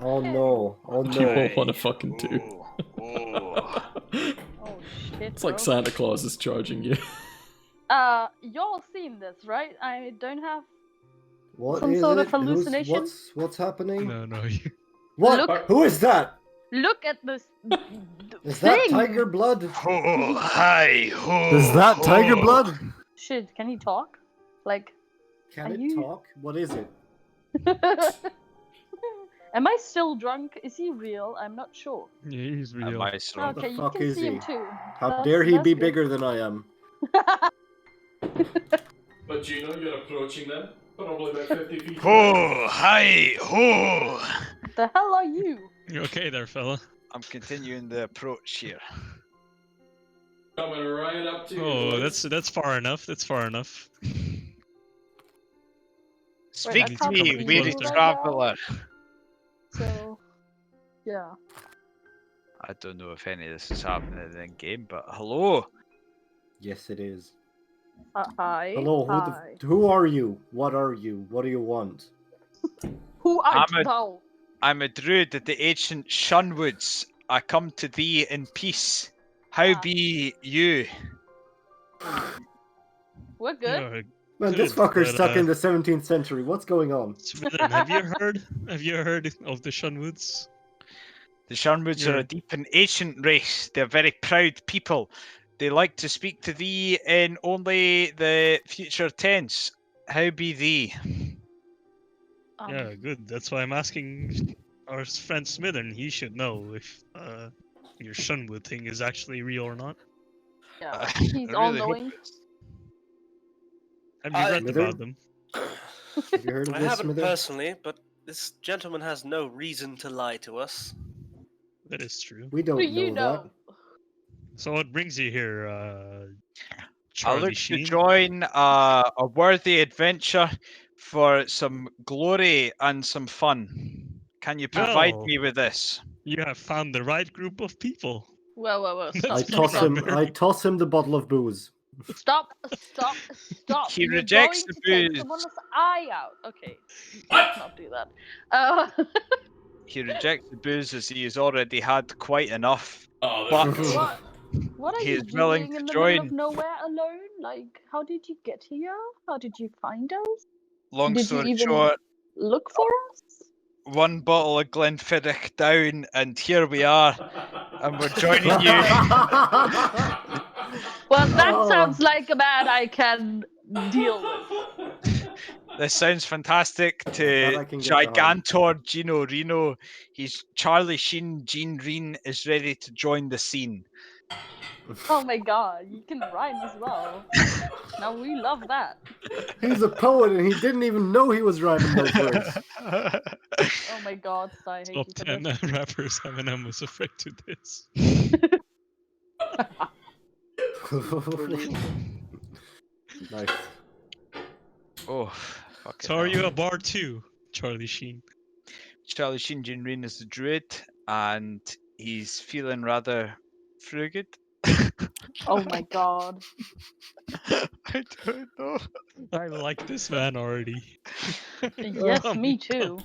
Oh no! Oh You no! won't want to fucking do. Oh shit. It's like bro. Santa Claus is charging you. Y'all seen this, right? I don't have What some is sort it? of hallucination. What's happening? No. What? Look- Who is that? Look at this Is thing. that tiger blood? Oh, hi, ho, Is that tiger blood? Shit, can he talk? Like, Can Are it you- talk? What is it? am I still drunk? Is he real? I'm not sure. Yeah, he's real. Am I strong? Okay, you fuck can is see him he? too. How That's- dare he that's be good. bigger than I am? But Gino, you're approaching them. Probably about 50 feet. Ho, hi, ho. The hell are you? You okay there, fella? I'm continuing the approach here. Coming right up to you. Oh, boys. that's far enough. That's far enough. Speak I to can't me, see weary you right traveller. So, yeah. I don't know if any of this is happening in game, but hello. Yes, it is. Hi. Hello, Hi. who are you? What are you? What do you want? Who art I'm a- thou? I'm a druid of the ancient Shunwoods. I come to thee in peace. How Ah. be you? We're good. You're Man, this good, fucker's but, stuck in the 17th century. What's going on? Smithern, have you heard of the Shunwoods? The Sharnwoods are Yeah. a deep and ancient race. They're very proud people. They like to speak to thee in only the future tense. How be thee? Yeah, good. That's why I'm asking our friend Smithern. He should know if your Shunwood thing is actually real or not. Yeah, I he's really all hope knowing. Have you read Smithern? about them? Have you heard of I this, haven't Smithers? personally, but this gentleman has no reason to lie to us. That is true. We What don't do you know know? So what brings you here, I Charlie look to Sheen? join a worthy adventure for some glory and some fun. Can you provide Well, me with this? you have found the right group of people. Whoa, That's stop, I pretty toss stop, him. barbaric. I toss him the bottle of booze. stop. He You're rejects going the to take booze. someone's eye out. Okay, let's not do that. He rejects the booze as he has already had quite enough. Oh, But what are he you is willing doing to in the middle of join. nowhere alone? Like, how did you get here? How did you find us? Long Did you story even short, look for us? one bottle of Glenfiddich down, and here we are, and we're joining you. Well, that Oh. sounds like a man I can deal with. This sounds fantastic That to I can get behind. Gigantor Gino Reno. He's Charlie Sheen. Gene Reen is ready to join the scene. Oh my god, you can rhyme as well. Now we love that. He's a poet, and he didn't even know he was rhyming those words. Oh my god, I hate Top you for 10 this. rappers Eminem was afraid to diss. Nice. Oh, fuck So are you a bard too, Charlie Sheen? Charlie Sheen, Gene Reen is the druid, and he's feeling rather frigid. Oh my god. I don't know. I like this man already. Yes, Oh me my too.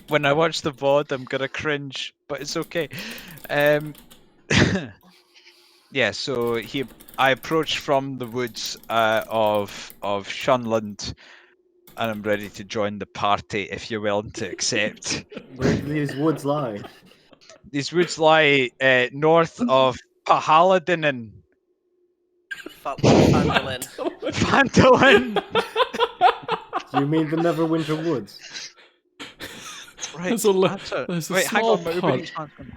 When I watch the VOD, I'm gonna cringe, but it's okay. Yeah, so I approach from the woods of Shunland, and I'm ready to join the party if you're willing to accept. Where do these woods lie? These woods lie north of Pahaladinen. Phandalin. Phandalin! Do you mean the Neverwinter Woods? Right. There's a Wait, hang small on, my pod. Uber's answering.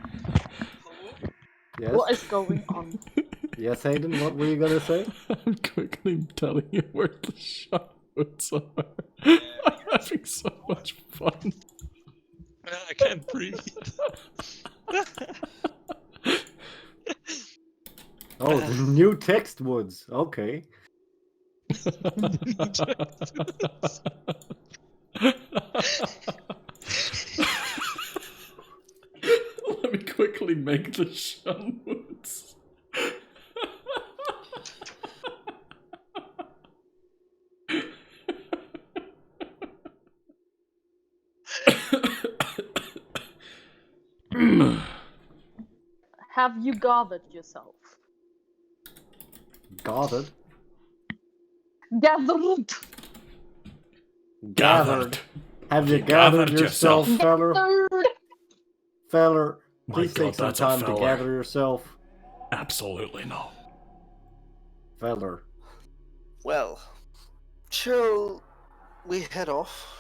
Yes. What is going on? Yes, Hayden. What were you gonna say? I'm quickly telling you where the shots are. I'm having so much fun. I can't breathe. Oh, the new text woods. Okay. Let me quickly make the Shunwoods. Have you gathered yourself? Gathered. Gathered. Gathered. Have you gathered yourself, feller? Gathered. Feller, My please God, take some that's a time to feller. gather yourself. Absolutely no. Feller. Well, shall we head off?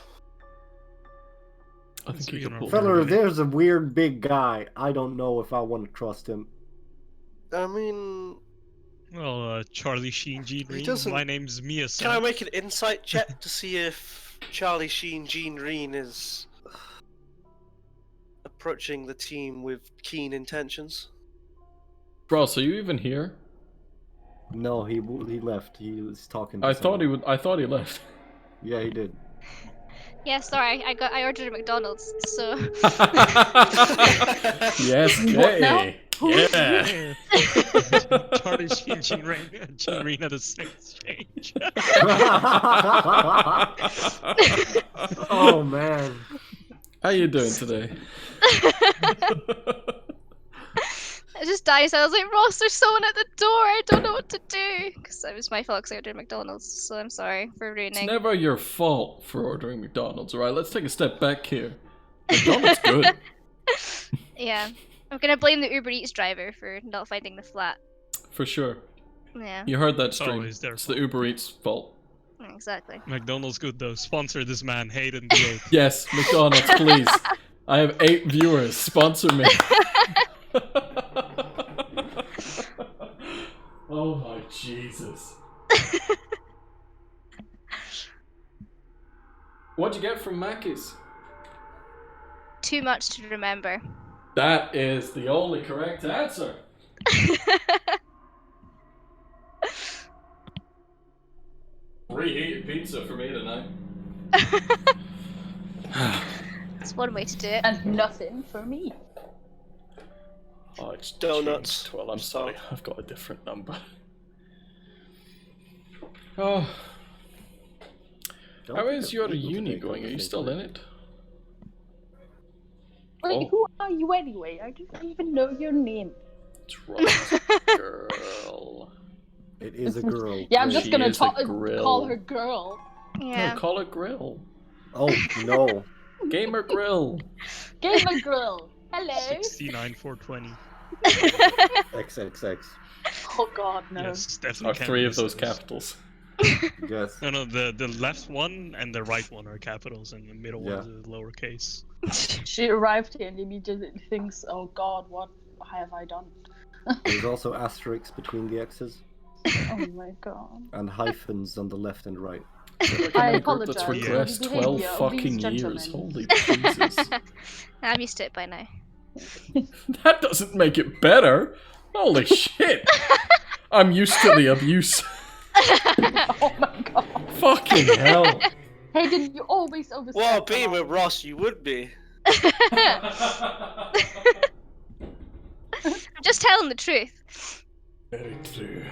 I think you Speaking can of pull Feller, me. there's a weird big guy. I don't know if I want to trust him. I mean, Well, Charlie Sheen, Gene He Reen, doesn't- my name's Mia. can I make an insight check to see if Charlie Sheen Gene Reen is approaching the team with keen intentions? Ross, are you even here? No, he left. He was talking to I thought he someone. would. I thought he left. Yeah, he did. Yeah, sorry, I ordered at McDonald's, so Yes, What now? okay. Yeah. Charlie Sheen, Gene Reen at a same exchange. Oh man. How you doing today? just died. So I was like, Ross, there's someone at the door. I don't know what to do. Because it was my fault because I ordered McDonald's. So I'm sorry for It's ruining. never your fault for ordering McDonald's, alright? Let's take a step back here. McDonald's good. Yeah. I'm going to blame the Uber Eats driver for not finding the flat. For sure. Yeah. You heard that stream. It's their It's the Uber Eats fault. Exactly. McDonald's good though. Sponsor this man, Hayden the Yes, McDonald's, please. I have 8 viewers. Sponsor me. Oh my Jesus. What'd you get from Mackey's? Too much to remember. That is the only correct answer. Reheated pizza for me tonight. That's one way to do it. And nothing for me. Oh, it's Donuts. changed. Well, I'm sorry. I've got a different number. Oh. How is your uni going? Are you still in it? Wait, who are you anyway? I don't even know your name. It's right, girl. It is a girl. Yeah, I'm Great. just gonna is a grill. call her girl. Yeah. No, call it grill. Oh no. Gamer grill. Gamer girl. Hello. 69420. XXX. Oh god, no. Yes, definitely. Are can't 3 of miss those those. capitals? Yes. No, the left one and the right one are capitals, and the middle one is lowercase. She arrived here and immediately thinks, oh god, what have I done? There's also asterisks between the X's. Oh my god. And hyphens on the left and right. I That's apologize for the regressed 12 behavior of these fucking gentlemen. years. Holy Jesus. I'm used to it by now. That doesn't make it better. Holy shit. I'm used to the abuse. Oh my god. Fucking hell. Hey, did you always overstep? Well, the being line? with Ross, you would be. I'm just telling the truth. Very true.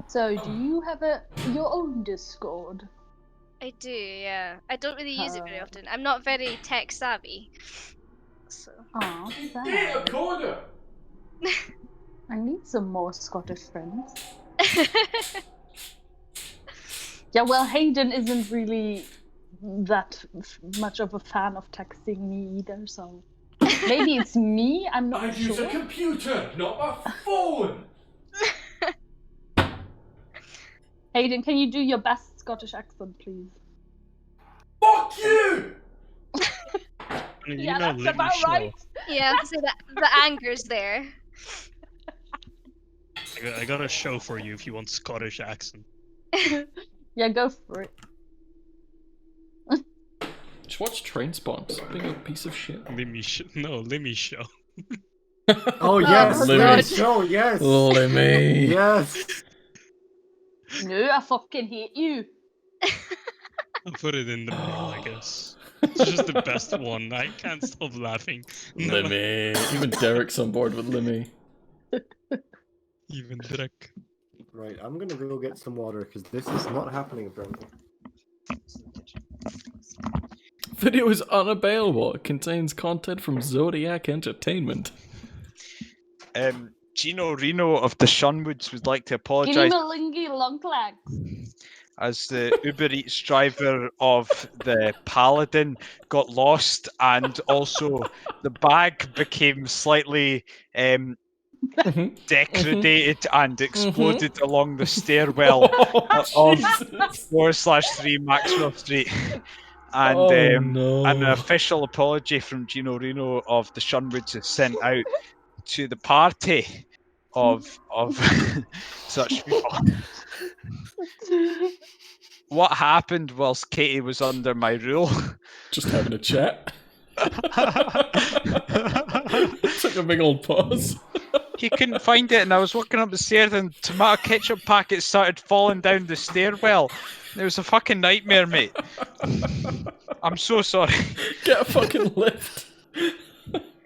So, do you have your own Discord? I do, yeah. I don't really use it very often. I'm not very tech savvy. So. Oh, Yeah, a quarter. I need some more Scottish friends. Yeah, well, Hayden isn't really that much of a fan of texting me either, so maybe it's me. I'm not I sure. use a computer, not a phone. Hayden, can you do your best Scottish accent, please? Fuck you! Yeah, that's about right. Yeah, so the anger's there. I got a show for you if you want Scottish accent. Yeah, go for it. Just watch Train Spawns. Being a piece of shit. Limmy show. Oh yes, Limmy. yes, show, yes. Limmy. Yes. No, I fucking hate you. I'll put it in the middle, I guess. It's just the best one. I can't stop laughing. No, Limmy. Even Derek's on board with Limmy. even Drek. Right, I'm gonna go get some water because this is not happening apparently. Video is unavailable. It contains content from Zodiac Entertainment. Gino Reno of the Shunwoods would like to Give apologise him a lingy long leg. as the Uber Eats driver of the Paladin got lost, and also the bag became slightly degradated and exploded along the stairwell of 4/3 Maxwell Street. And an official apology from Gino Reno of the Shunwoods is sent out to the party of such people. What happened whilst Katie was under my rule? Just having a chat. Took a big old pause. He couldn't find it, and I was walking up the stairs, and tomato ketchup packets started falling down the stairwell. It was a fucking nightmare, mate. I'm so sorry. Get a fucking lift.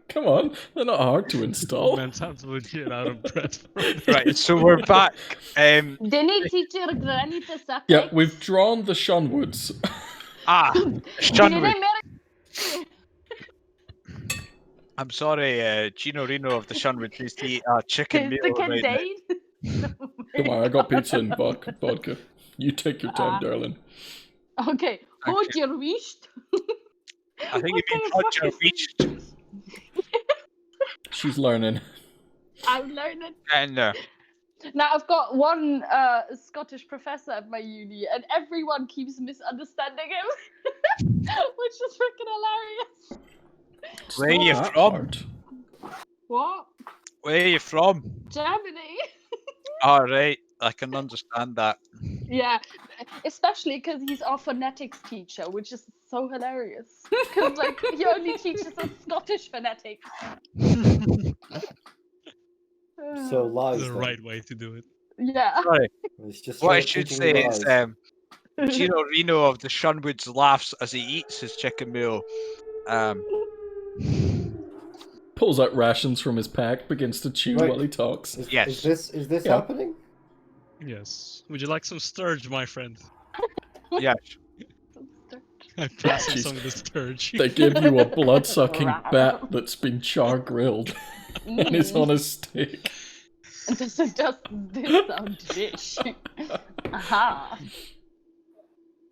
Come on, they're not hard to install. Man's hands legit out of breath. Right, so we're back. Didn't teach your granny to suck. Yeah, we've drawn the Shunwoods. Shunwood. I'm sorry, Gino Reno of the Shunwood please eat chicken meal Pizza right now. contained? Don't worry, I got pizza and vodka. You take your time, darling. Okay, hold your wish. I think you mean hold your wish. She's learning. I'm learning. And Now I've got one Scottish professor at my uni, and everyone keeps misunderstanding him, which is freaking hilarious. Where are you That from? hard. What? Where are you from? Germany? All right, I can understand that. Yeah, especially because he's our phonetics teacher, which is so hilarious. Because like he only teaches us Scottish phonetics. So lies. The then. right way to do it. Yeah. Sorry. It's just What I straight should teaching say is lies. Gino Reno of the Shunwoods laughs as he eats his chicken meal. Pulls out rations from his pack, begins to chew Right. while he talks. Yes. Is this Yeah. happening? Yes. Would you like some sturge, my friend? Yes. I pass him Jeez. some of the sturge. They give you a blood-sucking bat that's been char-grilled and is on a stick. Does it just this sound dish? Aha.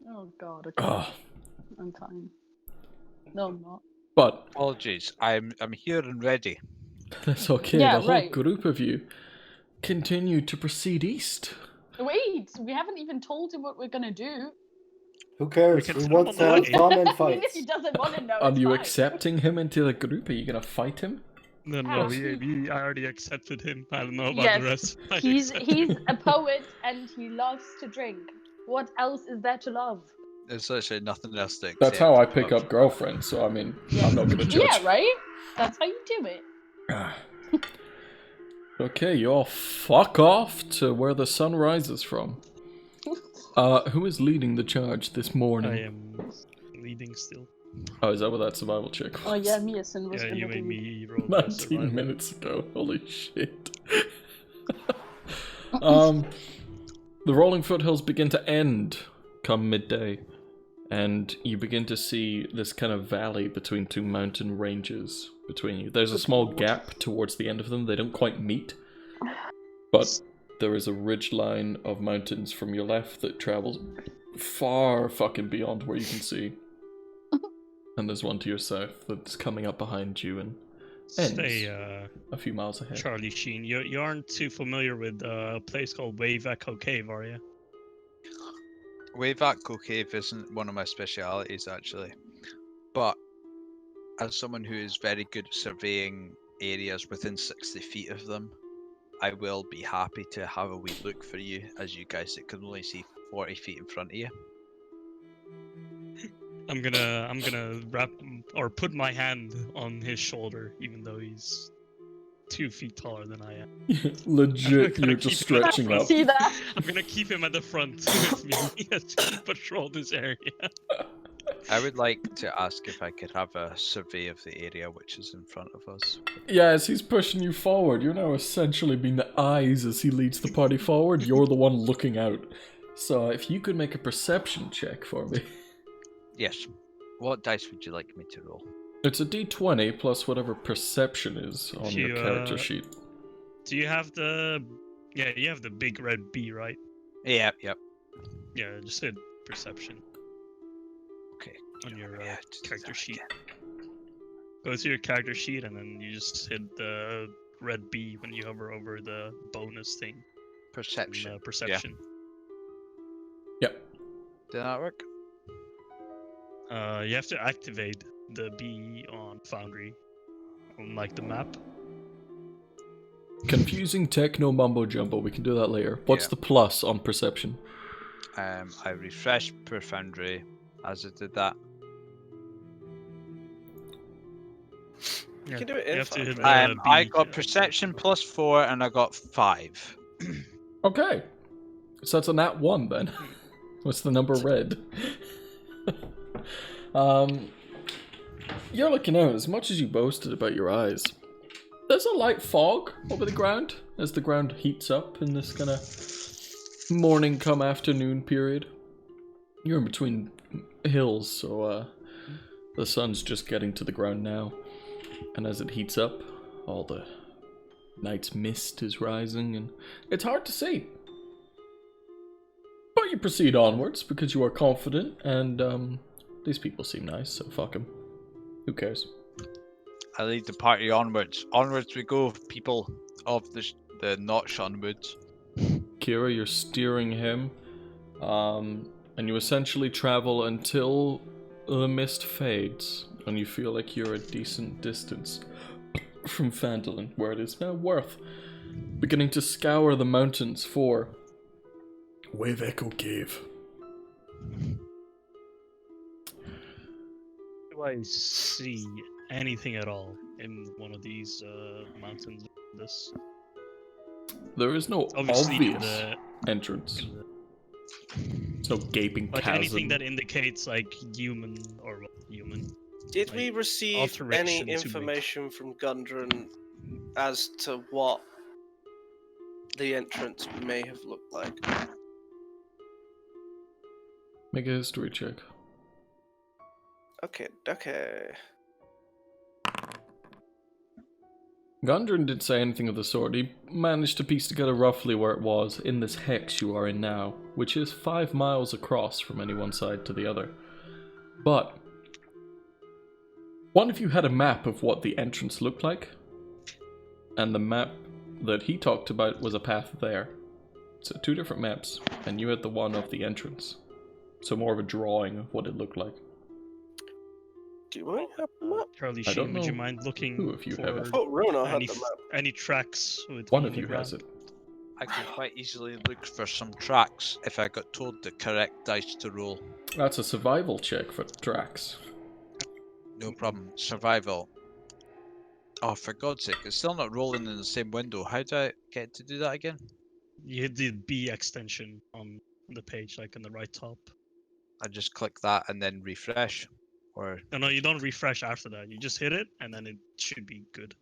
Oh god, okay. Ah, I'm fine. No, I'm not. but Apologies. I'm here and ready. that's okay. Yeah, The whole right. group of you continue to proceed east. Wait, we haven't even told him what we're gonna do. Who cares? can We throw want him on the to way. come and Even fight. if he doesn't want to know, Are it's you fine. accepting him into the group? Are you gonna fight him? No, Ow. I already accepted him. I don't know about Yes, the rest. I He's accepted a poet and he loves to drink. What else is there to love? There's literally nothing else to accept. That's how I pick up girlfriends, so I mean, I'm not gonna judge. Yeah, right? That's how you do it. Okay, you all fuck off to where the sun rises from. Who is leading the charge this morning? I am leading still. Oh, is that what that survival check was? Oh yeah, Miasen was Yeah, gonna you do. made me roll the 19 survival. minutes ago. Holy shit. The rolling foothills begin to end come midday, and you begin to see this kind of valley between two mountain ranges between you. There's a small gap towards the end of them. They don't quite meet, but there is a ridge line of mountains from your left that travels far fucking beyond where you can see. And there's one to your south that's coming up behind you and ends Stay, a few miles ahead. Charlie Sheen. You aren't too familiar with a place called Wave Echo Cave, are you? Wave Echo Cave isn't one of my specialities, actually. But as someone who is very good at surveying areas within 60 feet of them, I will be happy to have a wee look for you, as you guys that can only see 40 feet in front of you. I'm gonna wrap or put my hand on his shoulder, even though he's 2 feet taller than I am. Legit, gonna you're just keep it at the stretching front. up. See that? I'm gonna keep him at the front with me as he patrol this area. I would like to ask if I could have a survey of the area which is in front of us. Yeah, as he's pushing you forward, you're now essentially being the eyes as he leads the party forward. You're the one looking out. So if you could make a perception check for me. Yes. What dice would you like me to roll? It's a d20 plus whatever perception is on your You, character sheet. Do you have the? Yeah, you have the big red B, right? Yep. Yeah, just hit perception Okay. on your Yeah, just do character that sheet. again. Go to your character sheet, and then you just hit the red B when you hover over the bonus thing. Perception. Perception. Yep. Did that work? You have to activate the B on Foundry, on like the map. Confusing techno mumbo jumbo. We can do that later. What's Yeah. the plus on perception? I refreshed per Foundry as I did that. You can do it You in have to hit Foundry. the I B. got perception plus 4 and I got 5. Okay. So that's a nat 1 then. What's the number red? You're looking out. As much as you boasted about your eyes, there's a light fog over the ground as the ground heats up in this kind of morning come afternoon period. You're in between hills, so the sun's just getting to the ground now. And as it heats up, all the night's mist is rising, and it's hard to see. But you proceed onwards because you are confident, and these people seem nice, so fuck them. Who cares? I lead the party onwards. Onwards we go, people of the notch onwards. Kira, you're steering him, and you essentially travel until the mist fades, and you feel like you're a decent distance from Phandelver, where it is now worth beginning to scour the mountains for Wave Echo Cave. Do I see anything at all in one of these mountains? There is no Obviously, obvious entrance. There's no gaping like chasm. anything that indicates like human or human. Did like, we receive any alteration to information from Gundren as to what the entrance may have looked like? Make a history check. Okay. Gundren didn't say anything of the sort. He managed to piece together roughly where it was in this hex you are in now, which is 5 miles across from any one side to the other. But one of you had a map of what the entrance looked like, and the map that he talked about was a path there. So 2 different maps, and you had the one of the entrance. So more of a drawing of what it looked like. Do I have the map? Charlie I don't Sheen, would you know mind looking who of you have I it. thought Rona had any, the map. any tracks with One me of on the you has ground? it. I could quite easily look for some tracks if I got told the correct dice to roll. That's a survival check for tracks. No problem. Survival. Oh, for God's sake, it's still not rolling in the same window. How do I get to do that again? You hit the B extension on the page, like in the right top. I just click that and then refresh. Or No, you don't refresh after that. You just hit it, and then it should be good.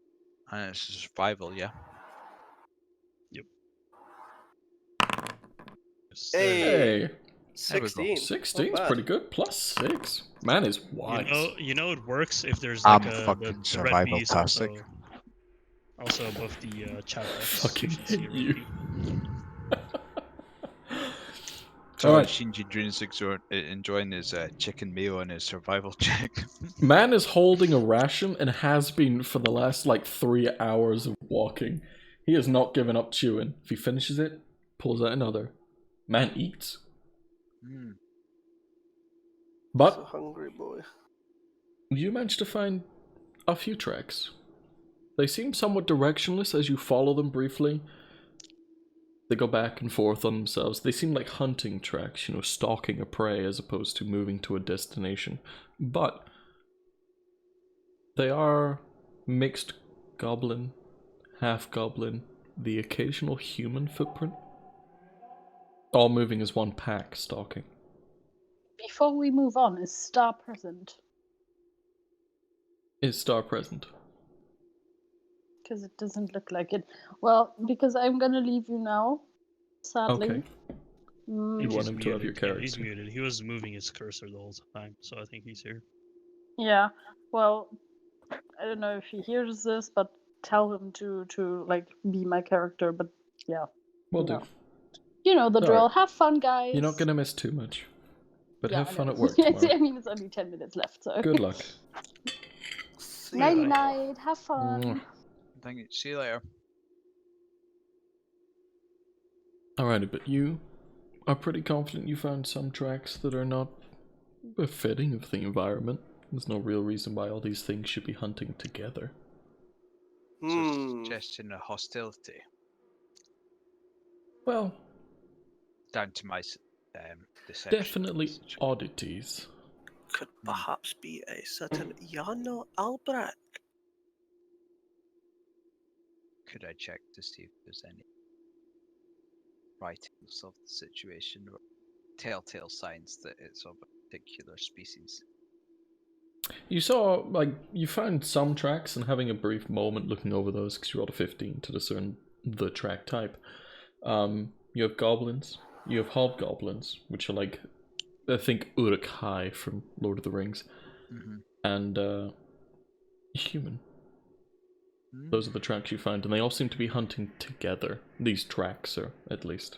and it's survival, yeah. Yep. Hey, Hey! 16. 16's Not bad. pretty good. Plus 6. Man is wise. You know it works if there's I'm like fucking the red survival B is tastic. also above the chat box. Fucking You should see hate a red you. B. Charlie Alright. Shinji Dreams enjoying his chicken meal and his survival check. Man is holding a ration and has been for the last like 3 hours of walking. He has not given up chewing. If he finishes it, pulls out another. Man eats. Mm. He's a But hungry boy. you managed to find a few tracks. They seem somewhat directionless as you follow them briefly. They go back and forth on themselves. They seem like hunting tracks, you know, stalking a prey as opposed to moving to a destination. But they are mixed goblin, half goblin, the occasional human footprint. All moving as one pack, stalking. Before we move on, is Star present? Is Star present? Because it doesn't look like it. Well, because I'm gonna leave you now, sadly. Okay. You He's want him to have your muted. Yeah, he's character. muted. He was moving his cursor the whole time, so I think he's here. Yeah, well, I don't know if he hears this, but tell him to like be my character. But yeah, Will you do. know. You know the All drill. right. Have fun, guys. You're not gonna miss too much. But Yeah, have I fun know. at work I tomorrow. mean, it's only 10 minutes left, so. Good luck. See Nighty ya. night. Have fun. Mwah. Thank you. See you later. Alrighty, but you are pretty confident you found some tracks that are not befitting of the environment. There's no real reason why all these things should be hunting together. Suggestion of hostility. Well, Down to my deception. definitely oddities. Could perhaps be a certain Yano Albrecht. Could I check to see if there's any writings of the situation or telltale signs that it's of a particular species? You saw, like, you found some tracks, and having a brief moment looking over those, because you rolled a 15 to discern the track type. You have goblins, you have hobgoblins, which are like, I think, Uruk-hai from Lord of the Rings, Mm-hmm. and human. Those are the tracks you found, and they all seem to be hunting together. These tracks are, at least.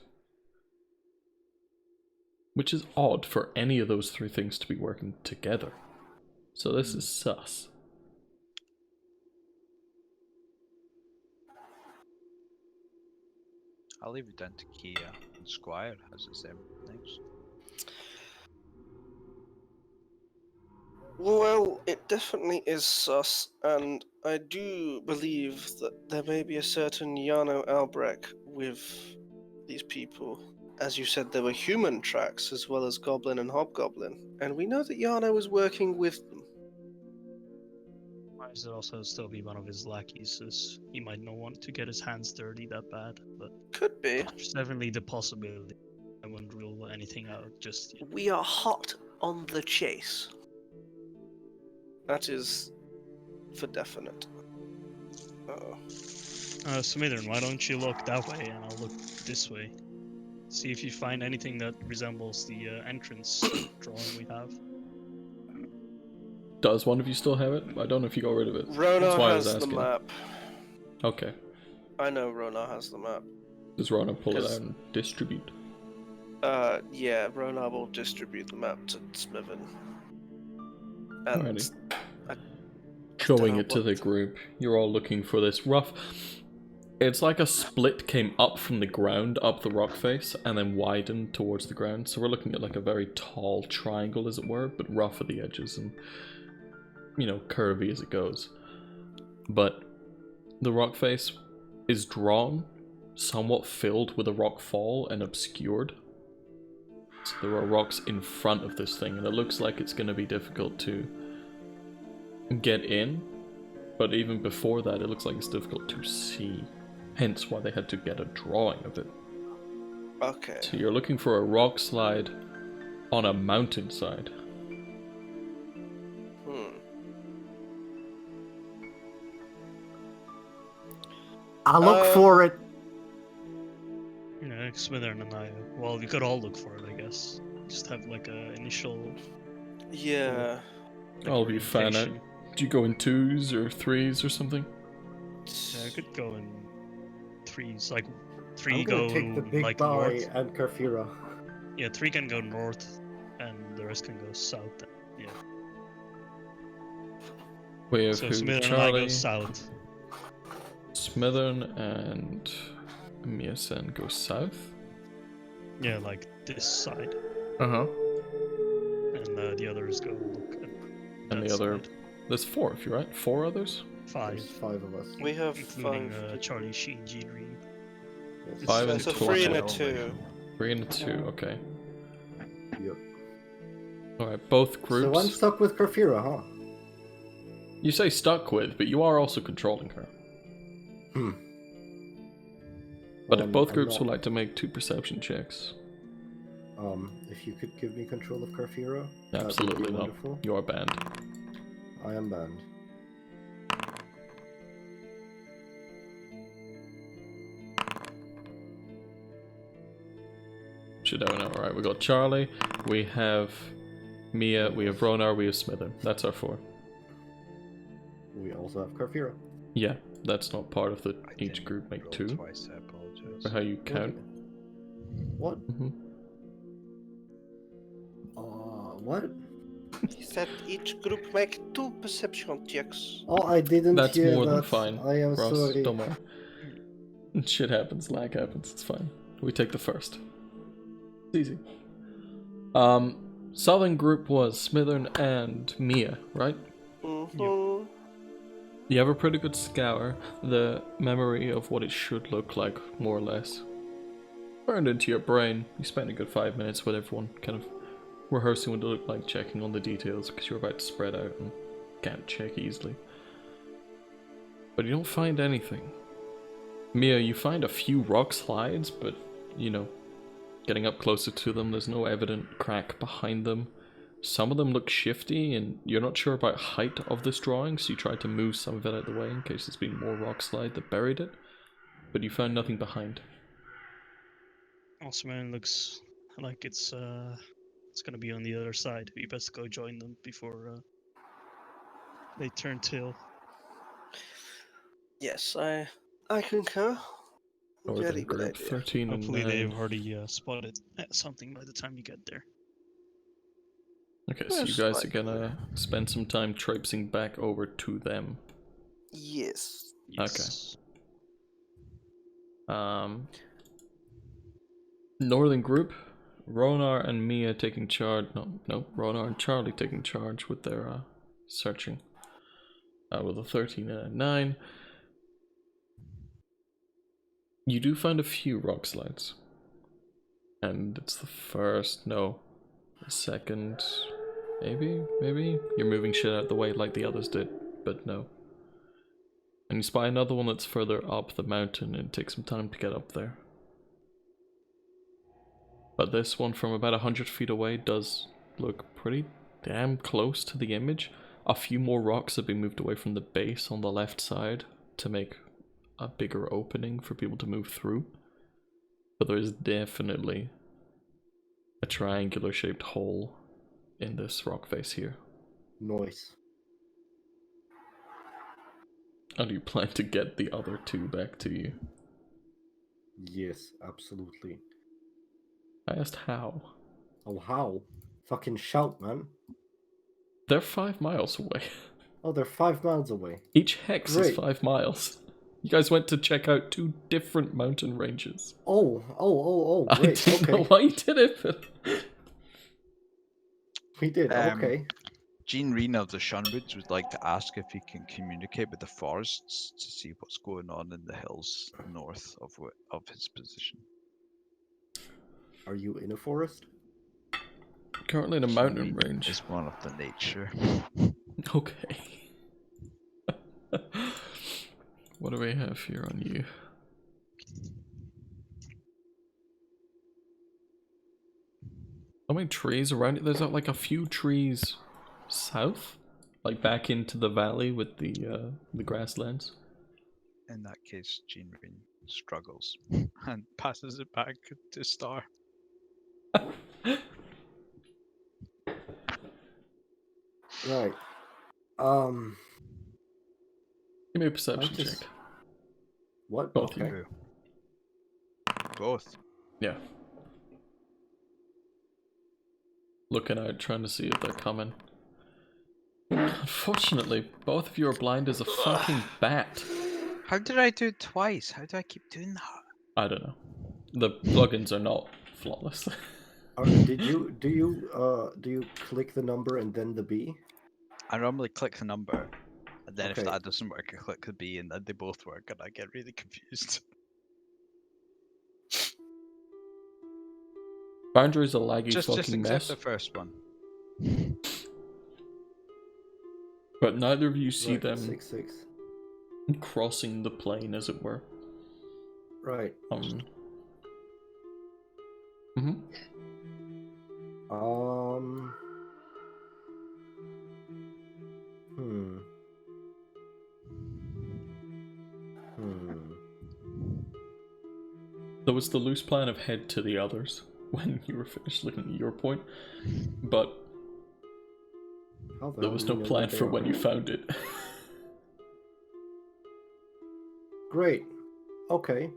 Which is odd for any of those three things to be working together. So this is sus. I'll leave it down to Kia and Squire as it's them next. Well, it definitely is sus, and I do believe that there may be a certain Yano Albrecht with these people. As you said, there were human tracks as well as Goblin and Hobgoblin, and we know that Yano was working with them. Might also still be one of his lackeys, as he might not want to get his hands dirty that bad, but Could be. there's definitely the possibility. I wouldn't rule anything out just yet. We are hot on the chase. That is for definite. Smithern, why don't you look that way and I'll look this way. See if you find anything that resembles the entrance drawing we have. Does one of you still have it? I don't know if you got rid of it. Rona That's why I was has the asking. map. Okay. I know Rona has the map. Does Rona pull it out and distribute? Yeah, Rona will distribute the map to Smithern. And Alrighty. Showing it to the what- group. You're all looking for this rough... It's like a split came up from the ground, up the rock face, and then widened towards the ground. So we're looking at like a very tall triangle, as it were, but rough at the edges and, you know, curvy as it goes. But the rock face is drawn, somewhat filled with a rock fall and obscured. So there are rocks in front of this thing, and it looks like it's going to be difficult to get in. But even before that, it looks like it's difficult to see. Hence why they had to get a drawing of it. Okay. So you're looking for a rock slide on a mountainside. I'll look for it. You know, Smithern and I, well, we could all look for it, I guess. Just have like a initial... Yeah. All of you fan out. Do you go in 2s or 3s or something? Yeah, I could go in 3s, like 3 I'm go gonna take the big like guy north. and Karfira. Yeah, 3 can go north, and the rest can go south. Yeah. We have So who? Smithern and I Charlie, go south. Smithern and Miasen go south? Yeah, like this side. Uh-huh. And the others go look at And that the other... side. There's 4 of you, right? 4 others? 5. There's 5 of us. We have Including 5. Charlie Sheen, G Green. Yes. 5 and It's a 2. 3 and a 2. 3 and a 2, okay. Yep. Alright, both groups. So I'm stuck with Karfira, huh? You say stuck with, but you are also controlling her. But if both groups would like to make 2 perception checks. If you could give me control of Karfira, Absolutely not. wonderful. You are banned. I am banned. Should I know? Alright, we got Charlie, we have Mia, we have Ronar, we have Smither. That's our 4. We also have Karfira. Yeah, that's not part of the each group make 2. Twice, I apologize. For how you count. What? What? He said each group make 2 perception checks. Oh, I didn't That's hear more that. than fine. I am Ross, sorry. don't worry. Shit happens, lag happens, it's fine. We take the first. It's easy. Southern group was Smithern and Mia, right? Mm-hmm. You have a pretty good scour, the memory of what it should look like, more or less. Burned into your brain. You spent a good 5 minutes with everyone, kind of rehearsing what it looked like, checking on the details, because you're about to spread out and can't check easily. But you don't find anything. Mia, you find a few rock slides, but, you know, getting up closer to them, there's no evident crack behind them. Some of them look shifty, and you're not sure about height of this drawing, so you tried to move some of it out of the way in case there's been more rock slide that buried it, but you found nothing behind. Also, man, looks like it's gonna be on the other side. We best go join them before they turn tail. Yes, I concur. Northern Very good group idea. 13 and Hopefully 9. they've already spotted something by the time you get there. Okay, so you Most guys are likely. gonna spend some time traipsing back over to them. Yes. Yes. Okay. Northern group, Ronar and Mia taking charge. No, Ronar and Charlie taking charge with their searching. With a 13 and a 9. You do find a few rock slides. And it's the first, no, the second, maybe? You're moving shit out the way like the others did, but no. And you spy another one that's further up the mountain and it takes some time to get up there. But this one from about 100 feet away does look pretty damn close to the image. A few more rocks have been moved away from the base on the left side to make a bigger opening for people to move through. But there is definitely a triangular shaped hole in this rock face here. Nice. How do you plan to get the other two back to you? Yes, absolutely. I asked how. Oh, how? Fucking shout, man. They're 5 miles away. Oh, they're 5 miles away. Each hex is Great. 5 miles. You guys went to check out 2 different mountain ranges. Oh, great, I didn't know why you did it, but... We did, okay. Gene Reen of the Shunwoods would like to ask if he can communicate with the forests to see what's going on in the hills north of his position. Are you in a forest? Currently in a mountain range. Is one of the nature. Okay. What do we have here on you? How many trees around it? There's like a few trees south, like back into the valley with the grasslands. In that case, Gene Reen struggles and passes it back to Star. Right. Give me a perception check. What? Both Okay. you. Both. Yeah. Looking out, trying to see if they're coming. Unfortunately, both of you are blind as a fucking bat. How did I do it twice? How do I keep doing that? I don't know. The plugins are not flawless. Do you click the number and then the B? I normally click the number, and then Okay. if that doesn't work, I click the B, and then they both work, and I get really confused. Foundry is a laggy just fucking accept mess. the first one. But neither of you see Right, them 6-6. crossing the plain, as it were. Right. Mhm. There was the loose plan of head to the others when you were finished looking at your point, but there was no plan for when you found it. Great. Okay.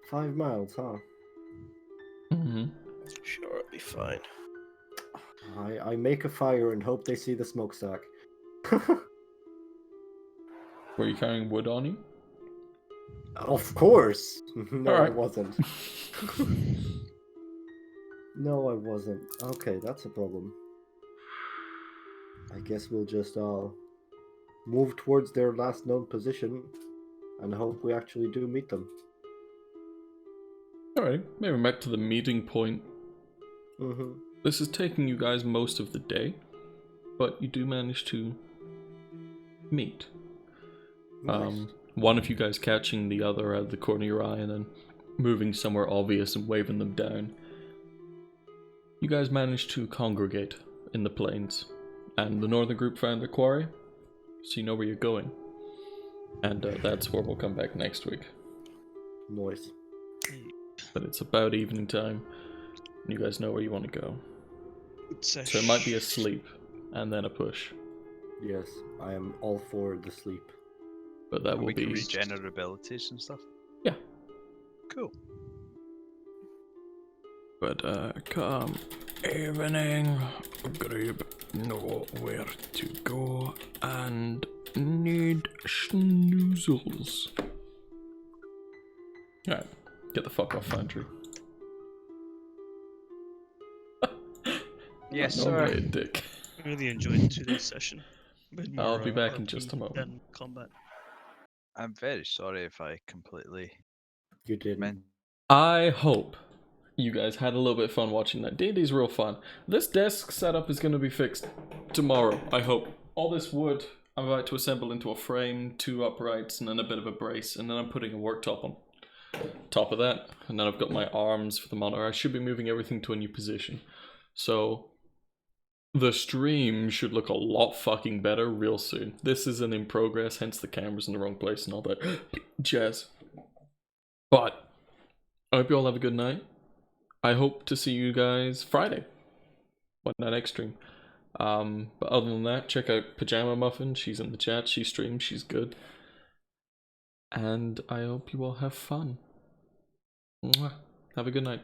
5 miles, huh? Mm-hmm. Sure, it'll be fine. I make a fire and hope they see the smokestack. Were you carrying wood on you? Of course! No, Alright. I wasn't. No, I wasn't. Okay, that's a problem. I guess we'll just move towards their last known position and hope we actually do meet them. Alright, maybe back to the meeting point. Mm-hmm. This is taking you guys most of the day, but you do manage to meet. Nice. One of you guys catching the other out of the corner of your eye and then moving somewhere obvious and waving them down. You guys managed to congregate in the plains, and the northern group found their quarry, so you know where you're going. And that's where we'll come back next week. Nice. But it's about evening time, and you guys know where you want to go. So it might be a sleep, and then a push. Yes, I am all for the sleep. But that And will we be can regenerate abilities and stuff. Yeah. Cool. But come evening, Grib know where to go and need schnoozles. Alright, get the fuck off Foundry. Yes, Normally sir. a dick. I really enjoyed today's session. A bit I'll more, be back in RP just a moment. than combat. I'm very sorry if I completely You didn't. I hope you guys had a little bit of fun watching that. D&D's real fun. This desk setup is going to be fixed tomorrow, I hope. All this wood I'm about to assemble into a frame, 2 uprights, and then a bit of a brace, and then I'm putting a worktop on top of that, and then I've got my arms for the monitor. I should be moving everything to a new position. So the stream should look a lot fucking better real soon. This isn't in progress, hence the camera's in the wrong place and all that jazz. But I hope you all have a good night. I hope to see you guys Friday. What that next stream. But other than that, check out Pajama Muffin. She's in the chat. She streams. She's good. And I hope you all have fun. Mwah. Have a good night.